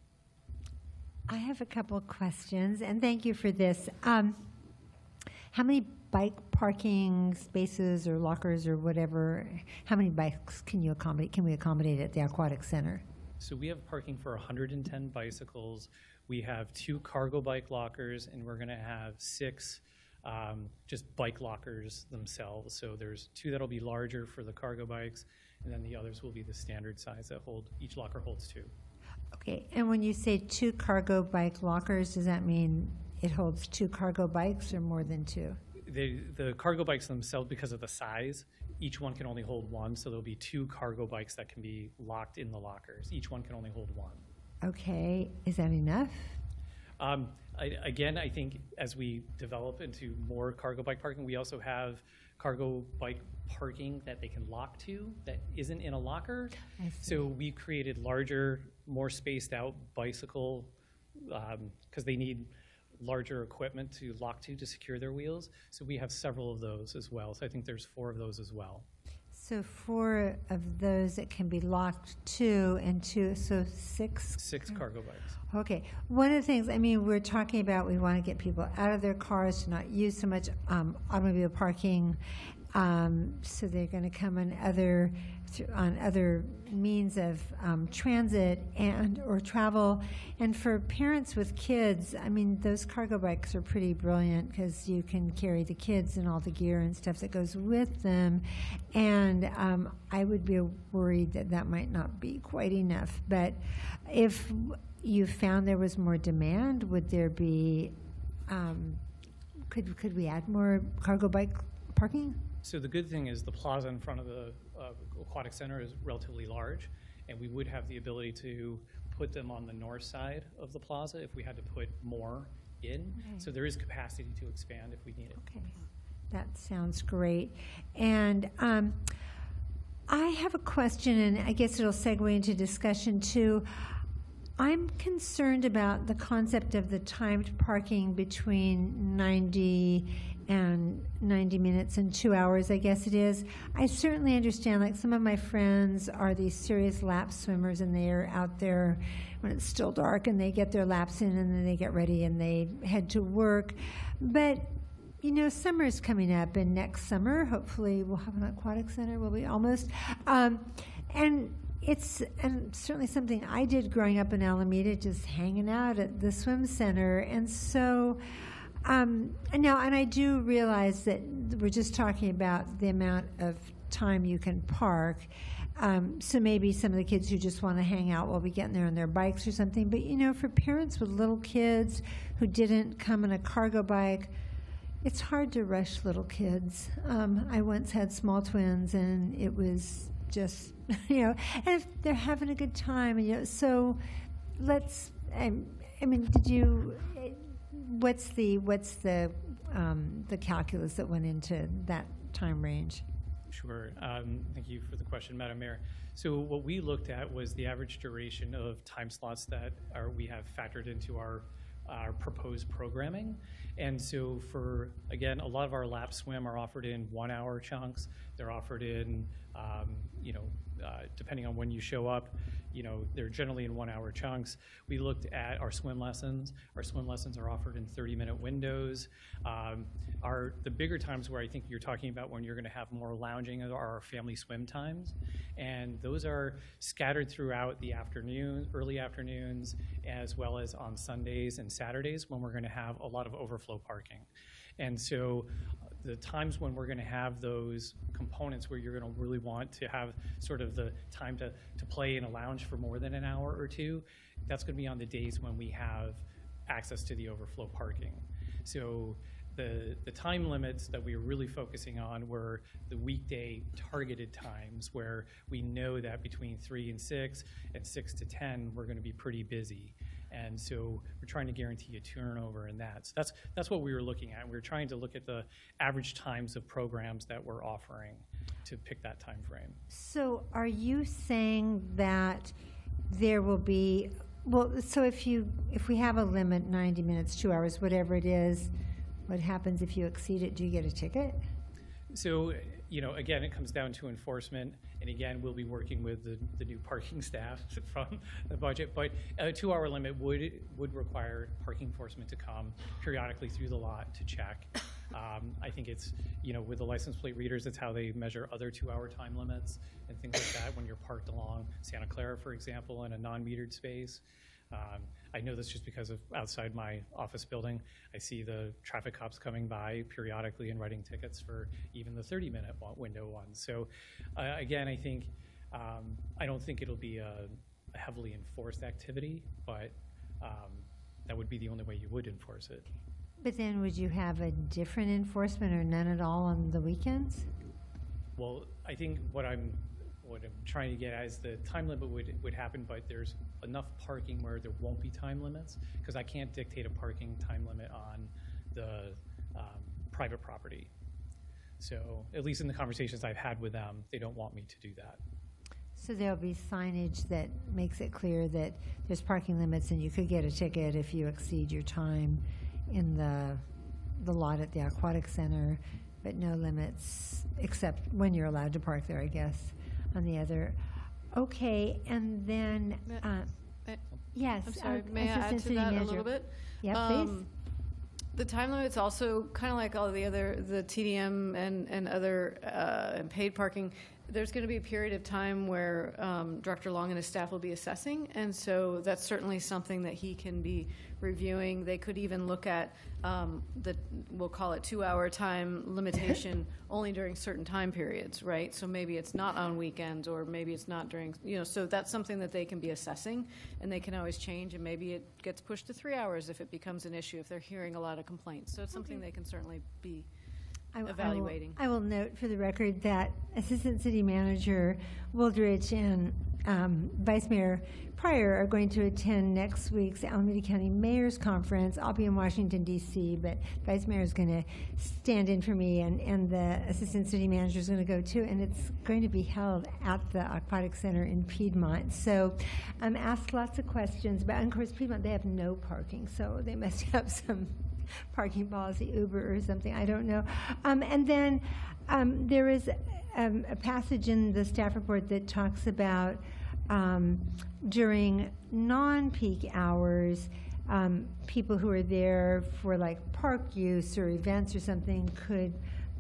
I have a couple of questions, and thank you for this. How many bike parking spaces or lockers or whatever, how many bikes can you accommodate? Can we accommodate at the Aquatic Center? So we have parking for 110 bicycles. We have 2 cargo bike lockers, and we're going to have 6 just bike lockers themselves. So there's 2 that'll be larger for the cargo bikes, and then the others will be the standard size that hold, each locker holds 2. Okay, and when you say 2 cargo bike lockers, does that mean it holds 2 cargo bikes or more than 2? The cargo bikes themselves, because of the size, each one can only hold 1, so there'll be 2 cargo bikes that can be locked in the lockers. Each one can only hold 1. Okay, is that enough? Again, I think as we develop into more cargo bike parking, we also have cargo bike parking that they can lock to that isn't in a locker. So we created larger, more spaced out bicycle, because they need larger equipment to lock to secure their wheels. So we have several of those as well. So I think there's 4 of those as well. So 4 of those that can be locked to, and 2, so 6? 6 cargo bikes. Okay. One of the things, I mean, we're talking about, we want to get people out of their cars, to not use so much automobile parking. So they're going to come on other means of transit and or travel. And for parents with kids, I mean, those cargo bikes are pretty brilliant, because you can carry the kids and all the gear and stuff that goes with them. And I would be worried that that might not be quite enough. But if you found there was more demand, would there be, could we add more cargo bike parking? So the good thing is the plaza in front of the Aquatic Center is relatively large, and we would have the ability to put them on the north side of the plaza if we had to put more in. Okay. So there is capacity to expand if we need it. Okay, that sounds great. And I have a question, and I guess it'll segue into discussion too. I'm concerned about the concept of the timed parking between 90 minutes and 2 hours, I guess it is. I certainly understand, like, some of my friends are these serious lap swimmers, and they are out there when it's still dark, and they get their laps in, and then they get ready and they head to work. But you know, summer is coming up, and next summer, hopefully, we'll have an aquatic center. Will we almost? And it's certainly something I did growing up in Alameda, just hanging out at the swim center. And so now, and I do realize that we're just talking about the amount of time you can park. So maybe some of the kids who just want to hang out will be getting there on their bikes or something. But, you know, for parents with little kids who didn't come on a cargo bike, it's hard to rush little kids. I once had small twins, and it was just, and if they're having a good time, so let's, I mean, what's the calculus that went into that time range? Sure. Thank you for the question, Madam Mayor. So what we looked at was the average duration of time slots that we have factored into our proposed programming. And so for, again, a lot of our lap swim are offered in 1 hour chunks. They're offered in, depending on when you show up, they're generally in 1 hour chunks. We looked at our swim lessons. Our swim lessons are offered in 30-minute windows. The bigger times where I think you're talking about when you're going to have more lounging are our family swim times. And those are scattered throughout the afternoon, early afternoons, as well as on Sundays and Saturdays when we're going to have a lot of overflow parking. And so the times when we're going to have those components where you're going to really want to have sort of the time to play in a lounge for more than an hour or two, that's going to be on the days when we have access to the overflow parking. So the time limits that we were really focusing on were the weekday targeted times where we know that between 3 and 6 and 6 to 10, we're going to be pretty busy. And so we're trying to guarantee a turnover in that. So that's what we were looking at. We're trying to look at the average times of programs that we're offering to pick that time frame. So are you saying that there will be, so if we have a limit, 90 minutes, 2 hours, whatever it is, what happens if you exceed it? Do you get a ticket? So, again, it comes down to enforcement. And again, we'll be working with the new parking staff from the budget. But a 2 hour limit would require parking enforcement to come periodically through the lot to check. I think it's, with the license plate readers, it's how they measure other 2 hour time limits and things like that when you're parked along Santa Clara, for example, in a non-metered space. I know this just because of outside my office building. I see the traffic cops coming by periodically and writing tickets for even the 30-minute window ones. So again, I think, I don't think it'll be a heavily enforced activity, but that would be the only way you would enforce it. But then would you have a different enforcement or none at all on the weekends? Well, I think what I'm trying to get at is the time limit would happen, but there's enough parking where there won't be time limits, because I can't dictate a parking time limit on the private property. So at least in the conversations I've had with them, they don't want me to do that. So there'll be signage that makes it clear that there's parking limits and you could get a ticket if you exceed your time in the lot at the Aquatic Center, but no limits except when you're allowed to park there, I guess, on the other. Okay, and then, yes. I'm sorry, may I add Assistant to City that Manager. a little bit? Yeah, please. The time limit's also kind of like all the TDM and other and paid parking. There's going to be a period of time where Director Long and his staff will be assessing, and so that's certainly something that he can be reviewing. They could even look at we'll call it 2 hour time limitation only during certain time periods, right? So maybe it's not on weekends, or maybe it's not during, so that's something that they can be assessing, and they can always change, and maybe it gets pushed to 3 hours if it becomes an issue, if they're hearing a lot of complaints. So it's something they can certainly be evaluating. I will note for the record that Assistant City Manager Wooldridge and Vice Mayor Pryor are going to attend next week's Alameda County Mayor's Conference. I'll be in Washington, D.C., but Vice Mayor is going to stand in for me, and the Assistant City Manager is going to go too, and it's going to be held at the Aquatic Center in Piedmont. So ask lots of questions about, and of course, Piedmont, they have no parking, so they must have some parking policy, Uber or something, I don't know. And then there is a passage in the staff report that talks about during non-peak hours, people who are there for like park use or events or something could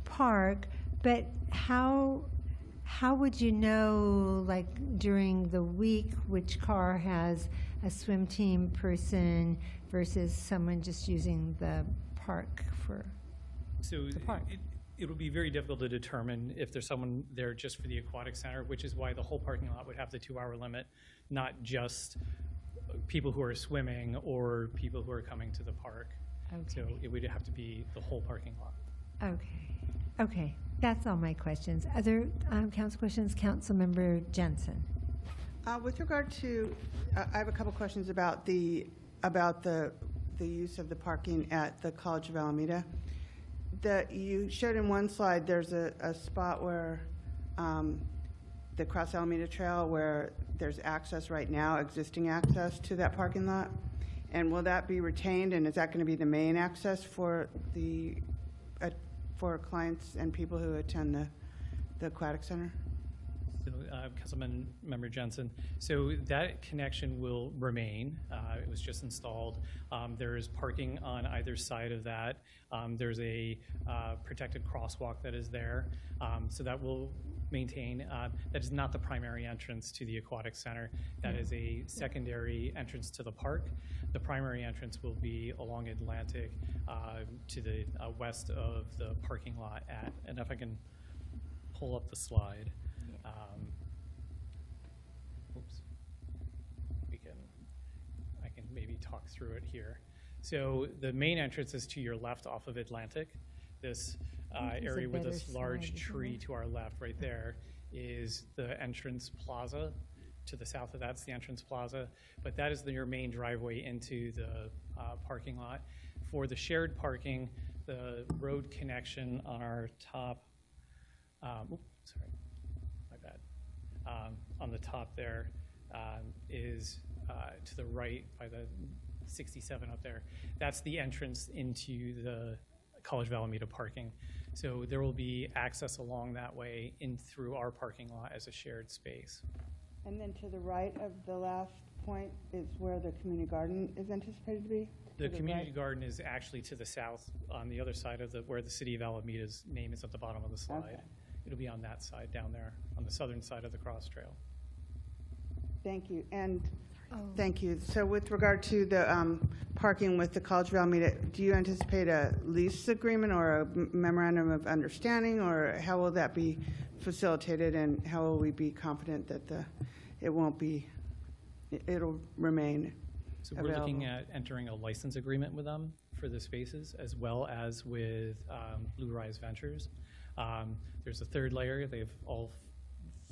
park, but how would you know, like during the week, which car has a swim team person versus someone just using the park for the park? It would be very difficult to determine if there's someone there just for the Aquatic Center, which is why the whole parking lot would have the 2 hour limit, not just people who are swimming or people who are coming to the park. Okay. So it would have to be the whole parking lot. Okay. That's all my questions. Other council questions? Councilmember Jensen. With regard to, I have a couple questions about the use of the parking at the College of Alameda. You showed in one slide there's a spot where the Cross Alameda Trail where there's access right now, existing access to that parking lot. And will that be retained, and is that going to be the main access for clients and people who attend the Aquatic Center? So, Councilmember Jensen, so that connection will remain. It was just installed. There is parking on either side of that. There's a protected crosswalk that is there. So that will maintain. That is not the primary entrance to the Aquatic Center. That is a secondary entrance to the park. The primary entrance will be along Atlantic to the west of the parking lot and if I can pull up the slide. Oops. I can maybe talk through it here. So the main entrance is to your left off of Atlantic. This area with this large tree to our left right there is the entrance plaza. To the south of that's the entrance plaza, but that is your main driveway into the parking lot. For the shared parking, the road connection on our top, sorry, my bad. On the top there is to the right by the 67 up there. That's the entrance into the College of Alameda parking. So there will be access along that way in through our parking lot as a shared space. And then to the right of the last point is where the community garden is anticipated to be? The community garden is actually to the south on the other side of where the City of Alameda's name is at the bottom of the slide. Okay. It'll be on that side down there, on the southern side of the cross trail. Thank you. And thank you. So with regard to the parking with the College of Alameda, do you anticipate a lease agreement or a memorandum of understanding, or how will that be facilitated, and how will we be confident that it'll remain So we're looking at entering a license agreement with them for the spaces, as well as with Blue Rise Ventures. There's a third layer. They've all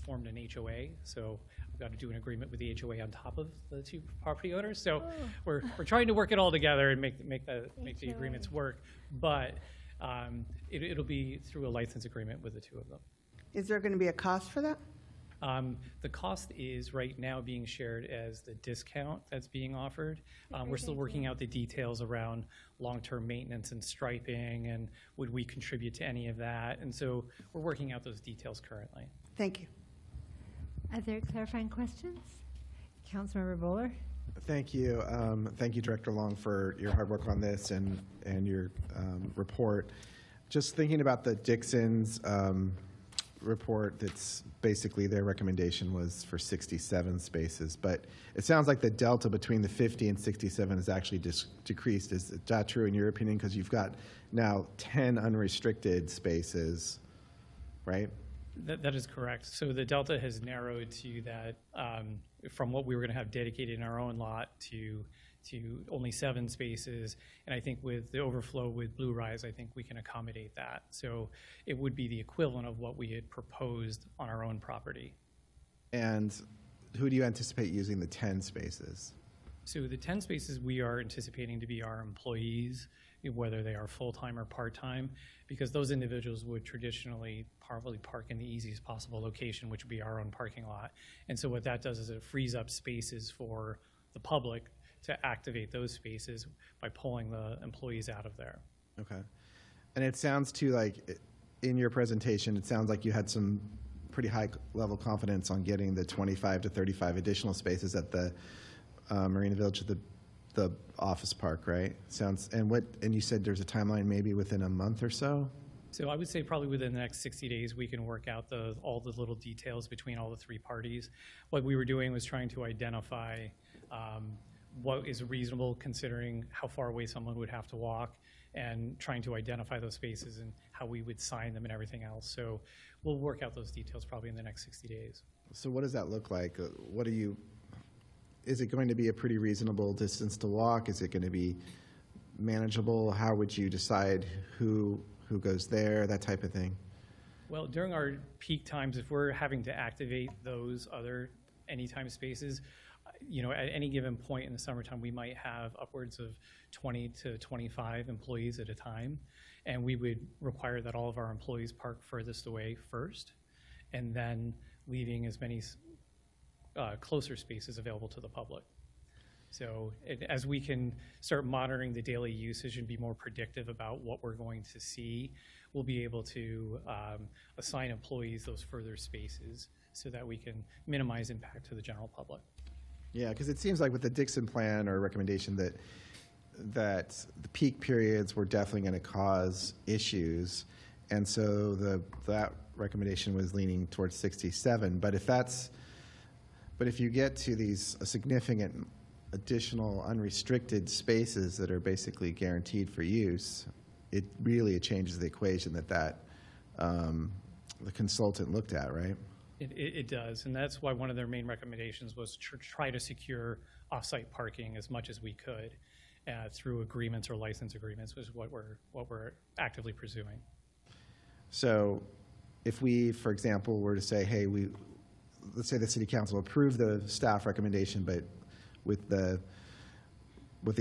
formed an HOA, so we've got to do an agreement with the HOA on top of the two property owners. So we're trying to work it all together and make the agreements work, but it'll be through a license agreement with the two of them. Is there going to be a cost for that? The cost is right now being shared as the discount that's being offered. We're still working out the details around long-term maintenance and striping, and would we contribute to any of that? And so we're working out those details currently. Thank you. Other clarifying questions? Councilmember Bowler? Thank you. Thank you, Director Long, for your hard work on this and your report. Just thinking about the Dixon's report, that's basically their recommendation was for 67 spaces, but it sounds like the delta between the 50 and 67 is actually decreased. Is that true in your opinion? Because you've got now 10 unrestricted spaces, right? That is correct. So the delta has narrowed to that from what we were going to have dedicated in our own lot to only 7 spaces. And I think with the overflow with Blue Rise, I think we can accommodate that. So it would be the equivalent of what we had proposed on our own property. And who do you anticipate using the 10 spaces? So the 10 spaces we are anticipating to be our employees, whether they are full-time or part-time, because those individuals would traditionally probably park in the easiest possible location, which would be our own parking lot. And so what that does is it frees up spaces for the public to activate those spaces by pulling the employees out of there. Okay. And it sounds too like, in your presentation, it sounds like you had some pretty high level confidence on getting the 25 to 35 additional spaces at the Marina Village, the office park, right? And you said there's a timeline maybe within a month or so? So I would say probably within the next 60 days, we can work out all the little details between all the 3 parties. What we were doing was trying to identify what is reasonable considering how far away someone would have to walk, and trying to identify those spaces and how we would sign them and everything else. So we'll work out those details probably in the next 60 days. So what does that look like? Is it going to be a pretty reasonable distance to walk? Is it going to be manageable? How would you decide who goes there, that type of thing? Well, during our peak times, if we're having to activate those other anytime spaces, at any given point in the summertime, we might have upwards of 20 to 25 employees at a time. And we would require that all of our employees park furthest away first, and then leaving as many closer spaces available to the public. So as we can start monitoring the daily usage and be more predictive about what we're going to see, we'll be able to assign employees those further spaces so that we can minimize impact to the general public. Yeah, because it seems like with the Dixon plan or recommendation that the peak periods were definitely going to cause issues, and so that recommendation was leaning towards 67. But if you get to these significant additional unrestricted spaces that are basically guaranteed for use, it really changes the equation that the consultant looked at, right? It does, and that's why one of their main recommendations was to try to secure off-site parking as much as we could through agreements or license agreements, was what we're actively pursuing. So if we, for example, were to say, hey, let's say the city council approved the staff recommendation, but with the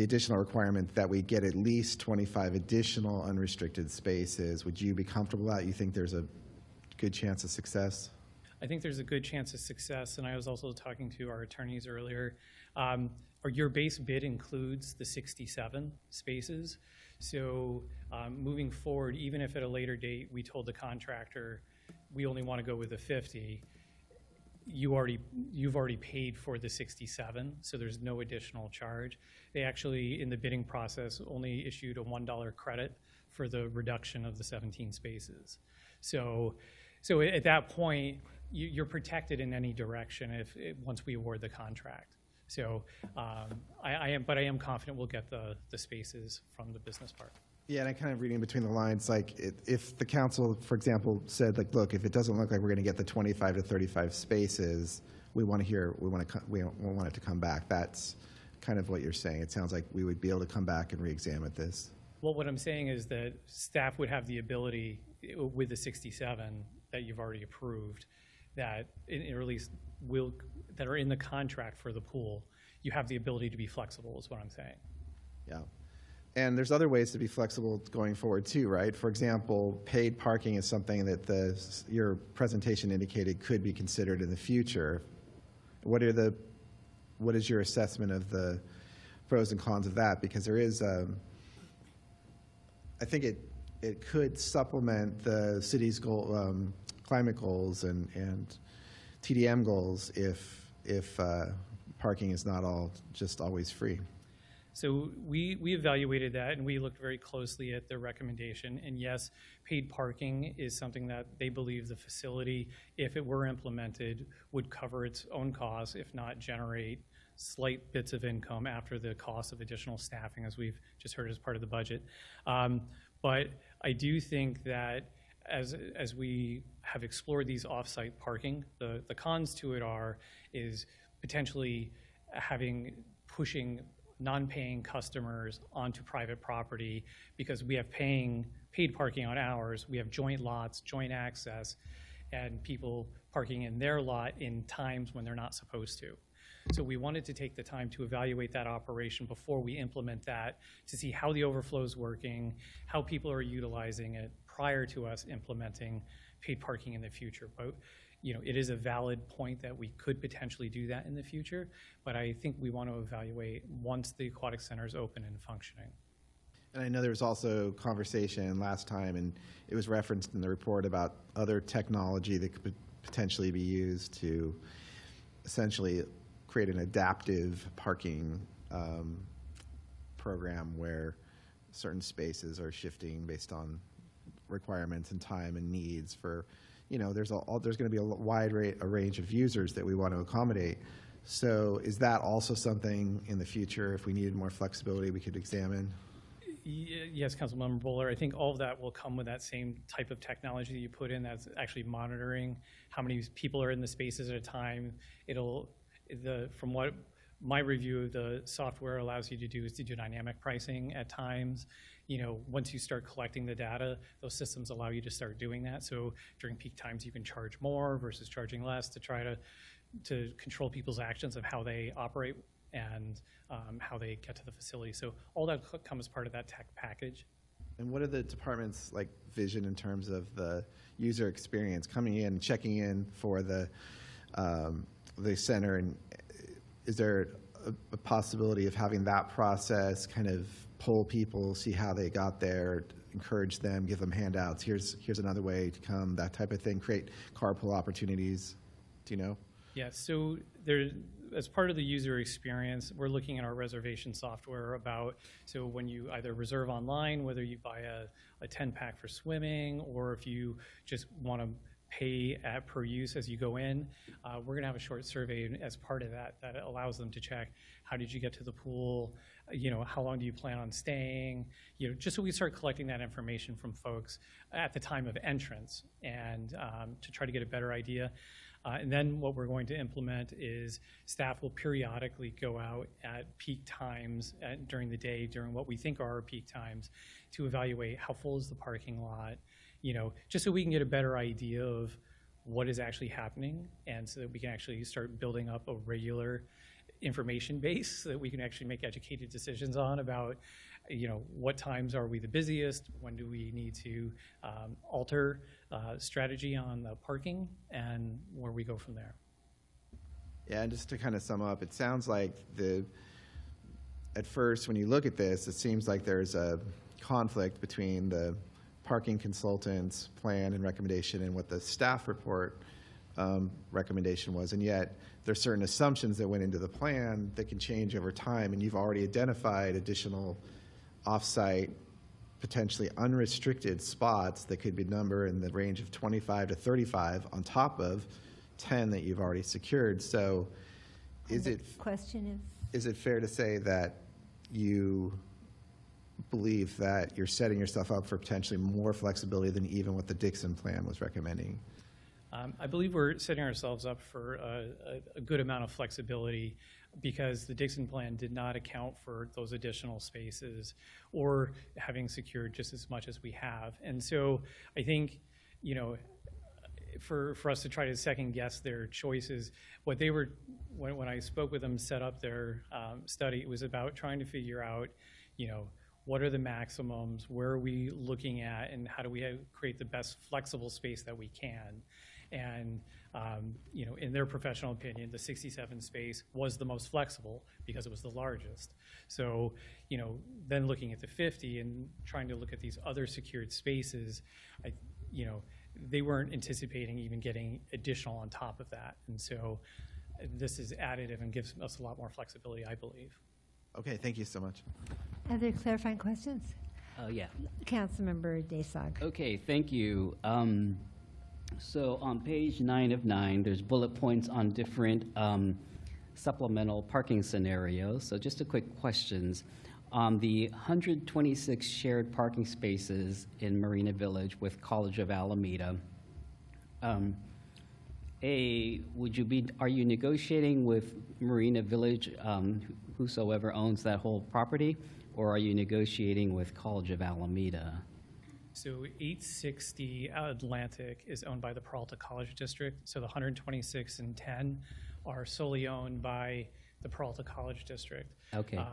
additional requirement that we get at least 25 additional unrestricted spaces, would you be comfortable with that? You think there's a good chance of success? I think there's a good chance of success, and I was also talking to our attorneys earlier. Your base bid includes the 67 spaces. So moving forward, even if at a later date we told the contractor we only want to go with the 50, you've already paid for the 67, so there's no additional charge. They actually, in the bidding process, only issued a $1 credit for the reduction of the 17 spaces. So at that point, you're protected in any direction once we award the contract. So I am confident we'll get the spaces from the business park. Yeah, and I'm kind of reading between the lines, like if the council, for example, said, like, look, if it doesn't look like we're going to get the 25 to 35 spaces, we want it to come back. That's kind of what you're saying. It sounds like we would be able to come back and re-examine this. Well, what I'm saying is that staff would have the ability, with the 67 that you've already approved, that or at least that are in the contract for the pool, you have the ability to be flexible, is what I'm saying. Yeah. And there's other ways to be flexible going forward too, right? For example, paid parking is something that your presentation indicated could be considered in the future. What is your assessment of the pros and cons of that? Because there is, I think it could supplement the city's goal, climate goals and TDM goals if parking is not always free. So we evaluated that, and we looked very closely at the recommendation. And yes, paid parking is something that they believe the facility, if it were implemented, would cover its own costs, if not generate slight bits of income after the cost of additional staffing, as we've just heard as part of the budget. But I do think that as we have explored these off-site parking, the cons to it is potentially pushing non-paying customers onto private property, because we have paid parking on ours, we have joint lots, joint access, and people parking in their lot in times when they're not supposed to. So we wanted to take the time to evaluate that operation before we implement that, to see how the overflow is working, how people are utilizing it prior to us implementing paid parking in the future. But it is a valid point that we could potentially do that in the future, but I think we want to evaluate once the aquatic center is open and functioning. And I know there was also conversation last time, and it was referenced in the report about other technology that could potentially be used to essentially create an adaptive parking program where certain spaces are shifting based on requirements and time and needs for, there's going to be a wide range of users that we want to accommodate. So is that also something in the future, if we needed more flexibility, we could examine? Yes, Councilmember Bowler, I think all of that will come with that same type of technology that you put in, that's actually monitoring how many people are in the spaces at a time. From what my review of the software allows you to do is to do dynamic pricing at times. once you start collecting the data, those systems allow you to start doing that. So during peak times, you can charge more versus charging less to try to control people's actions of how they operate and how they get to the facility. So all that comes part of that tech package. And what are the department's vision in terms of the user experience coming in, checking in for the center? And is there a possibility of having that process kind of poll people, see how they got there, encourage them, give them handouts? Here's another way to come, that type of thing. Create carpool opportunities. Do you know? Yeah. So as part of the user experience, we're looking at our reservation software so when you either reserve online, whether you buy a 10-pack for swimming, or if you just want to pay per use as you go in, we're going to have a short survey as part of that allows them to check, how did you get to the pool, how long do you plan on staying, just so we start collecting that information from folks at the time of entrance, and to try to get a better idea. And then what we're going to implement is staff will periodically go out at peak times during the day, during what we think are our peak times, to evaluate how full is the parking lot, just so we can get a better idea of what is actually happening, and so that we can actually start building up a regular information base so that we can actually make educated decisions on about, what times are we the busiest, when do we need to alter strategy on the parking, and where we go from there. Yeah, and just to kind of sum up, it sounds like at first when you look at this, it seems like there's a conflict between the parking consultant's plan and recommendation and what the staff report recommendation was, and yet there's certain assumptions that went into the plan that can change over time, and you've already identified additional off-site, potentially unrestricted spots that could be numbered in the range of 25 to 35 on top of 10 that you've already secured. So is it fair to say that you believe that you're setting yourself up for potentially more flexibility than even what the Dixon plan was recommending? I believe we're setting ourselves up for a good amount of flexibility, because the Dixon plan did not account for those additional spaces or having secured just as much as we have. And so I think, for us to try to second guess their choices, what they were, when I spoke with them, set up their study, it was about trying to figure out, what are the maximums, where are we looking at, and how do we create the best flexible space that we can. And in their professional opinion, the 67 space was the most flexible because it was the largest. So, then looking at the 50 and trying to look at these other secured spaces, they weren't anticipating even getting additional on top of that. And so this is additive and gives us a lot more flexibility, I believe. Okay, thank you so much. Other clarifying questions? Yeah. Councilmember Desag. Okay, thank you. So on page 9 of 9, there's bullet points on different supplemental parking scenarios. So just a quick questions. On the 126 shared parking spaces in Marina Village with College of Alameda, are you negotiating with Marina Village, whosoever owns that whole property, or are you negotiating with College of Alameda? So 860 Atlantic is owned by the Peralta College District. So the 126 and 10 are solely owned by the Peralta College District. Okay.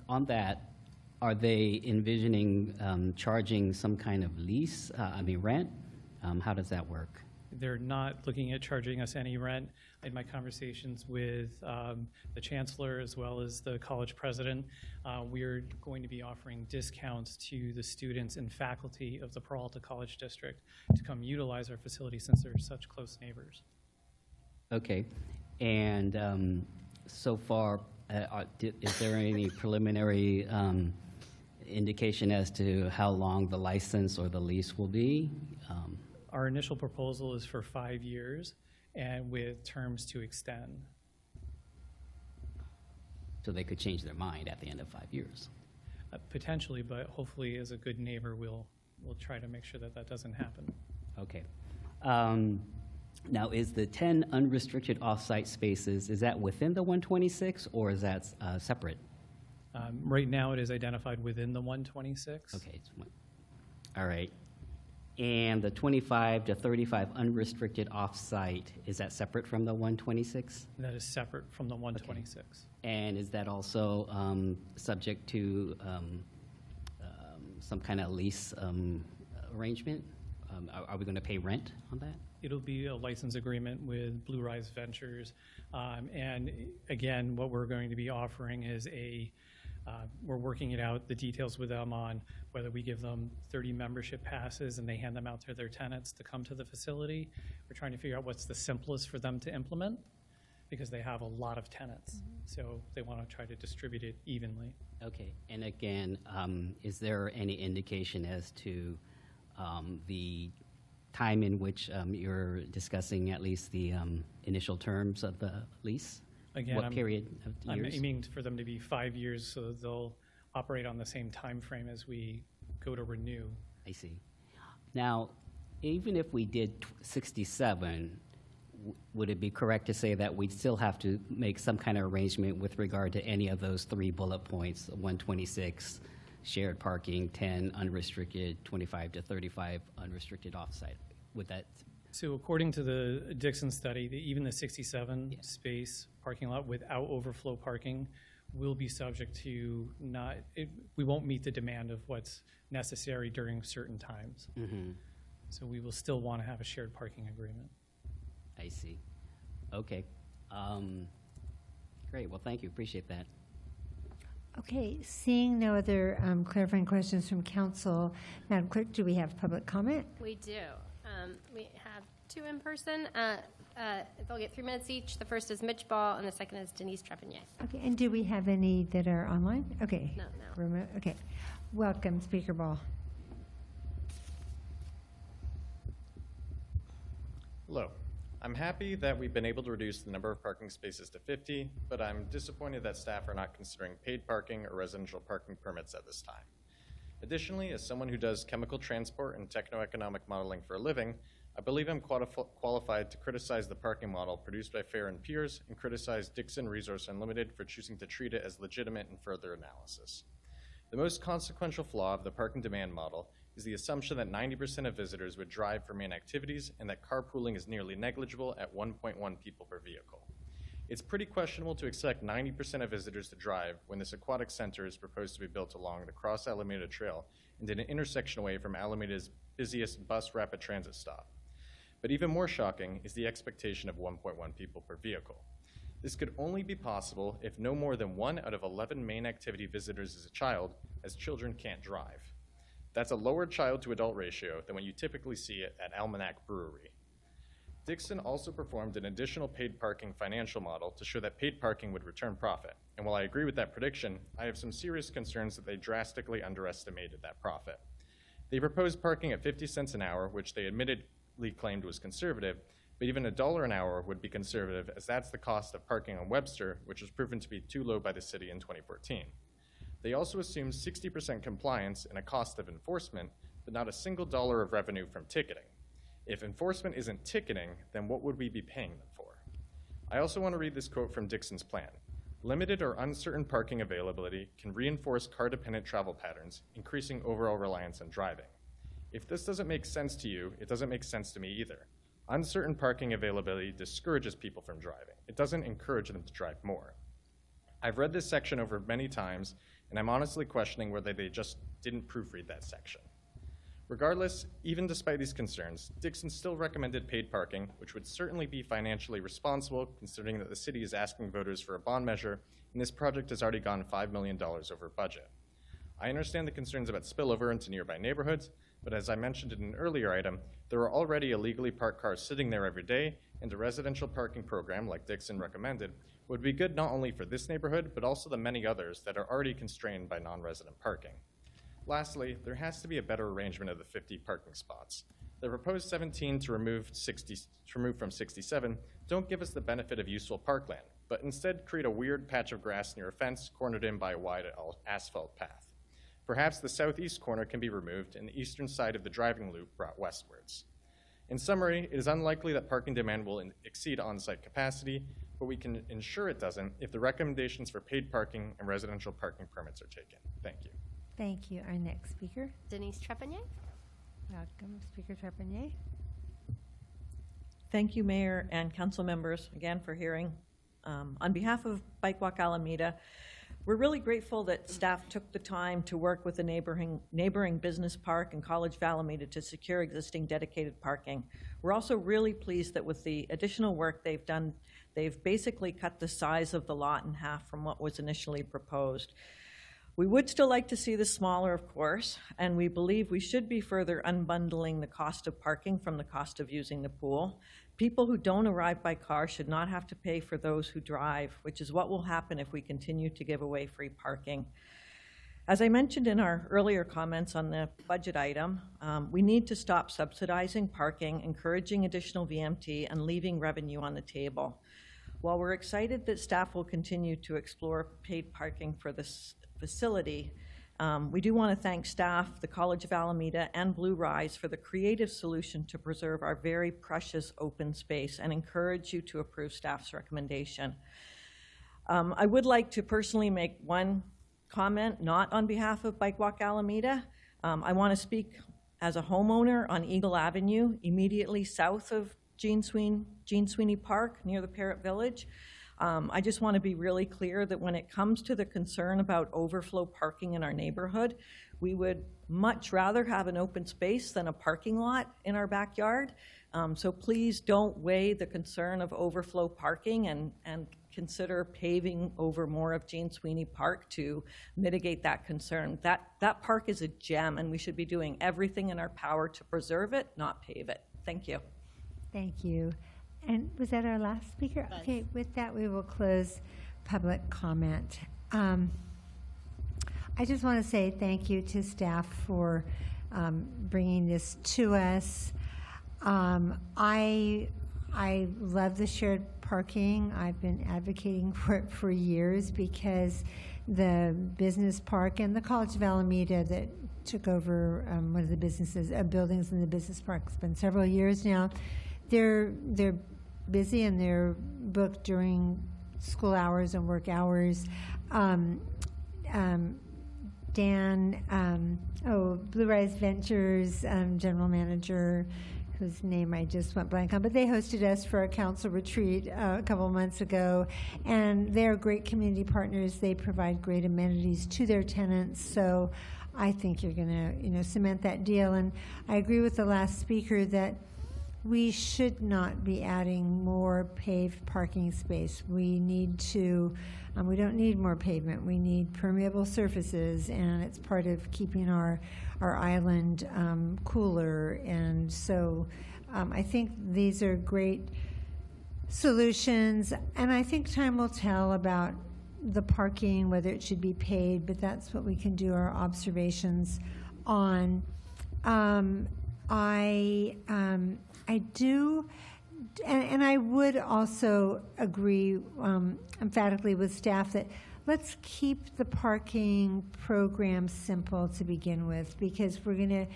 On that, are they envisioning charging some kind of lease, rent? How does that work? They're not looking at charging us any rent. In my conversations with the chancellor as well as the college president, we're going to be offering discounts to the students and faculty of the Peralta College District to come utilize our facility since they're such close neighbors. Okay. And so far, is there any preliminary indication as to how long the license or the lease will be? Our initial proposal is for 5 years and with terms to extend. So they could change their mind at the end of 5 years? Potentially, but hopefully as a good neighbor, we'll try to make sure that doesn't happen. Okay. Now, is the 10 unrestricted off-site spaces, is that within the 126 or is that separate? Right now, it is identified within the 126. Okay, all right. And the 25 to 35 unrestricted off-site, is that separate from the 126? That is separate from the 126. And is that also subject to some kind of lease arrangement? Are we going to pay rent on that? It'll be a license agreement with Blue Rise Ventures. And again, what we're going to be offering is we're working it out, the details with them on whether we give them 30 membership passes and they hand them out to their tenants to come to the facility. We're trying to figure out what's the simplest for them to implement because they have a lot of tenants. So they want to try to distribute it evenly. Okay, and again, is there any indication as to the time in which you're discussing at least the initial terms of the lease? Again, what period of I'm years? aiming for them to be 5 years so they'll operate on the same time frame as we go to renew. I see. Now, even if we did 67, would it be correct to say that we'd still have to make some kind of arrangement with regard to any of those 3 bullet points, 126 shared parking, 10 unrestricted, 25 to 35 unrestricted offsite? Would that? So according to the Dixon study, even the 67 space parking lot without overflow parking will be subject to we won't meet the demand of what's necessary during certain times. Mm-hmm. So we will still want to have a shared parking agreement. I see. Okay. Great. Well, thank you. Appreciate that. Okay, seeing no other clarifying questions from council, Madam Clerk, do we have public comment? We do. We have 2 in person. They'll get 3 minutes each. The first is Mitch Ball, and the second is Denise Trepanier. Okay, and do we have any that are online? Okay. No. Remote. Okay. Welcome, Speaker Ball. Hello. I'm happy that we've been able to reduce the number of parking spaces to 50, but I'm disappointed that staff are not considering paid parking or residential parking permits at this time. Additionally, as someone who does chemical transport and techno-economic modeling for a living, I believe I'm qualified to criticize the parking model produced by Fair and Peers and criticize Dixon Resource Unlimited for choosing to treat it as legitimate in further analysis. The most consequential flaw of the parking demand model is the assumption that 90% of visitors would drive for main activities and that carpooling is nearly negligible at 1.1 people per vehicle. It's pretty questionable to expect 90% of visitors to drive when this aquatic center is proposed to be built along the Cross Alameda Trail and in an intersection away from Alameda's busiest bus rapid transit stop. But even more shocking is the expectation of 1.1 people per vehicle. This could only be possible if no more than 1 out of 11 main activity visitors is a child, as children can't drive. That's a lower child to adult ratio than what you typically see at Almanac Brewery. Dixon also performed an additional paid parking financial model to show that paid parking would return profit. And while I agree with that prediction, I have some serious concerns that they drastically underestimated that profit. They proposed parking at 50 cents an hour, which they admittedly claimed was conservative, but even $1 an hour would be conservative, as that's the cost of parking on Webster, which was proven to be too low by the city in 2014. They also assumed 60% compliance and a cost of enforcement, but not a single dollar of revenue from ticketing. If enforcement isn't ticketing, then what would we be paying them for? I also want to read this quote from Dixon's plan. Limited or uncertain parking availability can reinforce car-dependent travel patterns, increasing overall reliance on driving. If this doesn't make sense to you, it doesn't make sense to me either. Uncertain parking availability discourages people from driving. It doesn't encourage them to drive more. I've read this section over many times, and I'm honestly questioning whether they just didn't proofread that section. Regardless, even despite these concerns, Dixon still recommended paid parking, which would certainly be financially responsible considering that the city is asking voters for a bond measure, and this project has already gone $5 million over budget. I understand the concerns about spillover into nearby neighborhoods, but as I mentioned in an earlier item, there are already illegally parked cars sitting there every day, and a residential parking program, like Dixon recommended, would be good not only for this neighborhood, but also the many others that are already constrained by non-resident parking. Lastly, there has to be a better arrangement of the 50 parking spots. The proposed 17 to remove from 67 don't give us the benefit of useful parkland, but instead create a weird patch of grass near a fence cornered in by a wide asphalt path. Perhaps the southeast corner can be removed and the eastern side of the driving loop brought westwards. In summary, it is unlikely that parking demand will exceed on-site capacity, but we can ensure it doesn't if the recommendations for paid parking and residential parking permits are taken. Thank you. Thank you. Our next speaker. Denise Trepanier. Welcome, Speaker Trepanier. Thank you, Mayor and council members, again for hearing. On behalf of Bike Walk Alameda, we're really grateful that staff took the time to work with the neighboring business park and College of Alameda to secure existing dedicated parking. We're also really pleased that with the additional work they've done, they've basically cut the size of the lot in half from what was initially proposed. We would still like to see this smaller, of course, and we believe we should be further unbundling the cost of parking from the cost of using the pool. People who don't arrive by car should not have to pay for those who drive, which is what will happen if we continue to give away free parking. As I mentioned in our earlier comments on the budget item, we need to stop subsidizing parking, encouraging additional VMT, and leaving revenue on the table. While we're excited that staff will continue to explore paid parking for this facility, we do want to thank staff, the College of Alameda, and Blue Rise for the creative solution to preserve our very precious open space and encourage you to approve staff's recommendation. I would like to personally make one comment, not on behalf of Bike Walk Alameda. I want to speak as a homeowner on Eagle Avenue, immediately south of Gene Sweeney Park, near the Parrot Village. I just want to be really clear that when it comes to the concern about overflow parking in our neighborhood, we would much rather have an open space than a parking lot in our backyard. So please don't weigh the concern of overflow parking and consider paving over more of Gene Sweeney Park to mitigate that concern. That park is a gem, and we should be doing everything in our power to preserve it, not pave it. Thank you. Thank you. And was that our last speaker? Okay, with that, we will close public comment. I just want to say thank you to staff for bringing this to us. I love the shared parking. I've been advocating for it for years because the business park and the College of Alameda that took over one of the buildings in the business park, it's been several years now. They're busy and they're booked during school hours and work hours. Blue Rise Ventures general manager, whose name I just went blank on, but they hosted us for a council retreat a couple months ago, and they're great community partners. They provide great amenities to their tenants, so I think you're going to cement that deal. And I agree with the last speaker that we should not be adding more paved parking space. We need to, we don't need more pavement. We need permeable surfaces, and it's part of keeping our island cooler. And so I think these are great solutions, and I think time will tell about the parking, whether it should be paid, but that's what we can do our observations on. I do, and I would also agree emphatically with staff that let's keep the parking program simple to begin with, because we're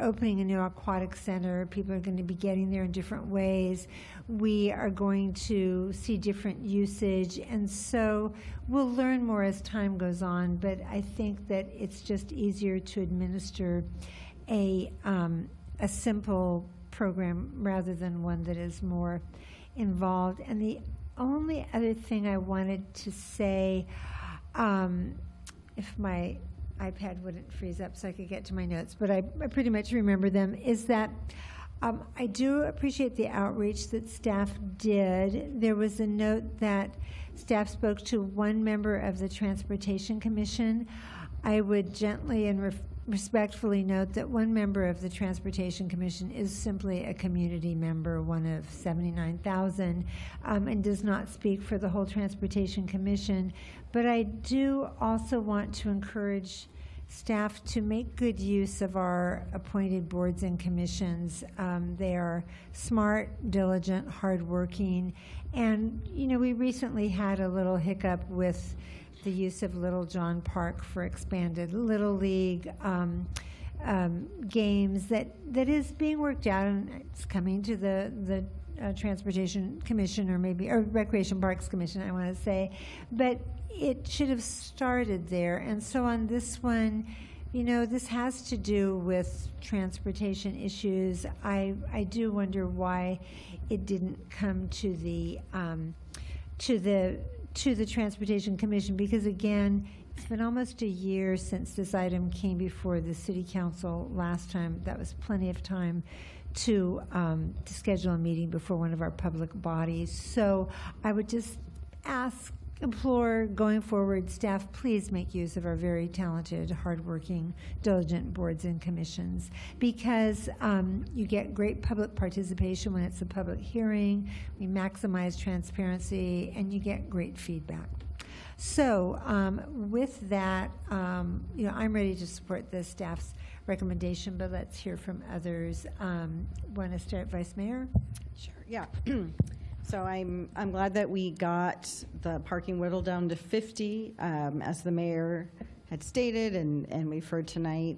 opening a new aquatic center. People are going to be getting there in different ways. We are going to see different usage, and so we'll learn more as time goes on. But I think that it's just easier to administer a simple program rather than one that is more involved. And the only other thing I wanted to say, if my iPad wouldn't freeze up so I could get to my notes, but I pretty much remember them, is that I do appreciate the outreach that staff did. There was a note that staff spoke to one member of the Transportation Commission. I would gently and respectfully note that one member of the Transportation Commission is simply a community member, one of 79,000, and does not speak for the whole Transportation Commission. But I do also want to encourage staff to make good use of our appointed boards and commissions. They are smart, diligent, hardworking, and we recently had a little hiccup with the use of Little John Park for expanded Little League. games that is being worked out, and it's coming to the Transportation Commission or Recreation Parks Commission, I want to say, but it should have started there. And so on this one, this has to do with transportation issues. I do wonder why it didn't come to the Transportation Commission, because again, it's been almost a year since this item came before the City Council last time. That was plenty of time to schedule a meeting before one of our public bodies. So I would just implore going forward, staff, please make use of our very talented, hardworking, diligent boards and commissions, because you get great public participation when it's a public hearing, we maximize transparency, and you get great feedback. So with that, I'm ready to support the staff's recommendation, but let's hear from others. Want to start, Vice Mayor? Sure, yeah. So I'm glad that we got the parking whittled down to 50, as the mayor had stated, and we've heard tonight.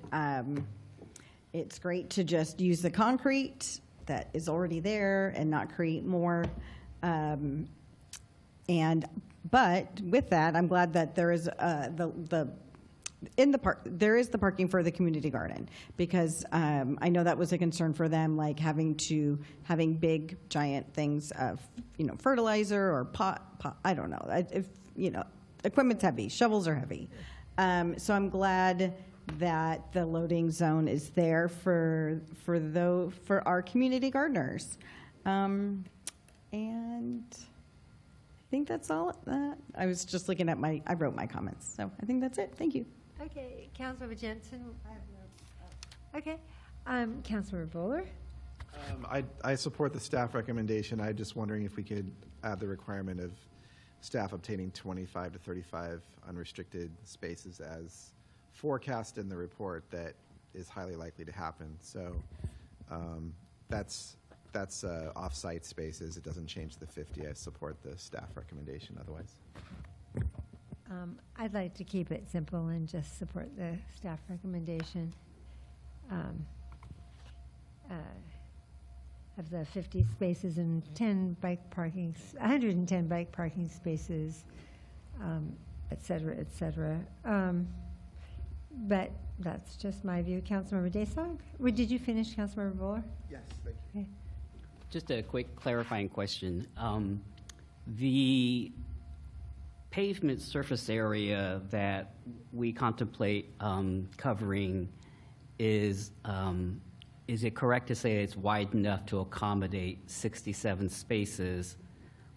It's great to just use the concrete that is already there and not create more. But with that, I'm glad that there is in the park, there is the parking for the community garden, because I know that was a concern for them, like having big giant things of fertilizer or pot. I don't know. If equipment's heavy, shovels are heavy. So I'm glad that the loading zone is there for our community gardeners, and I think that's all. I was just looking at I wrote my comments, so I think that's it. Thank you. Okay, Councilmember Jensen. Okay, Councilmember Bowler. I support the staff recommendation. I'm just wondering if we could add the requirement of staff obtaining 25 to 35 unrestricted spaces as forecast in the report that is highly likely to happen. So that's off-site spaces. It doesn't change the 50. I support the staff recommendation otherwise. I'd like to keep it simple and just support the staff recommendation of the 50 spaces and 110 bike parking spaces, et cetera, et cetera. But that's just my view. Councilmember Desog? Did you finish, Councilmember Bowler? Yes, thank you. Okay. Just a quick clarifying question. The pavement surface area that we contemplate covering is it correct to say it's wide enough to accommodate 67 spaces,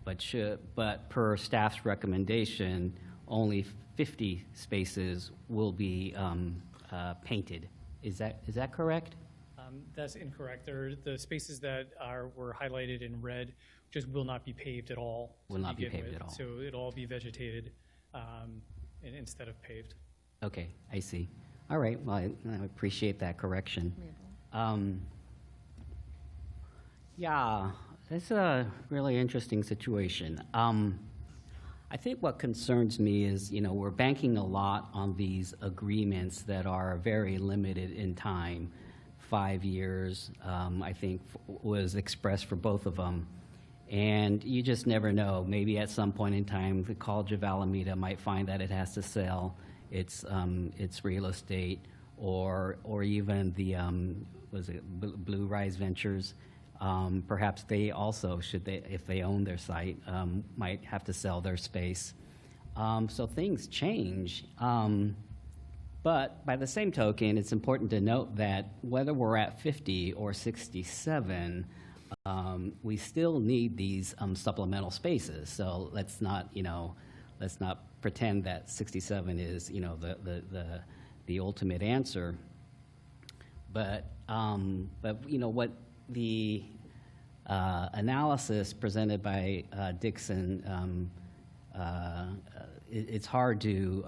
but per staff's recommendation, only 50 spaces will be painted? Is that correct? That's incorrect. The spaces that were highlighted in red just will not be paved at all. Will not be paved at all. So it'll all be vegetated instead of paved. Okay, I see. All right, well, I appreciate that correction. Yeah, it's a really interesting situation. I think what concerns me is, we're banking a lot on these agreements that are very limited in time. 5 years, I think, was expressed for both of them. And you just never know. Maybe at some point in time, the College of Alameda might find that it has to sell its real estate, or even the Blue Rise Ventures. Perhaps they also, if they own their site, might have to sell their space. So things change. But by the same token, it's important to note that whether we're at 50 or 67, we still need these supplemental spaces. So let's not pretend that 67 is the ultimate answer. But what the analysis presented by Dixon, it's hard to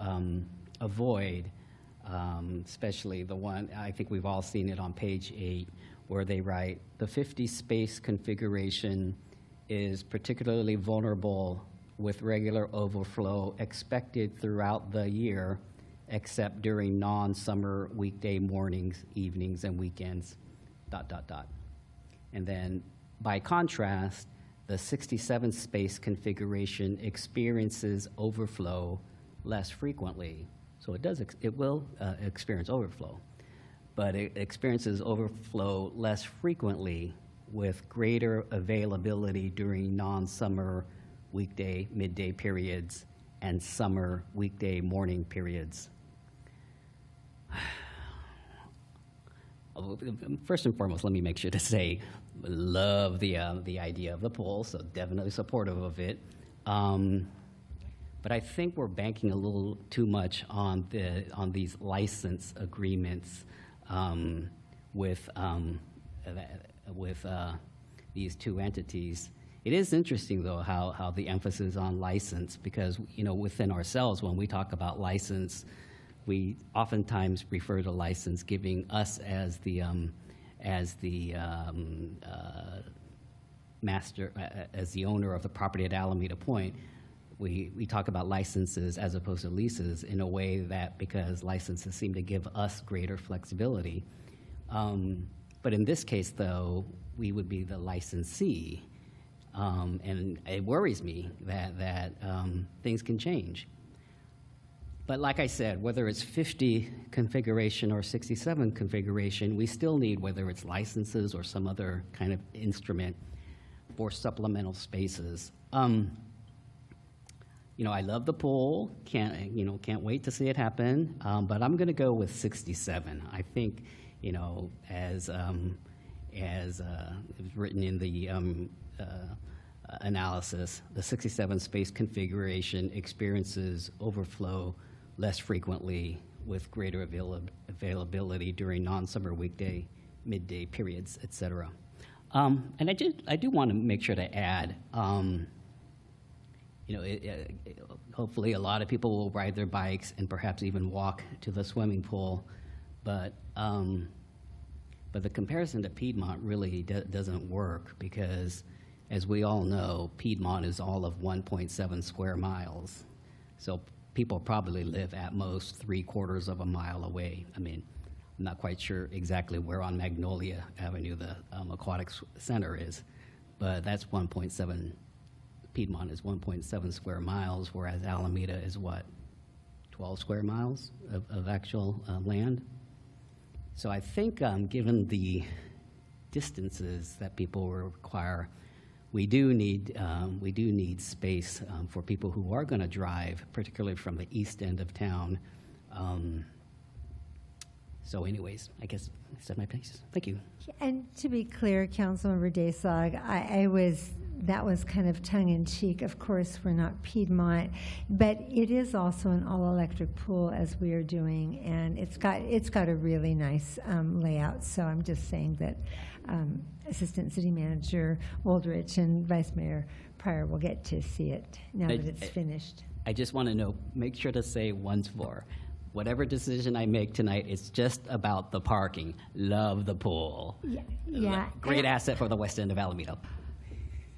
avoid. Especially the one, I think we've all seen it on page 8, where they write, the 50 space configuration is particularly vulnerable with regular overflow expected throughout the year except during non-summer weekday mornings, evenings, and weekends, ... And then, by contrast, the 67 space configuration experiences overflow less frequently. So it will experience overflow, but it experiences overflow less frequently with greater availability during non-summer weekday midday periods and summer weekday morning periods. First and foremost, let me make sure to say, love the idea of the poll, so definitely supportive of it. But I think we're banking a little too much on these license agreements with these two entities. It is interesting, though, how the emphasis on license, because within ourselves, when we talk about license, we oftentimes refer to license giving us as the master, as the owner of the property at Alameda Point. We talk about licenses as opposed to leases in a way that, because licenses seem to give us greater flexibility. But in this case, though, we would be the licensee. And it worries me that things can change. But like I said, whether it's 50 configuration or 67 configuration, we still need, whether it's licenses or some other kind of instrument, for supplemental spaces. I love the poll. Can't wait to see it happen. But I'm going to go with 67. I think, as it was written in the analysis, the 67 space configuration experiences overflow less frequently with greater availability during non-summer weekday, midday periods, et cetera. And I do want to make sure to add, hopefully a lot of people will ride their bikes and perhaps even walk to the swimming pool, but the comparison to Piedmont really doesn't work, because, as we all know, Piedmont is all of 1.7 square miles. So people probably live at most 3/4 of a mile away. I mean, I'm not quite sure exactly where on Magnolia Avenue the Aquatic Center is, but that's 1.7. Piedmont is 1.7 square miles, whereas Alameda is what, 12 square miles of actual land? So I think, given the distances that people require, we do need space for people who are going to drive, particularly from the east end of town. So anyways, I guess I said my piece. Thank you. And to be clear, Councilmember Daysog, that was kind of tongue-in-cheek. Of course, we're not Piedmont, but it is also an all-electric pool, as we are doing, and it's got a really nice layout. So I'm just saying that Assistant City Manager Woldrich and Vice Mayor Pryor will get to see it now that it's finished. I just want to make sure to say once more, whatever decision I make tonight, it's just about the parking. Love the pool. Yeah. Great asset for the west end of Alameda.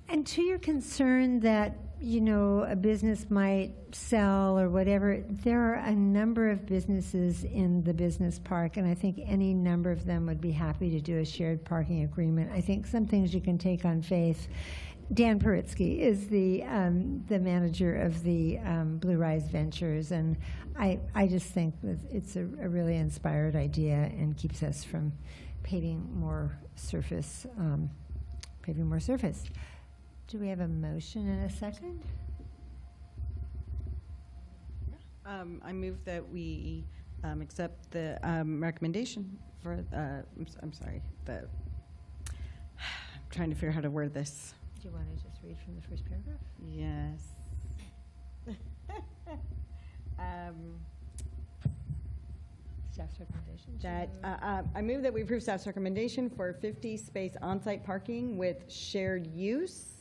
And to your concern that, a business might sell or whatever, there are a number of businesses in the business park, and I think any number of them would be happy to do a shared parking agreement. I think some things you can take on faith. Dan Paritsky is the manager of the Blue Rise Ventures, and I just think that it's a really inspired idea and keeps us from paving more surface. Do we have a motion and a second? I move that we accept the recommendation for, I'm sorry, I'm trying to figure out how to word this. Do you want to just read from the first paragraph? Yes. Staff's recommendation? I move that we approve staff's recommendation for 50 space on-site parking with shared use.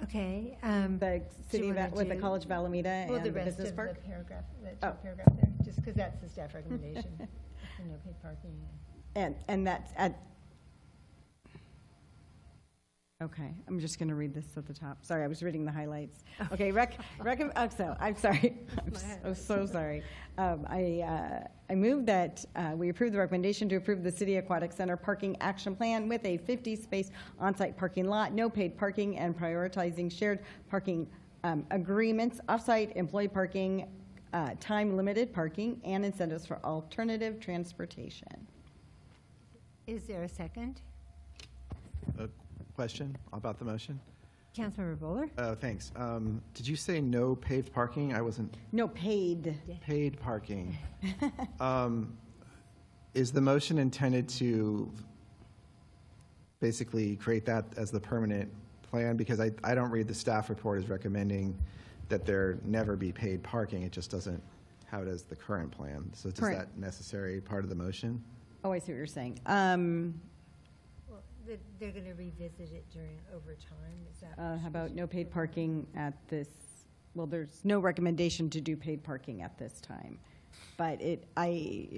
Okay. The city with the College of Alameda and the business park. The paragraph, paragraph there, just because that's the staff recommendation. No paid parking. And that's at Okay, I'm just going to read this at the top. Sorry, I was reading the highlights. Okay, I'm sorry. I'm so sorry. I move that we approve the recommendation to approve the City Aquatic Center Parking Action Plan with a 50-space on-site parking lot, no paid parking, and prioritizing shared parking agreements, off-site employee parking, time-limited parking, and incentives for alternative transportation. Is there a second? A question about the motion? Councilmember Bowler? Oh, thanks. Did you say no paved parking? I wasn't. No paid. Paid parking. Is the motion intended to basically create that as the permanent plan? Because I don't read the staff report as recommending that there never be paid parking. It just doesn't have it as the current plan. So is Correct. that necessary part of the motion? Oh, I see what you're saying. Well, they're going to revisit it over time. Is that? How about no paid parking at this, well, there's no recommendation to do paid parking at this time. But it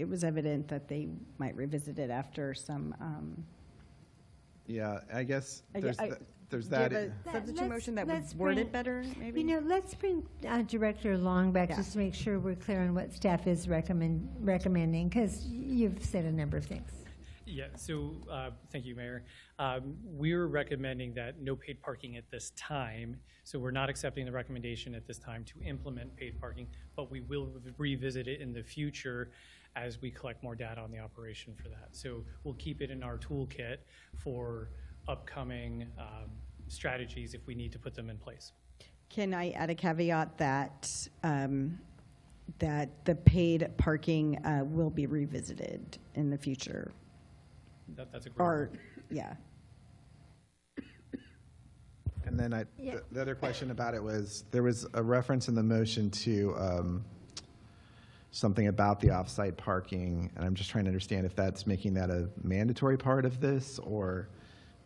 was evident that they might revisit it after some. Yeah, I guess there's do there's you have that. a substitute motion that let's would word bring- it better, maybe? You know, let's bring Director Long back Yeah. just to make sure we're clear on what staff is recommending, because you've said a number of things. Yeah, so thank you, Mayor. We're recommending that no paid parking at this time. So we're not accepting the recommendation at this time to implement paid parking, but we will revisit it in the future as we collect more data on the operation for that. So we'll keep it in our toolkit for upcoming strategies if we need to put them in place. Can I add a caveat that, that the paid parking will be revisited in the future? That's a great. Or, yeah. And then Yeah. the other question about it was, there was a reference in the motion to something about the off-site parking, and I'm just trying to understand if that's making that a mandatory part of this, or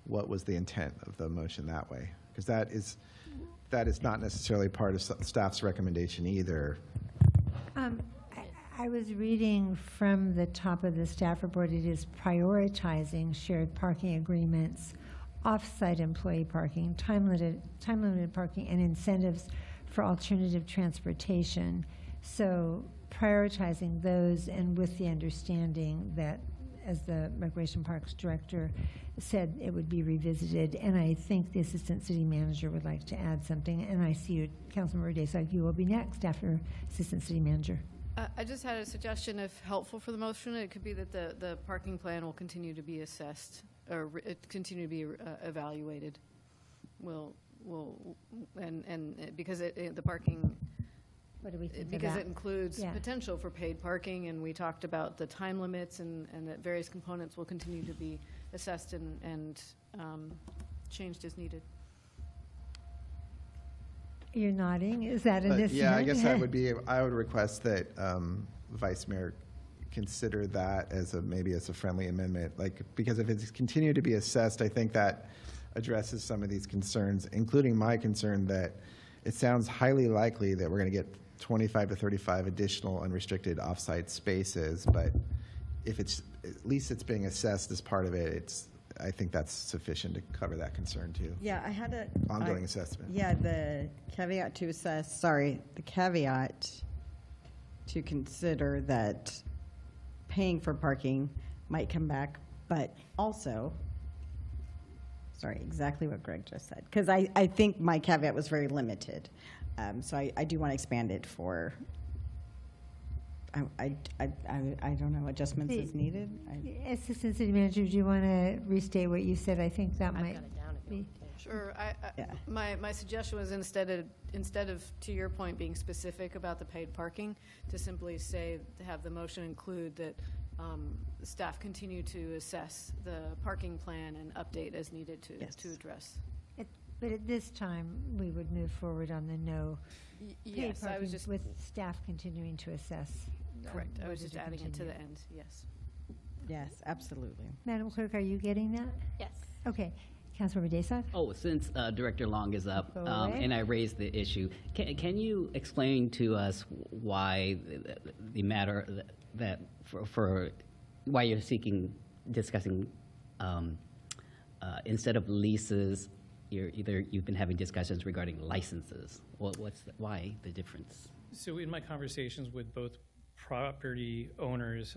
what was the intent of the motion that way? Because that is not necessarily part of staff's recommendation either. I was reading from the top of the staff report, it is prioritizing shared parking agreements, off-site employee parking, time-limited parking, and incentives for alternative transportation. So prioritizing those, and with the understanding that, as the Recreation Parks Director said, it would be revisited. And I think the Assistant City Manager would like to add something. And I see you, Councilmember Desai, you will be next after Assistant City Manager. I just had a suggestion, if helpful for the motion. It could be that the parking plan will continue to be assessed, or continue to be evaluated. Because the parking, What do we think of because that? it includes Yeah. potential for paid parking, and we talked about the time limits, and that various components will continue to be assessed and changed as needed. You're nodding. Is that a Yeah, I guess I would request that Vice Mayor consider that as maybe as a friendly amendment, because if it's continued to be assessed, I think that addresses some of these concerns, including my concern that it sounds highly likely that we're going to get 25 to 35 additional unrestricted offsite spaces, but if at least it's being assessed as part of it, I think that's sufficient to cover that concern too. Yeah, I had a Ongoing assessment. Yeah, the caveat to consider that paying for parking might come back, but also, sorry, exactly what Greg just said, because I think my caveat was very limited. So I do want to expand it for, I don't know, adjustments as needed. Assistant City Manager, do you want to restate what you said? I think that might be. Sure. My suggestion was instead of, to your point, being specific about the paid parking, to simply say, to have the motion include that the staff continue to assess the parking plan and update as needed to address. But at this time, we would move forward on the no paid Yes, I was parking just, with staff continuing to assess. correct. I was whether just to adding it to continue. the end, yes. Yes, absolutely. Madam Clerk, are you getting that? Yes. Okay. Councilmember Desai? Oh, since Director Long is up, Go ahead. and I raised the issue, can you explain to us why the matter that for why you're discussing instead of leases you've been having discussions regarding licenses. Why the difference? So in my conversations with both property owners,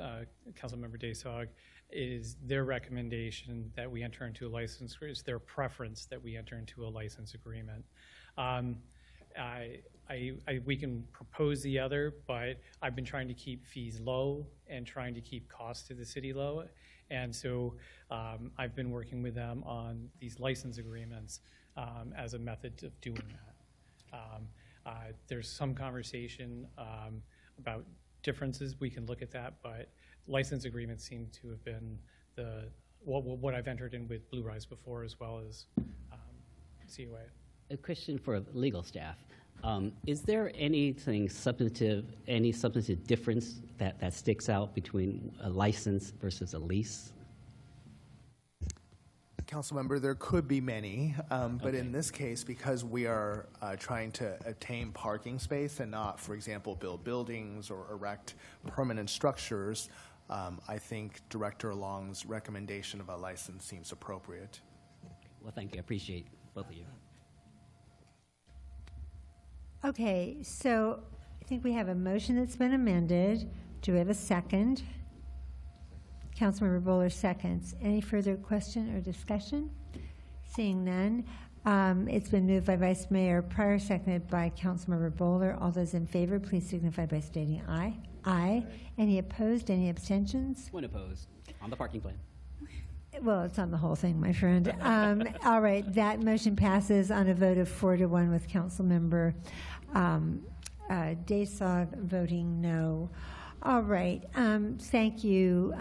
Councilmember Daysog, is their recommendation that we enter into a license, or is their preference that we enter into a license agreement? We can propose the other, but I've been trying to keep fees low and trying to keep costs to the city low. And so I've been working with them on these license agreements as a method of doing that. There's some conversation about differences. We can look at that, but license agreements seem to have been what I've entered in with Blue Rise before, as well as COA. A question for legal staff. Is there anything substantive, any substantive difference that sticks out between a license versus a lease? Councilmember, there could be many, but in this case, because we are trying to obtain parking space and not, for example, build buildings or erect permanent structures, I think Director Long's recommendation of a license seems appropriate. Well, thank you. I appreciate both of you. Okay, so I think we have a motion that's been amended. Do we have a second? Councilmember Bowler seconds. Any further question or discussion? Seeing none. It's been moved by Vice Mayor Pryor, seconded by Councilmember Bowler. All those in favor, please signify by stating aye. Aye. Any opposed? Any abstentions? One opposed on the parking plan. Well, it's on the whole thing, my friend. All right, that motion passes on a vote of 4-1 with Councilmember Daysog voting no. All right, thank you,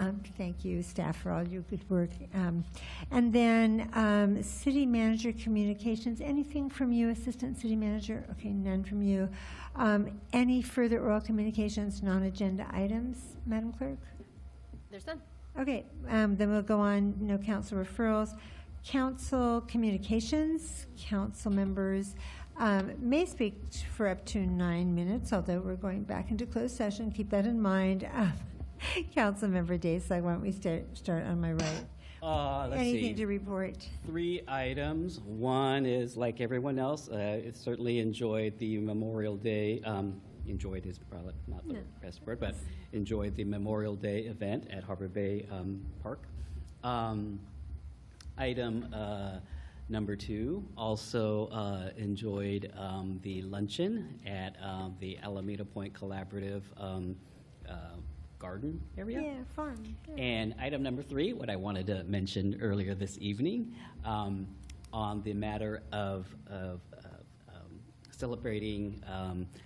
staff, for all your good work. And then City Manager Communications, anything from you, Assistant City Manager? Okay, none from you. Any further oral communications, non-agenda items, Madam Clerk? There's none. Okay, then we'll go on, no council referrals. Council communications, council members may speak for up to 9 minutes, although we're going back into closed session. Keep that in mind. Councilmember Daysog, why don't we start on my right? Anything to report? 3 items. One is, like everyone else, certainly enjoyed the Memorial Day. Enjoyed is probably not the best word, but enjoyed the Memorial Day event at Harbor Bay Park. Item number 2, also enjoyed the luncheon at the Alameda Point Collaborative garden area. Yeah, farm. Yeah. And item number 3, what I wanted to mention earlier this evening, on the matter of celebrating,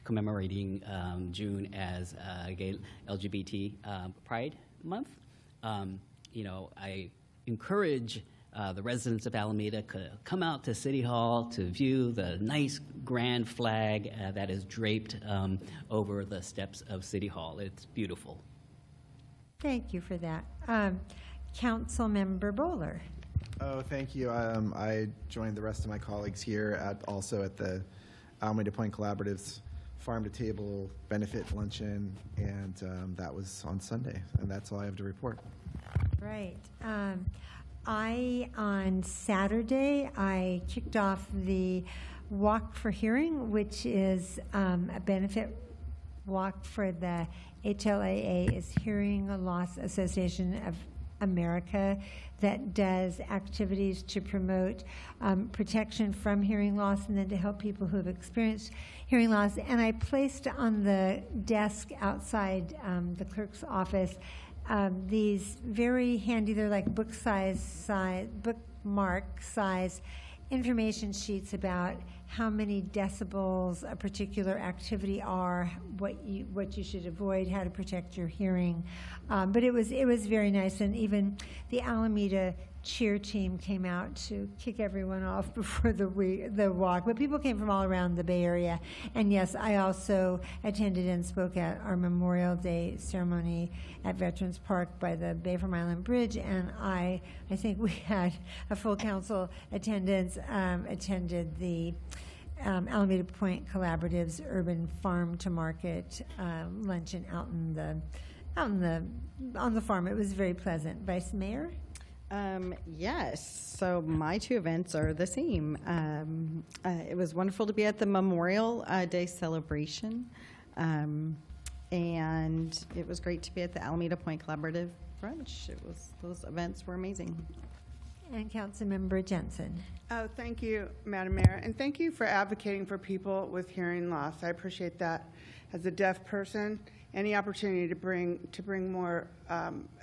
commemorating June as gay LGBT Pride Month. I encourage the residents of Alameda to come out to City Hall to view the nice grand flag that is draped over the steps of City Hall. It's beautiful. Thank you for that. Councilmember Bowler. Oh, thank you. I joined the rest of my colleagues here also at the Alameda Point Collaborative's Farm to Table benefit luncheon, and that was on Sunday, and that's all I have to report. Right. On Saturday, I kicked off the Walk for Hearing, which is a benefit walk for the HLAA, is Hearing Loss Association of America, that does activities to promote protection from hearing loss and then to help people who have experienced hearing loss. And I placed on the desk outside the clerk's office these very handy, they're like bookmark size information sheets about how many decibels a particular activity are, what you should avoid, how to protect your hearing. But it was very nice, and even the Alameda cheer team came out to kick everyone off before the walk. But people came from all around the Bay Area. And yes, I also attended and spoke at our Memorial Day ceremony at Veterans Park by the Bayfront Island Bridge, and I think we had a full council attendance, attended the Alameda Point Collaborative's Urban Farm to Market luncheon out on the farm. It was very pleasant. Vice Mayor? Yes, so my two events are the same. It was wonderful to be at the Memorial Day celebration, and it was great to be at the Alameda Point Collaborative Brunch. Those events were amazing. And Councilmember Jensen. Oh, thank you, Madam Mayor, and thank you for advocating for people with hearing loss. I appreciate that. As a deaf person, any opportunity to bring more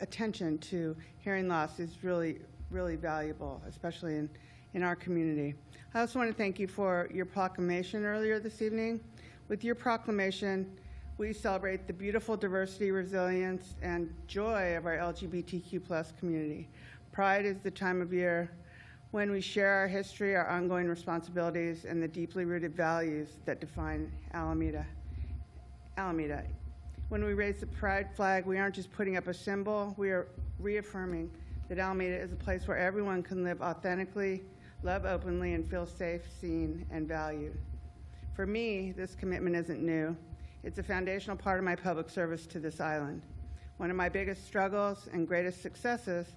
attention to hearing loss is really, really valuable, especially in our community. I also want to thank you for your proclamation earlier this evening. With your proclamation, we celebrate the beautiful diversity, resilience, and joy of our LGBTQ+ community. Pride is the time of year when we share our history, our ongoing responsibilities, and the deeply rooted values that define Alameda. When we raise the pride flag, we aren't just putting up a symbol, we are reaffirming that Alameda is a place where everyone can live authentically, love openly, and feel safe, seen, and valued. For me, this commitment isn't new. It's a foundational part of my public service to this island. One of my biggest struggles and greatest successes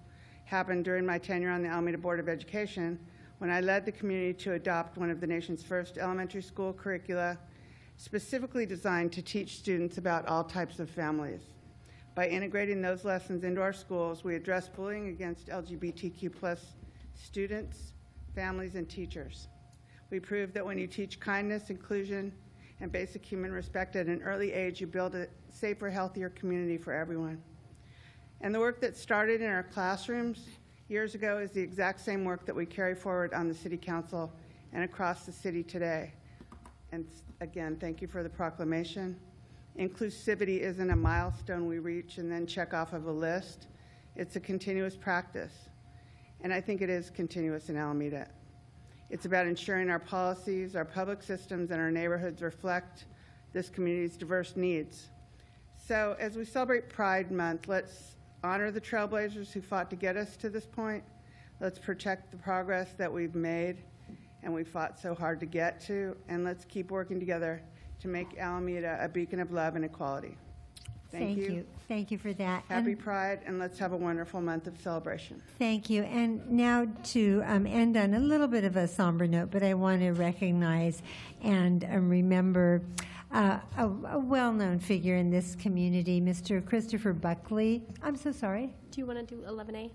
happened during my tenure on the Alameda Board of Education when I led the community to adopt one of the nation's first elementary school curricula specifically designed to teach students about all types of families. By integrating those lessons into our schools, we address bullying against LGBTQ+ students, families, and teachers. We proved that when you teach kindness, inclusion, and basic human respect at an early age, you build a safer, healthier community for everyone. And the work that started in our classrooms years ago is the exact same work that we carry forward on the City Council and across the city today. And again, thank you for the proclamation. Inclusivity isn't a milestone we reach and then check off of a list. It's a continuous practice. And I think it is continuous in Alameda. It's about ensuring our policies, our public systems, and our neighborhoods reflect this community's diverse needs. So as we celebrate Pride Month, let's honor the trailblazers who fought to get us to this point. Let's protect the progress that we've made and we fought so hard to get to, and let's keep working together to make Alameda a beacon of love and equality. Thank you. Thank you for that. Happy Pride, and let's have a wonderful month of celebration. Thank you. And now to end on a little bit of a somber note, but I want to recognize and remember a well-known figure in this community, Mr. Christopher Buckley. I'm so sorry. Do you want to do 11A?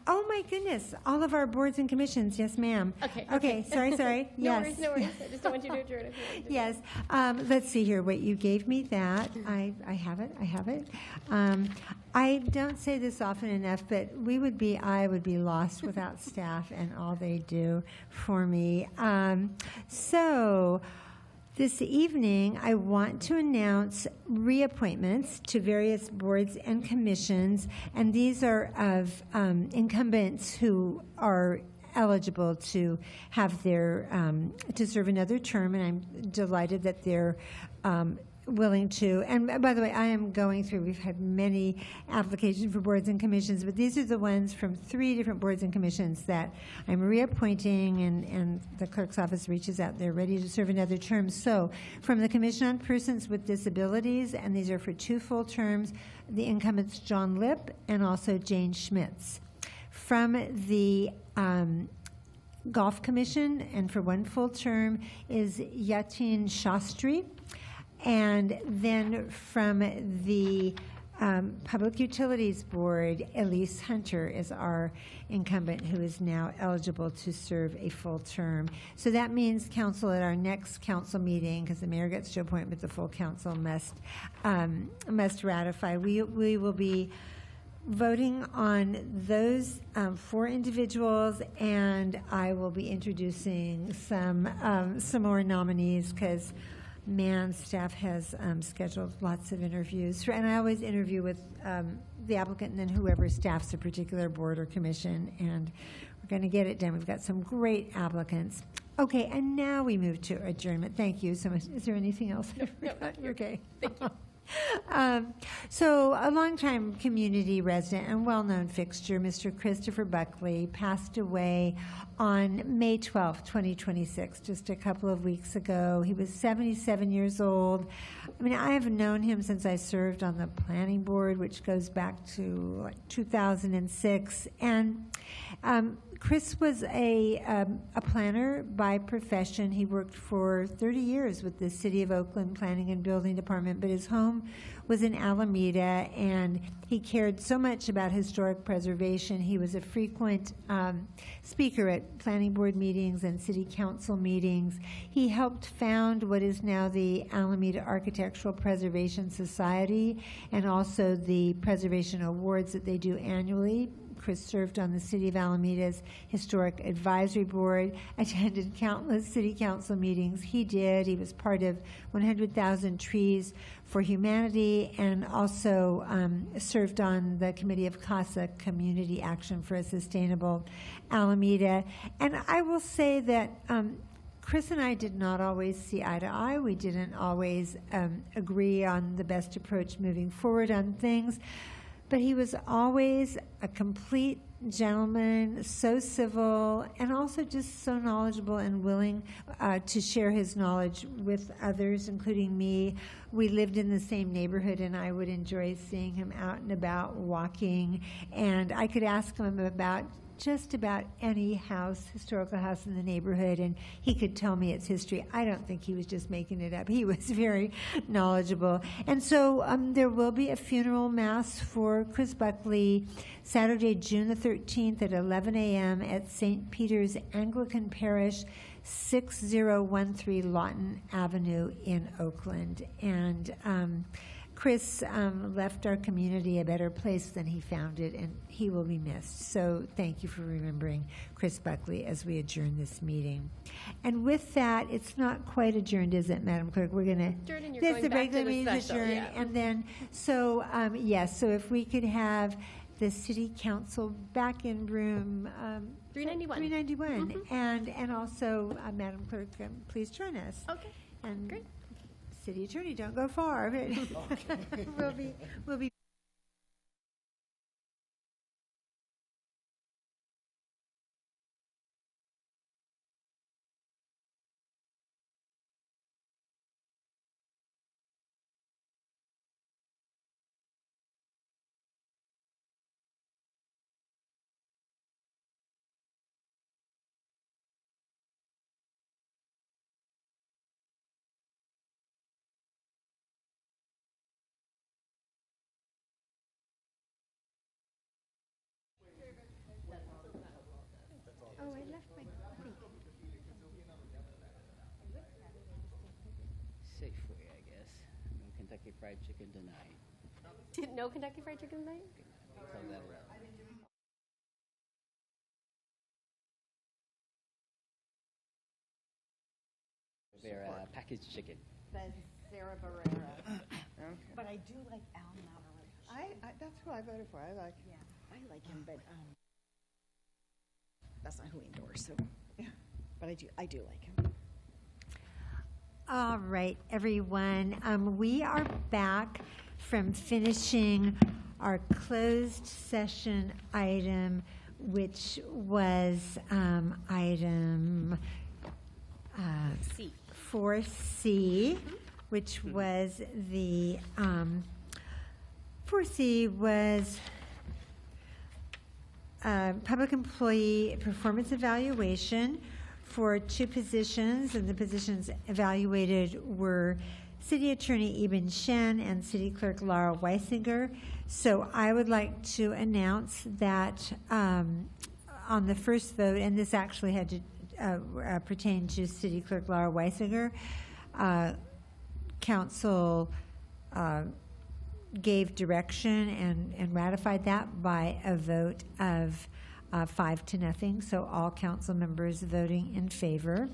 Oh, my goodness. All of our boards and commissions. Yes, ma'am. Okay. Sorry. No Yes. worries. I just don't want you to adjourn if you want to. Yes. Let's see here. What you gave me that. I have it. I don't say this often enough, but I would be lost without staff and all they do for me. So this evening, I want to announce reappointments to various boards and commissions, and these are of incumbents who are eligible to have to serve another term, and I'm delighted that they're willing to. And by the way, I am going through, we've had many applications for boards and commissions, but these are the ones from 3 different boards and commissions that I'm reappointing, and the clerk's office reaches out. They're ready to serve another term. So from the Commission on Persons with Disabilities, and these are for 2 full terms, the incumbents John Lipp and also Jane Schmitz. From the Golf Commission, and for 1 full term, is Yatin Shastri. And then from the Public Utilities Board, Elise Hunter is our incumbent who is now eligible to serve a full term. So that means, council, at our next council meeting, because the mayor gets to appoint, but the full council must ratify. We will be voting on those 4 individuals, and I will be introducing some more nominees, because staff has scheduled lots of interviews. And I always interview with the applicant and then whoever staffs a particular board or commission, and we're going to get it done. We've got some great applicants. Okay, and now we move to adjournment. Thank you so much. Is there anything else? No, you're okay. Thank you. So a longtime community resident and well-known fixture, Mr. Christopher Buckley, passed away on May 12th, 2026, just a couple of weeks ago. He was 77 years old. I mean, I have known him since I served on the planning board, which goes back to like 2006. And Chris was a planner by profession. He worked for 30 years with the City of Oakland Planning and Building Department, but his home was in Alameda, and he cared so much about historic preservation. He was a frequent speaker at planning board meetings and city council meetings. He helped found what is now the Alameda Architectural Preservation Society, and also the Preservation Awards that they do annually. Chris served on the City of Alameda's Historic Advisory Board, attended countless city council meetings. He did. He was part of 100,000 Trees for Humanity, and also served on the committee of CASA, Community Action for a Sustainable Alameda. And I will say that Chris and I did not always see eye to eye. We didn't always agree on the best approach moving forward on things. But he was always a complete gentleman, so civil, and also just so knowledgeable and willing to share his knowledge with others, including me. We lived in the same neighborhood, and I would enjoy seeing him out and about walking. And I could ask him about just about any historical house in the neighborhood, and he could tell me its history. I don't think he was just making it up. He was very knowledgeable. And so there will be a funeral mass for Chris Buckley Saturday, June the 13th at 11 a.m. at St. Peter's Anglican Parish, 6013 Lawton Avenue in Oakland. And Chris left our community a better place than he found it, and he will be missed. So thank you for remembering Chris Buckley as we adjourn this meeting. And with that, it's not quite adjourned, is it, Madam Clerk? We're going to... Adjourn, and you're This going the back regular to the meeting special, adjourned, yeah. and then, so, yes, so if we could have the City Council back in room... 391. 391. And also, Madam Clerk, please join us. Okay, and great. City Attorney, don't go far. We'll be Oh, I left my thing. Safeway, I guess. No Kentucky Fried Chicken tonight. No Kentucky Fried Chicken tonight? Close that around. Their packaged chicken. That's Sarah Barrera. But I do like Al Navarrete. That's who I voted for. I like. Yeah, I like him, but that's not who he endorsed. So, yeah. But I do like him. All right, everyone. We are back from finishing our closed session item, which was item C. 4C, which was the 4C was public employee performance evaluation for two positions, and the positions evaluated were City Attorney Eben Shen and City Clerk Laura Weisinger. So I would like to announce that on the first vote, and this actually had to pertain to City Clerk Laura Weisinger, Council gave direction and ratified that by a vote of 5-0. So all council members voting in favor.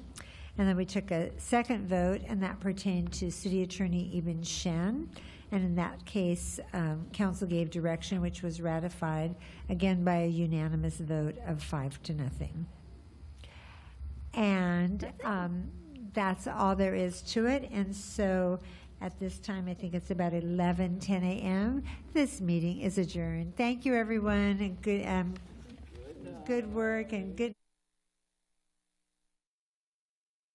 And then we took a second vote, and that pertained to City Attorney Eben Shen. And in that case, council gave direction, which was ratified, again by a unanimous vote of 5-0. And that's all there is to it. And so At this time, I think it's about 10 a.m. This meeting is adjourned. Thank you, everyone, and good work and good.